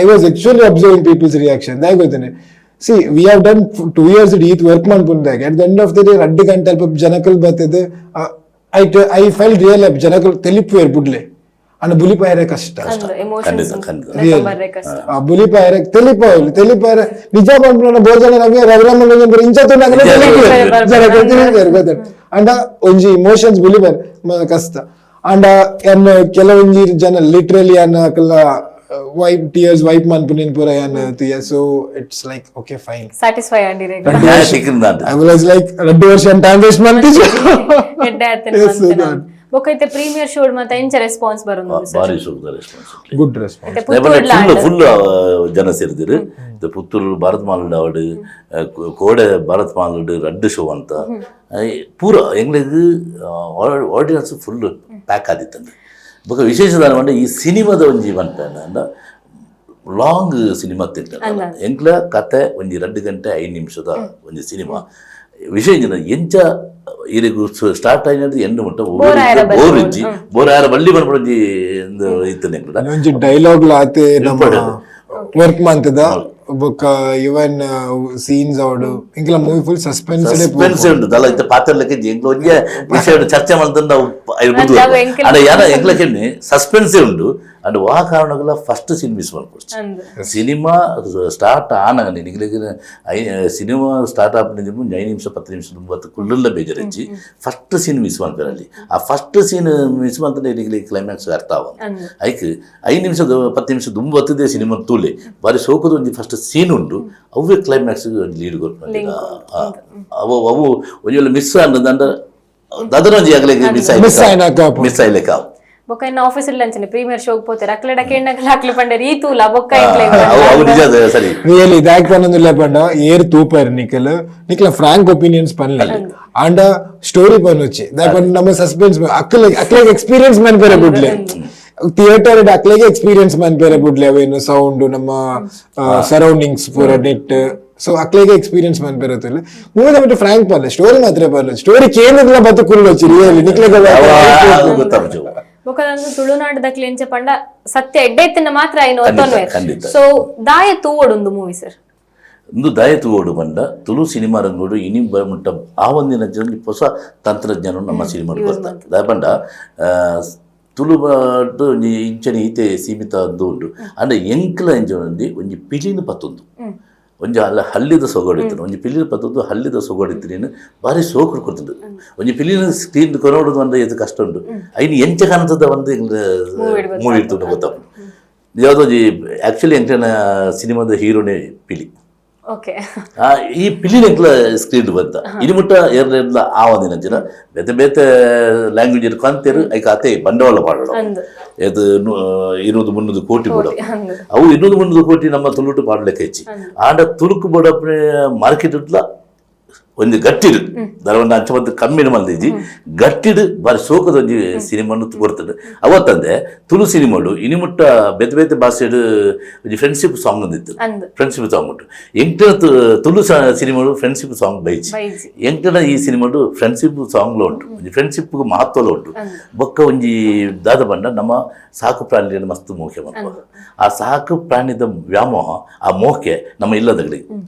I was actually observing people's reaction ದಾಗ ಗೊತ್ತೇನೆ see we have done 2 years deep work manpundag at the end of the day 2 ಗಂಟೆ ಜನಕಲ್ ಬರ್ತದೆ I felt real janakal telipper budle ಅಂಡ ಬುಲಿಪಾಯರೆ ಕಷ್ಟ ಎಮೋಷನ್ಸ್ ಆ ಬುಲಿಪಾಯರೆ ತೆಲಿಪಾಯರೆ ನಿಜ ಪಂಪನ ಭೋಜನ ನಮಗೆ ರಘುರಾಮನ್ ಇಂಚ ಅಂಡ ಒಂಜಿ ಇಮೋಷನ್ಸ್ ಬುಲಿಪಾಯರೆ ಕಷ್ಟ ಅಂಡ ಎನ್ ಕೆಲವೊಂಜಿ ಜನ ಲಿಟ್ರಲಿ ಅನ್ನ ವೈಪ್ ಟಿಯರ್ಸ್ ವೈಪ್ ಮನ್ಪುನಿನ್ ಪೂರ ಯಾನ್ ತಿಯ so it's like okay fine satisfy ಆಂಡಿರೆ ಐ ವಾಸ್ ಲೈಕ್ 2 ವರ್ಷ ಟೈಮ್ ವೇಸ್ಟ್ ಮಂತಿಜ ಬೊಕೈತೆ ಪ್ರೀಮಿಯರ್ ಶೋ ಮತ್ತೆ ಎಂಚ ರೆಸ್ಪಾನ್ಸ್ ಬರೋದು ಬಾರಿ ಸುಖದ ರೆಸ್ಪಾನ್ಸ್ ಗುಡ್ ರೆಸ್ಪಾನ್ಸ್ ಫುಲ್ ಜನ ಸೇರಿದಿರು ಪುತ್ತೂರು ಭಾರತ್ ಮಾಲ್ಡ್ ಅವಡು ಕೋಡೆ ಭಾರತ್ ಮಾಲ್ಡ್ ರಡ್ಡು ಶೋ ಅಂತ ಪೂರ ಎಂಗ್ಲಿಗೆ ಆಡಿಯನ್ಸ್ ಫುಲ್ ಪ್ಯಾಕ್ ಆದಿತ್ತಂದು ಬೊಕ ವಿಶೇಷದ ಈ ಸಿನಿಮಾದ ಒಂಜಿ ಬಂದ ಲಾಂಗ್ ಸಿನಿಮಾ ತಿಂತ ಎಂಕ್ಲ ಕತೆ ಒಂಜಿ 2 ಗಂಟೆ 5 ನಿಮಿಷದ ಒಂಜಿ ಸಿನಿಮಾ ವಿಷಯ ಜನ ಎಂಚ ಇರಿಗು ಸ್ಟಾರ್ಟ್ ಆಯ್ನದು ಎಂಡು ಮುಟ್ಟ ಬೋರ್ ಇಜ್ಜಿ ಬೋರ್ ಆರ ಬಳ್ಳಿ ಬಂದ್ಬಿಡೊಂಜಿ ಇತ್ತನೆ ಒಂಜಿ ಡೈಲಾಗ್ ಲಾತೆ ನಮ್ಮ ವರ್ಕ್ ಮಂತದ ಬೊಕ್ಕ ಇವನ್ ಸೀನ್ಸ್ ಅವಡು ಇಂಕಲ ಮೂವಿ ಫುಲ್ ಸಸ್ಪೆನ್ಸ್ ಉಂಟು ದಲ ಇತ್ತ ಪಾತ್ರಲಕ್ಕೆ ಎಂಕ್ಲ ಒಂಜೆ ವಿಷಯ ಚರ್ಚೆ ಮಂತಂದ ಅಡ ಯಾನ ಎಂಕ್ಲಕ್ಕೆ ಸಸ್ಪೆನ್ಸೇ ಉಂಟು ಅಂಡ್ ಆ ಕಾರಣಗಳ ಫಸ್ಟ್ ಸೀನ್ ಮಿಸ್ ಮಾಡ್ಕೊಡ್ತು ಸಿನಿಮಾ ಸ್ಟಾರ್ಟ್ ಆನಾಗ ನಿನಗೆ ಸಿನಿಮಾ ಸ್ಟಾರ್ಟ್ ಆಪನಿಂದ 5 ನಿಮಿಷ 10 ನಿಮಿಷ ತುಂಬತ್ತು ಕುಳ್ಳೆಲ್ಲ ಬೇಜಾರಿಚ್ಚಿ ಫಸ್ಟ್ ಸೀನ್ ಮಿಸ್ ಮಾಡ್ತಾರೆ ಅಲ್ಲಿ ಆ ಫಸ್ಟ್ ಸೀನ್ ಮಿಸ್ ಮಾಡ್ತಾನೆ ನಿನಗೆ ಕ್ಲೈಮ್ಯಾಕ್ಸ್ ಅರ್ಥ ಆಗ ಐಕ್ 5 ನಿಮಿಷ 10 ನಿಮಿಷ ತುಂಬತ್ತದೇ ಸಿನಿಮಾ ತೂಲೆ ಬಾರಿ ಸೋಕದ ಒಂದು ಫಸ್ಟ್ ಸೀನ್ ಉಂಟು ಅವೇ ಕ್ಲೈಮ್ಯಾಕ್ಸ್ ಲೀಡ್ ಕೊಡ್ತಾರೆ ಅವು ಅವು ಒಂಜೊಳ್ಳೆ ಮಿಸ್ ಅನ್ನದಂಡ ದದರಂಜಿ ಆಗಲಿಕ್ಕೆ ಮಿಸ್ ಆಯ್ಲಿಕ್ಕ ಬೊಕ್ಕ ಇನ್ನ ಆಫೀಸಲ್ಲಿ ಅಂಚನೆ ಪ್ರೀಮಿಯರ್ ಶೋಗ್ ಪೋತೆ ಅಕ್ಲೆಡ ಕೆಣ್ಣಕಲ ಅಕ್ಲೆ ಪಂಡೆ ರೀತೂಲ ಬೊಕ್ಕ ರಿಯಲಿ ದಾಕ್ ಪನ್ನೊಂದುಲ್ಲ ಪಂಡ ಏರ್ ತೂಪರ್ ನಿಕಲ ಫ್ರಾಂಕ್ ಒಪಿನಿಯನ್ಸ್ ಪನ್ಲೆ ಆಂಡ ಸ್ಟೋರಿ ಪನ್ನೊಚ್ಚಿ ದಾಕ್ ಪಂಡ ನಮ್ಮ ಸಸ್ಪೆನ್ಸ್ ಅಕ್ಲೆಗ್ ಎಕ್ಸ್ಪೀರಿಯನ್ಸ್ ಮನ್ಪೆರೆ ಬುಡ್ಲೆ ಥಿಯೇಟರ್ ಅಕ್ಲೆಗೆ ಎಕ್ಸ್ಪೀರಿಯನ್ಸ್ ಮನ್ಪೆರೆ ಬುಡ್ಲೆ ಅವೇನು ಸೌಂಡ್ ನಮ್ಮ ಸರೌಂಡಿಂಗ್ಸ್ ಪೂರ ನೆಟ್ ಸೊ ಅಕ್ಲೆಗೆ ಎಕ್ಸ್ಪೀರಿಯನ್ಸ್ ಮನ್ಪೆರತ್ತಿಲ್ಲ ಮೂವಿ ಬಿಟ್ಟು ಫ್ರಾಂಕ್ ಪನ್ಲೆ ಸ್ಟೋರಿ ಮಾತ್ರ ಪನ್ಲೆ ಸ್ಟೋರಿ ಕೇಂದ್ರಲ್ಲ ಬತ್ತು ಕುರುಳೊಚ್ಚಿ ರಿಯಲಿ ನಿಕ್ಲೆಗ ಬೊಕದಂದು ತುಳುನಾಡದಕ್ಲೆ ಎಂಚ ಪಂಡ ಸತ್ಯ ಎಡ್ಡೆತ್ತಿನ ಮಾತ್ರ ಐನು ಒತ್ತೊನ್ವೆ ಸೊ ದಾಯ ತೂವೊಡು ಮೂವಿ ಸರ್ ಒಂದು ದಾಯ ತೂವೊಡು ಬಂಡ ತುಳು ಸಿನಿಮಾ ರಂಗೋಡು ಇನಿ ಮುಟ್ಟ ಆ ಒಂದಿನ ಜನ ಹೊಸ ತಂತ್ರಜ್ಞಾನ ನಮ್ಮ ಸಿನಿಮಾ ಬರ್ತಾರೆ ದಾಯ ಪಂಡ ತುಳು ಒಂಜಿ ಇಂಚನೆ ಈತೆ ಸೀಮಿತ ಅಂದು ಉಂಡು ಅಂದ್ರೆ ಎಂಕ್ಲ ಎಂಜಿ ಒಂಜಿ ಪಿಲಿನ ಪತ್ತೊಂದು ಒಂಜಿ ಹಳ್ಳಿದ ಸೊಗಡಿತ್ತು ಒಂಜಿ ಪಿಲಿನ ಪತ್ತೊಂದು ಹಳ್ಳಿದ ಸೊಗಡಿತ್ತು ನೀನು ಭಾರಿ ಸೋಕುಡು ಕೊಡ್ತುಂಡು ಒಂಜಿ ಪಿಲಿನ ಸ್ಕ್ರೀನ್ ಕೊನೋಡುದು ಅಂದ್ರೆ ಇದು ಕಷ್ಟ ಉಂಟು ಐನು ಎಂಚ ಕಾಣತದ ಒಂದು ಮೂವಿ ಇರ್ತುಂಡು ಗೊತ್ತಾಗ ಯಾವುದೋ ಆಕ್ಚುಲಿ ಎಂಟನ ಸಿನಿಮಾದ ಹೀರೋನೇ ಪಿಲಿ ಈ ಪಿಲಿನ ಎಂಕ್ಲ ಸ್ಕ್ರೀನ್ ಬಂತ ಇನಿ ಮುಟ್ಟ ಎರಡ್ಲ ಆ ಒಂದಿನ ಜನ ಬೇತೆ ಬೇತೆ ಲ್ಯಾಂಗ್ವೇಜ್ ಕಂತೇರು ಐಕ ಅತೆ ಬಂಡವಾಳ ಮಾಡೋಣ ಇದು 200-300 ಕೋಟಿ ಬಿಡ ಅವು 200-300 ಕೋಟಿ ನಮ್ಮ ತುಳುಟು ಪಾಡ್ಲಿಕ್ಕೆ ಹೆಚ್ಚಿ ಆಂಡ ತುಳುಕು ಬೋಡ ಮಾರ್ಕೆಟ್ ಇಟ್ಲ ಒಂದು ಗಟ್ಟಿಡು ದರವನ್ನ ಅಂಚ ಮತ್ತು ಕಮ್ಮಿನ ಮಂದಿಜಿ ಗಟ್ಟಿಡು ಬಾರಿ ಸೋಕದ ಒಂಜಿ ಸಿನಿಮಾನು ಬರ್ತದೆ ಅವತ್ತಂದೆ ತುಳು ಸಿನಿಮಾಡು ಇನಿ ಮುಟ್ಟ ಬೇತೆ ಬೇತೆ ಭಾಷೆಡು ಒಂಜಿ ಫ್ರೆಂಡ್ಶಿಪ್ ಸಾಂಗ್ ಅಂದಿತ್ತು ಫ್ರೆಂಡ್ಶಿಪ್ ಸಾಂಗ್ ಉಂಟು ಎಂಟನ ತುಳು ಸಿನಿಮಾಡು ಫ್ರೆಂಡ್ಶಿಪ್ ಸಾಂಗ್ ಬೈಜಿ ಎಂಟನ ಈ ಸಿನಿಮಾಡು ಫ್ರೆಂಡ್ಶಿಪ್ ಸಾಂಗ್లో ಉಂಟು ಒಂಜಿ ಫ್ರೆಂಡ್ಶಿಪ್ ಮಹತ್ವలో ಉಂಟು ಬೊಕ್ಕ ಒಂಜಿ ದಾದ ಬಂಡ ನಮ್ಮ ಸಾಕು ಪ್ರಾಣಿಯನ್ನು ಮಸ್ತ್ ಮೋಹೆ ಮಾಡ್ಬೋದು ಆ ಸಾಕು ಪ್ರಾಣಿದ ವ್ಯಾಮೋಹ ಆ ಮೋಹಕ್ಕೆ ನಮ್ಮ ಇಲ್ಲದಗಲಿ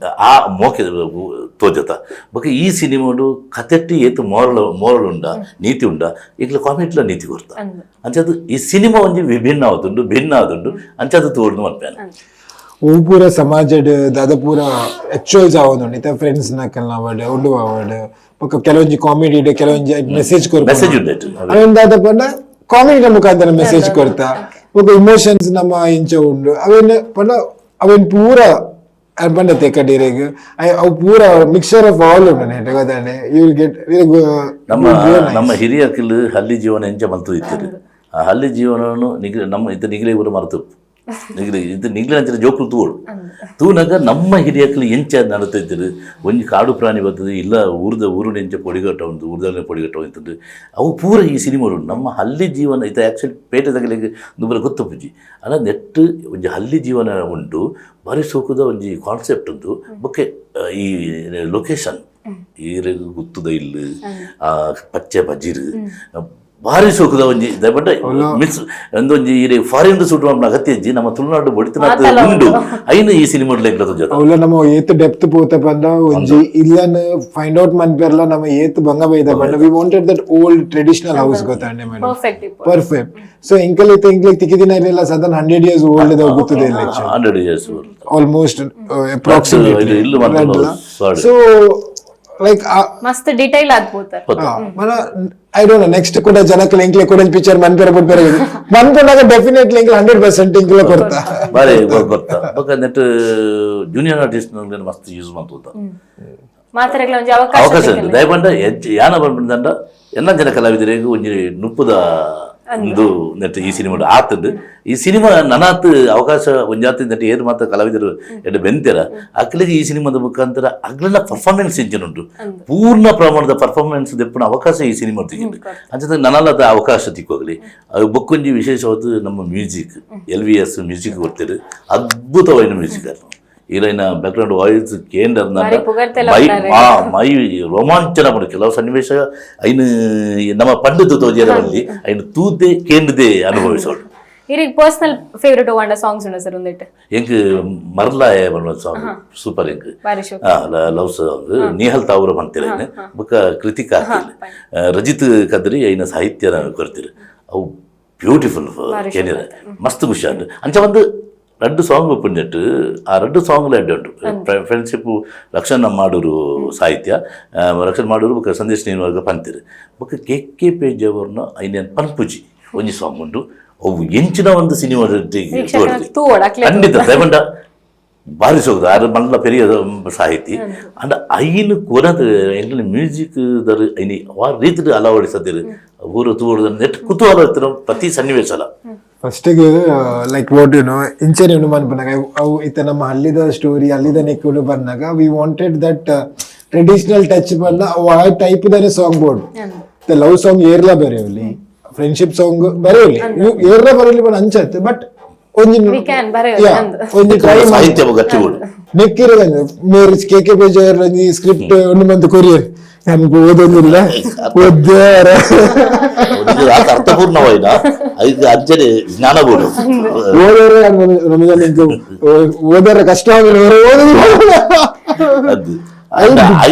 ಆ ಮೋಹೆ ತೋಜತ ಬೊಕ್ಕ ಈ ಸಿನಿಮಾಡು ಕತೆಟ್ಟಿ ಏತು ಮೋರಲ್ ಉಂಡ ನೀತಿ ಉಂಡ ಈಗಲ ಕಾಮೆಂಟ್ಲ ನೀತಿ ಕೊಡ್ತಾ ಅಂಚದು ಈ ಸಿನಿಮಾ ಒಂಜಿ ವಿಭಿನ್ನ ಆದುಂಡು ಭಿನ್ನ ಆದುಂಡು ಅಂಚದು ತೋಡ್ದು ಮನ್ಪೇನ ಓ ಪೂರ ಸಮಾಜಡ್ ದಾದ ಪೂರ ಆಕ್ಚುಯಲ್ಸ್ ಆವೊಂದುಂಡು ಇತ್ತ ಫ್ರೆಂಡ್ಸ್ ನಕಲ್ನ ಅವಡ್ ಉಂಡು ಅವಡ್ ಬೊಕ್ಕ ಕೆಲವೊಂಜಿ ಕಾಮಿಡಿ ಕೆಲವೊಂಜಿ ಮೆಸೇಜ್ ಕೊರ್ಪ ಮೆಸೇಜ್ ಉಂಡೈತು ಅವೇನ್ ದಾದ ಪಂಡ ಕಾಮಿಡಿ ಮುಖಾಂತರ ಮೆಸೇಜ್ ಕೊಡ್ತಾ ಬೊಕ್ಕ ಇಮೋಷನ್ಸ್ ನಮ್ಮ ಇಂಚ ಉಂಡು ಅವೇನ್ ಪಂಡ ಅವೇನ್ ಪೂರ ಪಂಡ ತೆಕ್ಕಡಿರೆಗ್ ಅವು ಪೂರ ಮಿಕ್ಸರ್ ಆಫ್ ಆಲ್ ಉಂಡು ನೆಟ್ ಗೊತ್ತಾಂಡೆ ಯು ವಿಲ್ ಗೆಟ್ ನಮ್ಮ ಹಿರಿಯಕಲ್ ಹಳ್ಳಿ ಜೀವನ ಎಂಚ ಮಲ್ತು ಇತ್ತಿರು ಆ ಹಳ್ಳಿ ಜೀವನವನ್ನು ನಮ್ಮ ಇತ್ತ ನಿಗಲೇ ಊರು ಮರೆತು ನಿಗ್ಲಿನ ಅಂಚಿನ ಜೋಕುಲು ತೂಡು ತೂನಾಗ ನಮ್ಮ ಹಿರಿಯಕಲು ಎಂಚ ನಡತಿದ್ರು ಒಂಜಿ ಕಾಡು ಪ್ರಾಣಿ ಬರ್ತದೆ ಇಲ್ಲ ಊರಿನ ಎಂಚ ಪೊಡಿಗಟ್ಟ ಉಂಟು ಊರದಲ್ಲೇ ಪೊಡಿಗಟ್ಟ ಹೋಯ್ತುಂಡು ಅವು ಪೂರ ಈ ಸಿನಿಮಾ ನಮ್ಮ ಹಳ್ಳಿ ಜೀವನ ಇತ್ತ ಆ್ಯಕ್ಚುಲಿ ಪೇಟೆ ತಗಲಿಗೆ ದುಬ್ಬರ ಗೊತ್ತು ಪೂಜಿ ಅಲ್ಲ ನೆಟ್ಟು ಒಂಜಿ ಹಳ್ಳಿ ಜೀವನ ಉಂಟು ಭಾರಿ ಸೋಕುದ ಒಂಜಿ ಕಾನ್ಸೆಪ್ಟ್ ಉಂಟು ಬೊಕ್ಕೆ ಈ ಲೊಕೇಶನ್ ಈರೆಗ್ ಗುತ್ತುದ ಇಲ್ಲು ಆ ಪಚ್ಚೆ ಬಜ್ಜಿರು ಭಾರಿ ಶೋಕದ ಒಂಜಿ ದಯಪಟ್ಟ ಮಿಸ್ ಒಂದೊಂಜಿ ಫಾರಿನ್ ಶೂಟ್ ಮಾಡ್ನ ಅಗತ್ಯ ಇಜ್ಜಿ ನಮ್ಮ ತುಳುನಾಡು ಬಡಿತನ ಉಂಡು ಐನು ಈ ಸಿನಿಮಾ ಅವಳ ನಮ್ಮ ಏತ್ ಡೆಪ್ತ್ ಪೋತ ಬಂದ ಒಂಜಿ ಇಲ್ಲನ್ ಫೈಂಡ್ ಔಟ್ ಮನ್ಪೆರ್ಲ ನಮ್ಮ ಏತ್ ಬಂಗ ಬೈದ ಬಂದ we wanted that old traditional house ಗೊತ್ತಾಂಡೆ ಮೇಡಮ್ ಪರ್ಫೆಕ್ಟ್ ಸೊ ಇಂಕಲ್ ತಿಕ್ಕಿದಿನ ಇರಲಿಲ್ಲ ಸದನ್ 100 years ಓಲ್ಡ್ ಇದಾವ ಗೊತ್ತಿದೆ ಇಲ್ಲ 100 years almost approximately so like ಮಸ್ತ್ ಡೀಟೇಲ್ ಆಗ್ಬೋತಾರೆ ಐ ಡೋಂಟ್ ನೋ ನೆಕ್ಸ್ಟ್ ಕೂಡ ಜನಕ್ಕೆ ಇಂಕ್ಲೆ ಕೂಡ ಪಿಕ್ಚರ್ ಮನ್ಪೇರ ಬಿಡ್ಬೇರೆ ಮನ್ಕೊಂಡಾಗ ಡೆಫಿನೆಟ್ಲಿ ಇಂಕ್ಲೆ 100% ಇಂಕ್ಲೆ ಕೊಡ್ತಾ ಬಾರಿ ಗೊತ್ತಾ ಬಕಂದಟ್ ಜೂನಿಯರ್ ಆರ್ಟಿಸ್ಟ್ ನಲ್ಲಿ ಮಸ್ತ್ ಯೂಸ್ ಮಾಡ್ತದ ಮಾತರೆಗಳ ಒಂಜಿ ಅವಕಾಶ ದಯಪಂಡ ಯಾನ ಬಂದ್ಬಿಡ್ದಂಡ ಎಲ್ಲ ಜನ ಕಲಾವಿದರಿಗೆ ಒಂಜಿ ನುಪ್ಪುದ ಒಂದು ನೆಟ್ ಈ ಸಿನಿಮಾ ಆತದ್ದು ಈ ಸಿನಿಮಾ ನನಾತ್ ಅವಕಾಶ ಒಂಜಾತ ನೆಟ್ ಏರು ಮಾತ್ರ ಕಲಾವಿದರು ಎಡ್ ಬೆಂತೆರ ಅಕ್ಕಲಿಗೆ ಈ ಸಿನಿಮಾದ ಮುಖಾಂತರ ಅಗ್ಲೆಲ್ಲ ಪರ್ಫಾರ್ಮೆನ್ಸ್ ಉಂಟು ಪೂರ್ಣ ಪ್ರಮಾಣದ ಪರ್ಫಾರ್ಮೆನ್ಸ್ ದೆಪ್ಪನ ಅವಕಾಶ ಈ ಸಿನಿಮಾ ತೆಗಿಂಡು ಅಂಚೆ ನನಲ್ಲದ ಅವಕಾಶ ತಿಕ್ಕೋಗ್ಲಿ ಅದು ಬೊಕ್ಕೊಂಜಿ ವಿಶೇಷವಾದ ನಮ್ಮ ಮ್ಯೂಸಿಕ್ LVS ಮ್ಯೂಸಿಕ್ ಕೊಡ್ತೀರಿ ಅದ್ಭುತವಾದ ಮ್ಯೂಸಿಕ್ ಅದು ಈಗಿನ ಬ್ಯಾಕ್ಗ್ರೌಂಡ್ ವಾಯ್ಸ್ ಕೇಂದ್ರ ಮೈ ರೋಮಾಂಚನ ಮಾಡಿ ಕೆಲವು ಸನ್ನಿವೇಶ ಐನು ನಮ್ಮ ಪಂಡಿತ ತೋಜರಲ್ಲಿ ಐನು ತೂತೆ ಕೇಂದ್ರದೇ ಅನುಭವಿಸೋಳು ಇರಿಗೆ ಪರ್ಸನಲ್ ಫೇವರೇಟ್ ವಾಂಡ ಸಾಂಗ್ಸ್ ಉಂಡ ಸರ್ ಒಂದಿಟ್ಟು ಎಂಕ್ ಮರ್ಲಾಯ ಬಣ್ಣ ಸಾಂಗ್ ಸೂಪರ್ ಎಂಕ್ ಲವ್ ಸಾಂಗ್ ನಿಹಲ್ ತಾವ್ರ ಮಾಡ್ತೀರ ಬೊಕ್ಕ ಕೃತಿಕ್ ಹಾಕಿಲ್ಲ ರಜಿತ್ ಕದ್ರಿ ಐನ ಸಾಹಿತ್ಯ ಕೊಡ್ತೀರಿ ಅವು ಬ್ಯೂಟಿಫುಲ್ ಕೇಳಿರ ಮಸ್ತ್ ಖುಷಿ ಆಯ್ತು ಅಂಚ ಒಂದು 2 ಸಾಂಗ್ ಒಪ್ಪಿಟ್ಟು ಆ 2 ಸಾಂಗ್ಲ ಎಡ್ಡೆ ಉಂಟು ಫ್ರೆಂಡ್ಶಿಪ್ ಲಕ್ಷಣ ಮಾಡೂರು ಸಾಹಿತ್ಯ ಲಕ್ಷಣ ಮಾಡೂರು ಬೊಕ್ಕ ಸಂದೇಶ್ ನೀನುವರ್ಗ ಪಂತಿರು ಬೊಕ್ಕ KK ಪೇಜ್ ಅವ್ರನ್ನ ಐನೇನು ಪನ್ಪುಜಿ ಒಂಜಿ ಸಾಂಗ್ ಉಂಟು ಅವು ಎಂಚಿನ ಒಂದು ಸಿನಿಮಾ ಖಂಡಿತ ದಯಮಂಡ ಭಾರಿ ಸೋಗದ ಆರು ಮಲ್ಲ ಪೆರಿಯ ಸಾಹಿತಿ ಅಂಡ್ ಐನು ಕೊರದು ಎಂಗ್ಲ ಮ್ಯೂಸಿಕ್ ದರ್ ಐನಿ ಆ ರೀತಿ ಅಳವಡಿಸದಿರು ಊರು ತೂರು ನೆಟ್ ಕುತೂಹಲ ಇರ್ತಾರ ಪ್ರತಿ ಸನ್ನಿವೇಶ ಅಲ್ಲ ಫಸ್ಟಿಗೆ ಲೈಕ್ ವಾಟ್ ಯು ನೋ ಇಂಚೆನೆ ಬಂದಾಗ ಅವು ಇತ್ತ ನಮ್ಮ ಹಳ್ಳಿದ ಸ್ಟೋರಿ ಹಳ್ಳಿದ ನೆಕ್ಕೊಂಡು ಬಂದಾಗ V wanted that traditional touch ಬಂದ ಆ ಟೈಪ್ ದಾನೆ ಸಾಂಗ್ ಬೋರ್ಡ್ ಲವ್ ಸಾಂಗ್ ಏರ್ಲಾ ಬರೆಯಲಿ ಫ್ರೆಂಡ್ಶಿಪ್ ಸಾಂಗ್ ಬರೆಯಲಿ ಏರ್ಲಾ ಬರೆಯಲಿ ಬಟ್ ಅಂಚತ್ತೆ ಬಟ್ ಒಂಜಿ ಟ್ರೈ ಸಾಹಿತ್ಯ ಗಟ್ಟಿಗೋಡು ನೆಕ್ಕಿರೋದಂಗೆ ಮೇರೆ KK ಪೇಜ್ ಸ್ಕ್ರಿಪ್ಟ್ ಒಂದು ಬಂತು ಕೊರಿಯರ್ ನಮ್ಗೆ ಓದೋದಿಲ್ಲ ಓದ್ಯಾರ ಅರ್ಥಪೂರ್ಣವಾದ ಐದು ಅಜ್ಜನೆ ಜ್ಞಾನಗಳು ಓದೋರೆ ನಮಗೆ ಓದೋರ ಕಷ್ಟ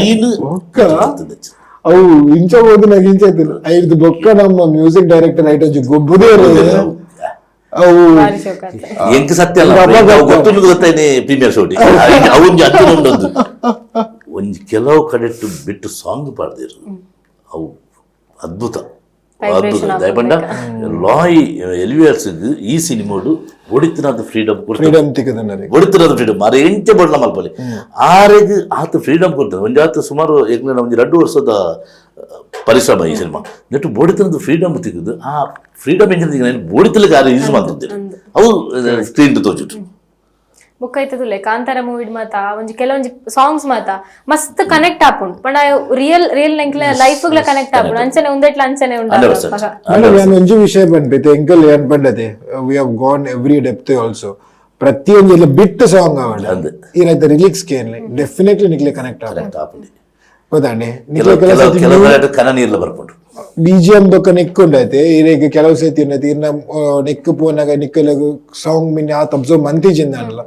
ಐದು ಅವು ಇಂಚ ಓದಿ ನಾಗ ಇಂಚ ಐದು ಬೊಕ್ಕ ನಮ್ಮ ಮ್ಯೂಸಿಕ್ ಡೈರೆಕ್ಟರ್ ಐಟ್ ಗೊಬ್ಬದೇ ಅವು ಎಂಕ್ ಸತ್ಯ ಗೊತ್ತುಂಡು ಗೊತ್ತಾಯ್ನೆ ಪ್ರೀಮಿಯರ್ ಶೋಟಿ ಅವನ್ ಅಜ್ಜನೊಂದೊಂದು ಒಂಜಿ ಕೆಲವು ಕಡೆಟ್ಟು ಬಿಟ್ಟು ಸಾಂಗ್ ಪಾಡ್ದಿರು ಅವು ಅದ್ಭುತ ಅದ್ಭುತ ದಯಪಂಡ ಲಾಯ್ LVS ಈ ಸಿನಿಮಾಡು ಒಡಿತಿನದು ಫ್ರೀಡಮ್ ಒಡಿತಿನದು ಫ್ರೀಡಮ್ ಆರೆ ಎಂಚೆ ಬಡ್ಲ ಮಲ್ಪಲೆ ಆರೆಗ್ ಆತ ಫ್ರೀಡಮ್ ಕೊಡ್ತಾನೆ ಒಂಜಿ ಆತ ಸುಮಾರು ಒಂಜಿ 2 ವರ್ಷದ ಪರಿಶ್ರಮ ಈ ಸಿನಿಮಾ ನೆಟ್ಟು ಬೋಡಿತನದು ಫ್ರೀಡಮ್ ತಿಕ್ಕದು ಆ ಫ್ರೀಡಮ್ ಎಂಜಿನ ಬೋಡಿತಲಿಗೆ ಆರು ಯೂಸ್ ಮಾಡ್ತಿದ್ದೇನೆ ಅವು ಸ್ಕ್ರೀನ್ ತೋಚಿಟ್ಟು ಬುಕ್ ಆಯ್ತದುಲೆ ಕಾಂತಾರ ಮೂವಿ ಮಾತ ಒಂಜಿ ಕೆಲವೊಂಜಿ ಸಾಂಗ್ಸ್ ಮಾತ ಮಸ್ತ್ ಕನೆಕ್ಟ್ ಆಪುಂಡು ಪಂಡ ರಿಯಲ್ ನೆಂಕ್ಲೆ ಲೈಫ್ ಗ್ಲ ಕನೆಕ್ಟ್ ಆಪುಂಡು ಅಂಚನೆ ಉಂದೆಟ್ಲ ಅಂಚನೆ ಉಂಡು ಒಂಜಿ ವಿಷಯ ಬಂದ್ಬಿಟ್ಟು ಎಂಕಲ್ ಏನ್ ಪಂಡದೆ we have gone every depth also ಪ್ರತಿಯೊಂದು ಎಲ್ಲ ಬಿಟ್ ಸಾಂಗ್ ಆವಡ ಈ ರೈತ ರಿಲಿಕ್ಸ್ ಕೇನ್ಲೆ ಡೆಫಿನೆಟ್ಲಿ ನಿಕ್ಲೆ ಕನೆಕ್ಟ್ ಆಪುಂಡು ಗೊತ್ತಾಂಡೆ ನಿಕ್ಲೆ ಕನ ನೀರ್ಲ ಬರ್ಪುಂಡು BGM ಬೊಕ್ಕ ನೆಕ್ಕೊಂಡೈತೆ ಇರೆಗ್ ಕೆಲವು ಸೇತಿ ಉಂಡೈತೆ ಇರ್ನ ನೆಕ್ ಪೋನಾಗ ನಿಕ್ಕಲಗು ಸಾಂಗ್ ಮಿನ್ ಆತ್ ಅಬ್ಸರ್ವ್ ಮಂತಿಜಿಂದ ಅನ್ಲ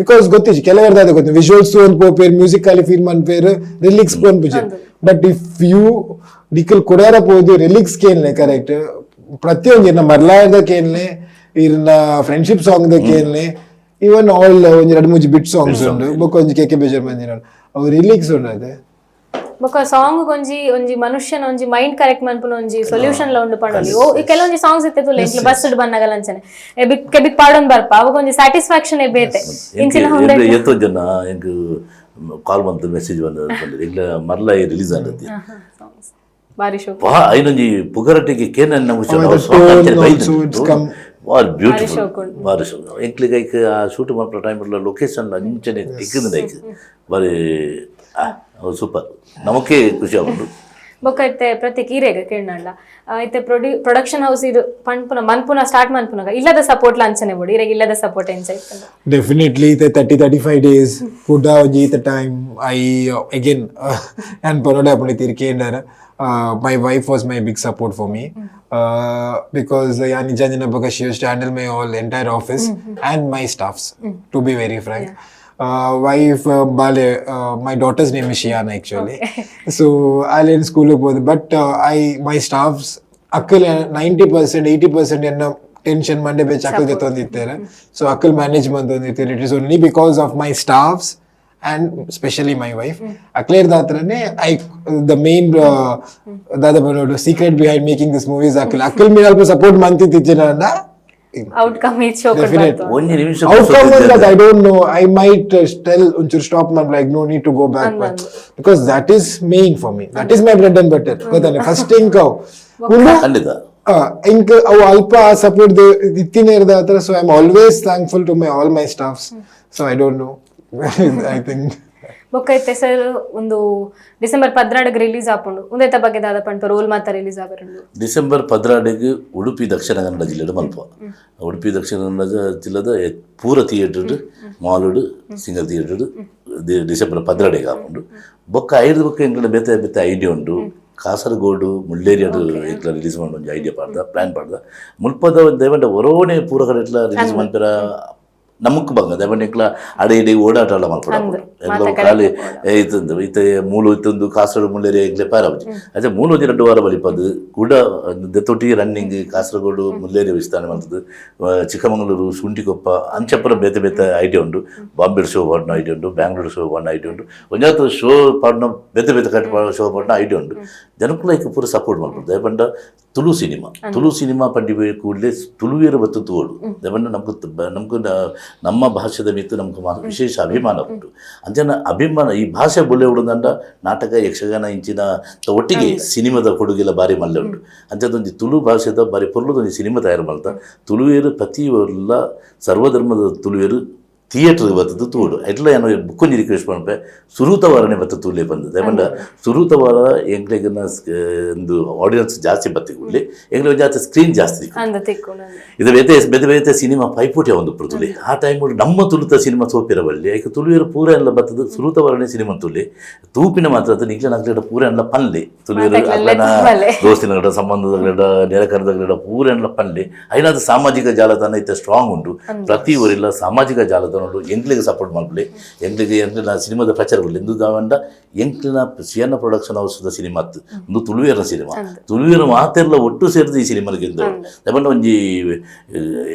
ಬಿಕಾಸ್ ಗೊತ್ತಿಜಿ ಕೆಲವರ್ದಾದ ಗೊತ್ತು ವಿಜುವಲ್ಸ್ ಒಂದು ಪೋಪೇರ್ ಮ್ಯೂಸಿಕ್ ಅಲ್ಲಿ ಫೀಲ್ ಮನ್ಪೇರು ರಿಲಿಕ್ಸ್ ಪೋನ್ ಪುಜಿ ಬಟ್ ಇಫ್ ಯು ನಿಕ್ಕಲ್ ಕೊಡಾರ ಪೋದು ರಿಲಿಕ್ಸ್ ಕೇನ್ಲೆ ಕರೆಕ್ಟ್ ಪ್ರತಿಯೊಂದು ಇರ್ನ ಮರ್ಲಾಯದ ಕೇನ್ಲೆ ಇರ್ನ ಫ್ರೆಂಡ್ಶಿಪ್ ಸಾಂಗ್ ದ ಕೇನ್ಲೆ ಇವನ್ ಆಲ್ ಒಂಜಿ 2-3 ಬಿಟ್ ಸಾಂಗ್ಸ್ ಉಂಡು ಬೊಕ್ಕ ಒಂಜಿ KK ಬೇಜಾರ್ ಮಂದಿನ ಅವು ರಿಲಿಕ್ಸ್ ಉಂಡೈತೆ ಬೊಕ ಸಾಂಗ್ ಒಂಜಿ ಮನುಷ್ಯನ ಒಂಜಿ ಮೈಂಡ್ ಕರೆಕ್ಟ್ ಮನ್ಪುನ ಒಂಜಿ ಸೊಲ್ಯೂಷನ್ ಲ ಉಂಡು ಪಂಡೋಲಿ ಓ ಕೆಲವೊಂಜಿ ಸಾಂಗ್ಸ್ ಇತ್ತೆ ಲೆಂಕ್ಲೆ ಬಸ್ ಬನ್ನಗಲ ಅಂಚನೆ ಕೆಬಿಕ್ ಪಾಡೊಂದು ಬರ್ಪ ಅವಾಗ ಒಂಜಿ ಸ್ಯಾಟಿಸ್ಫ್ಯಾಕ್ಷನ್ ಬೇತೆ ಇಂಚಿನ ಹೊಂದೆ ಎತ್ತೋ ಜನ ಎಂಕ್ ಕಾಲ್ ಬಂತು ಮೆಸೇಜ್ ಬಂದ ಇಲ್ಲ ಮರ್ಲ ರಿಲೀಸ್ ಆದತಿ ಬಾರಿ ಶೋ ಐನೊಂಜಿ ಪುಗರಟಿಗೆ ಕೇನನ್ನ ವಾರ್ ಬ್ಯೂಟಿಫುಲ್ ಬಾರಿ ಶೋ ಎಂಕ್ಲಿಗೆ ಐಕ್ ಆ ಶೂಟ್ ಮಾಡ್ರ ಟೈಮ್ ಲೊಕೇಶನ್ ಅಂಚನೆ ತಿಕ್ಕದ ಐಕ್ ಬಾರಿ ಸೂಪರ್ ನಮಕ್ಕೆ ಖುಷಿ ಆಗುಂಡು ಬೊಕ್ಕೈತೆ ಪ್ರತಿ ಕೀರೆಗ ಕೇಳಲ್ಲ ಐತೆ ಪ್ರೊಡಕ್ಷನ್ ಹೌಸ್ ಇದು ಪಂಪುನ ಮನ್ಪುನ ಸ್ಟಾರ್ಟ್ ಮನ್ಪುನಗ ಇಲ್ಲದ ಸಪೋರ್ಟ್ ಲಾಂಚನೆ ಬೋಡಿ ಇರೆಗ್ ಇಲ್ಲದ ಸಪೋರ್ಟ್ ಎಂಚ ಇತ್ತಂದ ಡೆಫಿನೆಟ್ಲಿ ಇತೆ 30-35 ಡೇಸ್ ಫುಡ್ ಆಗಿ ಇತ ಟೈಮ್ ಐ ಅಗೇನ್ ನಾನು ಪರೋಡೆ ಅಪನೆ ತಿರ್ಕೇಂಡರ my wife was my big support for me because yani janjana baga she used to handle my whole entire office and my staffs to be very frank. Wife Bale, my daughter's name is Shiana actually. So I'll in school but my staffs akal 90% 80% enna tension mande be chakal jetondittere, so akal management ondittere. It is only because of my staffs and especially my wife. Akler datrane the main the secret behind making this movie is akal me alpo support manti tijjana outcome is show outcome that I don't know. I might tell unchur stop man like no need to go back because that is main for me, that is my bread and butter. First thing ಖಂಡಿತ ಇಂಕ ಅವು ಅಲ್ಪ ಸಪೋರ್ಟ್ ಇತ್ತಿನೇ ಇರದ ಹತ್ರ. So I am always thankful to all my staffs. So I don't know I think ಬೊಕ್ಕೈತೆ ಸರ್ ಒಂದು ಡಿಸೆಂಬರ್ 14 ರಿಲೀಸ್ ಆಪುಂಡು ಉಂದೆತ ಬಗ್ಗೆ ದಾದ ಪಂಟ ರೋಲ್ ಮಾತ ರಿಲೀಸ್ ಆವರಂಡು ಡಿಸೆಂಬರ್ 14 ಉಡುಪಿ ದಕ್ಷಿಣ ಕನ್ನಡ ಜಿಲ್ಲೆಡು ಮಲ್ಪ. ಉಡುಪಿ ದಕ್ಷಿಣ ಕನ್ನಡ ಜಿಲ್ಲೆದ ಪೂರ ಥಿಯೇಟರ್ ಮಾಲುಡು ಸಿಂಗಲ್ ಥಿಯೇಟರ್ ಡಿಸೆಂಬರ್ 14 ಆಪುಂಡು. ಬೊಕ್ಕ 5 ಬೊಕ್ಕ ಎಂಕಲ್ನ ಬೇತೆ ಬೇತೆ ಐಡಿಯಾ ಉಂಡು. ಕಾಸರಗೋಡು ಮುಳ್ಳೇರಿಯಡು ಎಂಕ್ಲ ರಿಲೀಸ್ ಮಾಡಿ ಒಂದು ಐಡಿಯಾ ಪಾಡ್ದ ಪ್ಲಾನ್ ಪಾಡ್ದ ಮುಲ್ಪದ ದಯವಂಡ ಹೊರೋಣೆ ಪೂರ ಕಡೆ ಎಟ್ಲ ರಿಲೀಸ್ ಮಾಡ್ತಾರ ನಮಕ್ ಬಂಗ ದಯವಂಡ ಎಂಕ್ಲ ಅಡೆ ಇಡೆ ಓಡಾಟ ಎಲ್ಲ ಮಾಡ್ಕೊಡ ಎಲ್ಲ ಖಾಲಿ ಇತ್ತಂದು ಈತೆ ಮೂಲು ಇತ್ತಂದು ಕಾಸರಗೋಡು ಮುಳ್ಳೇರಿ ಎಂಕ್ಲೆ ಪಾರಾಬಜಿ ಅದೇ ಮೂಲು ಒಂಜಿ 2 ವಾರ ಬಲಿಪದು ಕೂಡ ದೆತ್ತೊಟ್ಟಿಗೆ ರನ್ನಿಂಗ್ ಕಾಸರಗೋಡು ಮುಳ್ಳೇರಿ ವಿಸ್ತಾರ ಮಾಡ್ತದ್ದು ಚಿಕ್ಕಮಗಳೂರು ಶುಂಠಿಕೊಪ್ಪ ಅಂಚಪ್ಪರ ಬೇತೆ ಬೇತೆ ಐಡಿಯಾ ಉಂಡು. ಬಾಂಬೆ ಶೋ ಪಾಡ್ನ ಐಡಿಯಾ ಉಂಡು, ಬ್ಯಾಂಗ್ಳೂರು ಶೋ ಪಾಡ್ನ ಐಡಿಯಾ ಉಂಡು, ಒಂಜಾತು ಶೋ ಪಾಡ್ನ ಬೇತೆ ಬೇತೆ ಕಟ್ ಶೋ ಪಾಡ್ನ ಐಡಿಯಾ ಉಂಡು. ಜನಕ್ಕೂ ಪೂರ ಸಪೋರ್ಟ್ ಮಾಡ್ಬೋದು ದಯಪಂಡ ತುಳು ಸಿನಿಮಾ ಪಂಡಿ ಕೂಡಲೇ ತುಳುವಿಯರ ಬತ್ತು ತೋಡು ದಯಪಂಡ ನಮಗೂ ನಮ್ಮ ಭಾಷೆದ ಮಿತ್ತು ನಮ್ಗೆ ವಿಶೇಷ ಅಭಿಮಾನ ಉಂಟು. ಅಂಚನ ಅಭಿಮಾನ ಈ ಭಾಷೆ ಬೊಳ್ಳೆ ಉಡುದಂಡ ನಾಟಕ ಯಕ್ಷಗಾನ ಇಂಚಿನ ಒಟ್ಟಿಗೆ ಸಿನಿಮಾದ ಕೊಡುಗೆಲ್ಲ ಬಾರಿ ಮಲ್ಲೆ ಉಂಟು. ಅಂಥದ್ದೊಂದು ತುಳು ಭಾಷೆದ ಬಾರಿ ಪೊರ್ಲದೊಂದು ಸಿನಿಮಾ ತಯಾರು ಮಾಡ್ತಾ ತುಳುವಿಯರು ಪ್ರತಿಯೊಲ್ಲ ಸರ್ವಧರ್ಮದ ತುಳುವಿಯರು ಥಿಯೇಟರ್ಗೆ ಬರ್ತದ್ದು ತೋಡು ಎಟ್ಲ ಏನೋ ಬುಕ್ಕೊಂಜಿ ರಿಕ್ವೆಸ್ಟ್ ಮಾಡ್ಪೆ ಸುರೂತವಾರನೇ ಬತ್ತ ತೂಲೆ ಬಂದದ್ದು ಯಾಕಂದ್ರೆ ಸುರೂತವಾರ ಎಂಗ್ಲೆಗನ್ನ ಒಂದು ಆಡಿಯನ್ಸ್ ಜಾಸ್ತಿ ಬತ್ತಿಗುಳ್ಳಿ ಎಂಗ್ಲೆ ಜಾಸ್ತಿ ಸ್ಕ್ರೀನ್ ಜಾಸ್ತಿ ಇದು ಬೇತೆ ಬೇತೆ ಸಿನಿಮಾ ಪೈಪೋಟಿ ಒಂದು ತುಳಿ ಆ ಟೈಮ್ ನಮ್ಮ ತುಳುತ ಸಿನಿಮಾ ಸೋಪಿರಬಲ್ಲಿ ಯಾಕೆ ತುಳುವಿಯರು ಪೂರ ಎಲ್ಲ ಬರ್ತದ್ದು ಸುರೂತವಾರನೇ ಸಿನಿಮಾ ತುಳಿ ತೂಪಿನ ಮಾತ್ರ ನಿಗ್ಲ ನಗ್ಲಿಡ ಪೂರ ಎಲ್ಲ ಪನ್ಲೆ ತುಳುವಿಯರು ಅಗ್ಲನ ದೋಸ್ತಿನಗಡ ಸಂಬಂಧದಗಡ ನೆಲಕರದಗಡ ಪೂರ ಎಲ್ಲ ಪನ್ಲೆ ಐನಾದ ಸಾಮಾಜಿಕ ಜಾಲತಾಣ ಇತ್ತ ಸ್ಟ್ರಾಂಗ್ ಉಂಟು. ಪ್ರತಿ ಊರಿಲ್ಲ ಸಾಮಾಜಿಕ ಜಾಲತಾಣ ಎಂಕ್ಲಿಗೆ ಸಪೋರ್ಟ್ ಮಾಡ್ಲಿ ಎಂಕ್ಲಿನ ಸಿನಿಮಾದ ಪ್ರಚಾರ ಬರಲಿ ಎಂದು ದಾವಂಡ ಎಂಕ್ಲಿನ ಸಿಯನ್ನ ಪ್ರೊಡಕ್ಷನ್ ಹೌಸ್ದ ಸಿನಿಮಾ ಅತ್ತು ಒಂದು ತುಳುವಿಯರ ಸಿನಿಮಾ ತುಳುವಿಯರ ಮಾತೆಲ್ಲ ಒಟ್ಟು ಸೇರಿದ ಈ ಸಿನಿಮಾಗೆ ಗೆದ್ದವರು ಯಾಕಂದ್ರೆ ಒಂಜಿ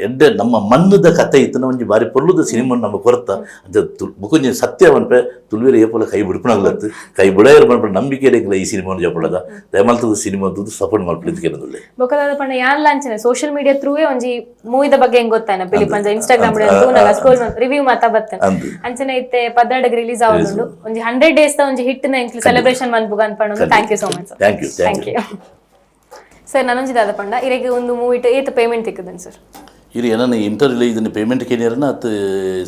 ಎಡ್ಡೆ ನಮ್ಮ ಮಣ್ಣದ ಕತೆ ಇತ್ತು ಒಂಜಿ ಬಾರಿ ಪೊರ್ಲುದ ಸಿನಿಮಾ ನಮ್ಮ ಕೊರತ ಅಂತ ಬುಕೊಂಜಿ ಸತ್ಯ ಅನ್ಪೆ ತುಳುವಿಯರ ಏಪಲ ಕೈ ಬಿಡ್ಪಣಾಗ್ಲತ್ತು ಕೈ ಬಿಡಾಯರ್ ಮಾಡ್ಬಿಡ ನಂಬಿಕೆ ಈ ಸಿನಿಮಾ ಜಪಡದ ದಯಮಾಲ್ತದ ಸಿನಿಮಾದ ಸಪೋರ್ಟ್ ಮಾಡ್ಲಿಕ್ಕೆ ಕೇಳಿದ್ರೆ ಬೊಕದಾದ ಪಂಡ ಯಾನ್ ಲಾಂಚನೆ ಸೋಶಿಯಲ್ ಮೀಡಿಯಾ ಥ್ರೂವೇ ಒಂಜಿ ಮೂವಿದ ಬಗ್ಗೆ ಹೆಂಗ್ ಗೊತ್ತಾನ ಪಿಲಿ ಪಂಜ ಇನ್ಸ್ಟಾಗ್ರಾಮ್ ಸ್ಕ್ರೋಲ್ ರಿವ್ಯೂ ಮಾತಾ ಬರ್ತೇನೆ ಅಂಚನೆ ಇತ್ತೆ 14 ರಿಲೀಸ್ ಆವೊಂದು ಒಂಜಿ 100 ಡೇಸ್ ದ ಒಂಜಿ ಹಿಟ್ ನ ಎಂಕ್ಲು ಸೆಲೆಬ್ರೇಷನ್ ಮನ್ಪುಗ ಅನ್ಪಂಡು thank you so much sir. Thank you sir. ನನಂಜಿ ದಾದ ಪಂಡ ಇರೆಗೆ ಒಂದು ಮೂವಿ ಏತ್ ಪೇಮೆಂಟ್ ತಿಕ್ಕದನ್ ಸರ್ ಇರಿ ನನ್ನ ಇಂಟರ್ವ್ಯೂಲಿ ಇದನ್ನು ಪೇಮೆಂಟ್ ಕೇಳಿರನ ಅದು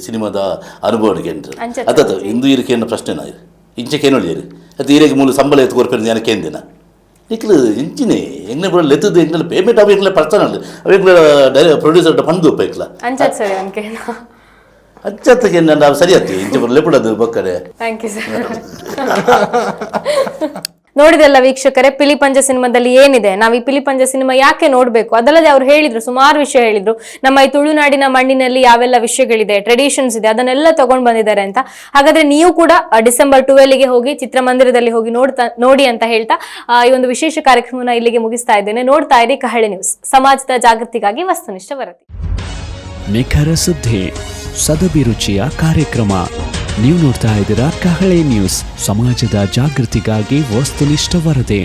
ಸಿನಿಮಾದ ಅನುಭವಕ್ಕೆ ಅತ್ತ ಇಂದು ಇರಕೇನ ಪ್ರಶ್ನೆನ ಇಂಚಕೇನೊಳಿಯರಿ ಅದು ಇರೆಗೆ ಮೂಲ ಸಂಬಳ ಎತ್ತು ಕೊರ್ಪೇರು ನಾನು ಕೇಂದಿನ ಇಕ್ಲು ಇಂಚಿನೇ ಎಂಗ್ಲೆ ಬಿಡ ಲೆತ್ತದು ಎಂಗ್ಲೆ ಪೇಮೆಂಟ್ ಅವ ಎಂಗ್ಲೆ ಪರ್ಸನಲ್ ಅವ ಎಂಗ್ಲೆ ಪ್ರೊಡ್ಯೂಸರ್ ಪಂದು ಉಪ್ಪ ಅಂಚತ್ ಸರಿ ಅನ್ಕೇನ ಅಚ್ಚತ್ತಕ್ಕೆ ನಾನು ಸರಿ ಆಯ್ತು ಇಂಚ ಬರಲೇ ಬಿಡೋದು ಬಕ್ಕಡೆ. Thank you sir. ನೋಡಿದೆಲ್ಲ ವೀಕ್ಷಕರೇ, ಪಿಲಿ ಪಂಜ ಸಿನಿಮಾದಲ್ಲಿ ಏನಿದೆ, ನಾವು ಈ ಪಿಲಿ ಪಂಜ ಸಿನಿಮಾ ಯಾಕೆ ನೋಡ್ಬೇಕು, ಅದಲ್ಲದೆ ಅವ್ರು ಹೇಳಿದ್ರು ಸುಮಾರು ವಿಷಯ ಹೇಳಿದ್ರು. ನಮ್ಮ ಈ ತುಳುನಾಡಿನ ಮಣ್ಣಿನಲ್ಲಿ ಯಾವೆಲ್ಲ ವಿಷಯಗಳಿದೆ, ಟ್ರೆಡಿಷನ್ಸ್ ಇದೆ, ಅದನ್ನೆಲ್ಲ ತಗೊಂಡ್ ಬಂದಿದ್ದಾರೆ ಅಂತ. ಹಾಗಾದ್ರೆ ನೀವು ಕೂಡ ಡಿಸೆಂಬರ್ 12ಗೆ ಹೋಗಿ ಚಿತ್ರಮಂದಿರದಲ್ಲಿ ಹೋಗಿ ನೋಡಿ ಅಂತ ಹೇಳ್ತಾ ಈ ಒಂದು ವಿಶೇಷ ಕಾರ್ಯಕ್ರಮನ ಇಲ್ಲಿಗೆ ಮುಗಿಸ್ತಾ ಇದ್ದೇನೆ. ನೋಡ್ತಾ ಇರಿ ಕಹಳೆ ನ್ಯೂಸ್, ಸಮಾಜದ ಜಾಗೃತಿಗಾಗಿ ವಸ್ತುನಿಷ್ಠ ವರದಿ. ನಿಖರ ಸುದ್ದಿ, ಸದಭಿರುಚಿಯ ಕಾರ್ಯಕ್ರಮ. ನೀವು ನೋಡ್ತಾ ಇದ್ದೀರಾ ಕಹಳೆ ನ್ಯೂಸ್, ಸಮಾಜದ ಜಾಗೃತಿಗಾಗಿ ವಸ್ತುನಿಷ್ಠ ವರದಿ.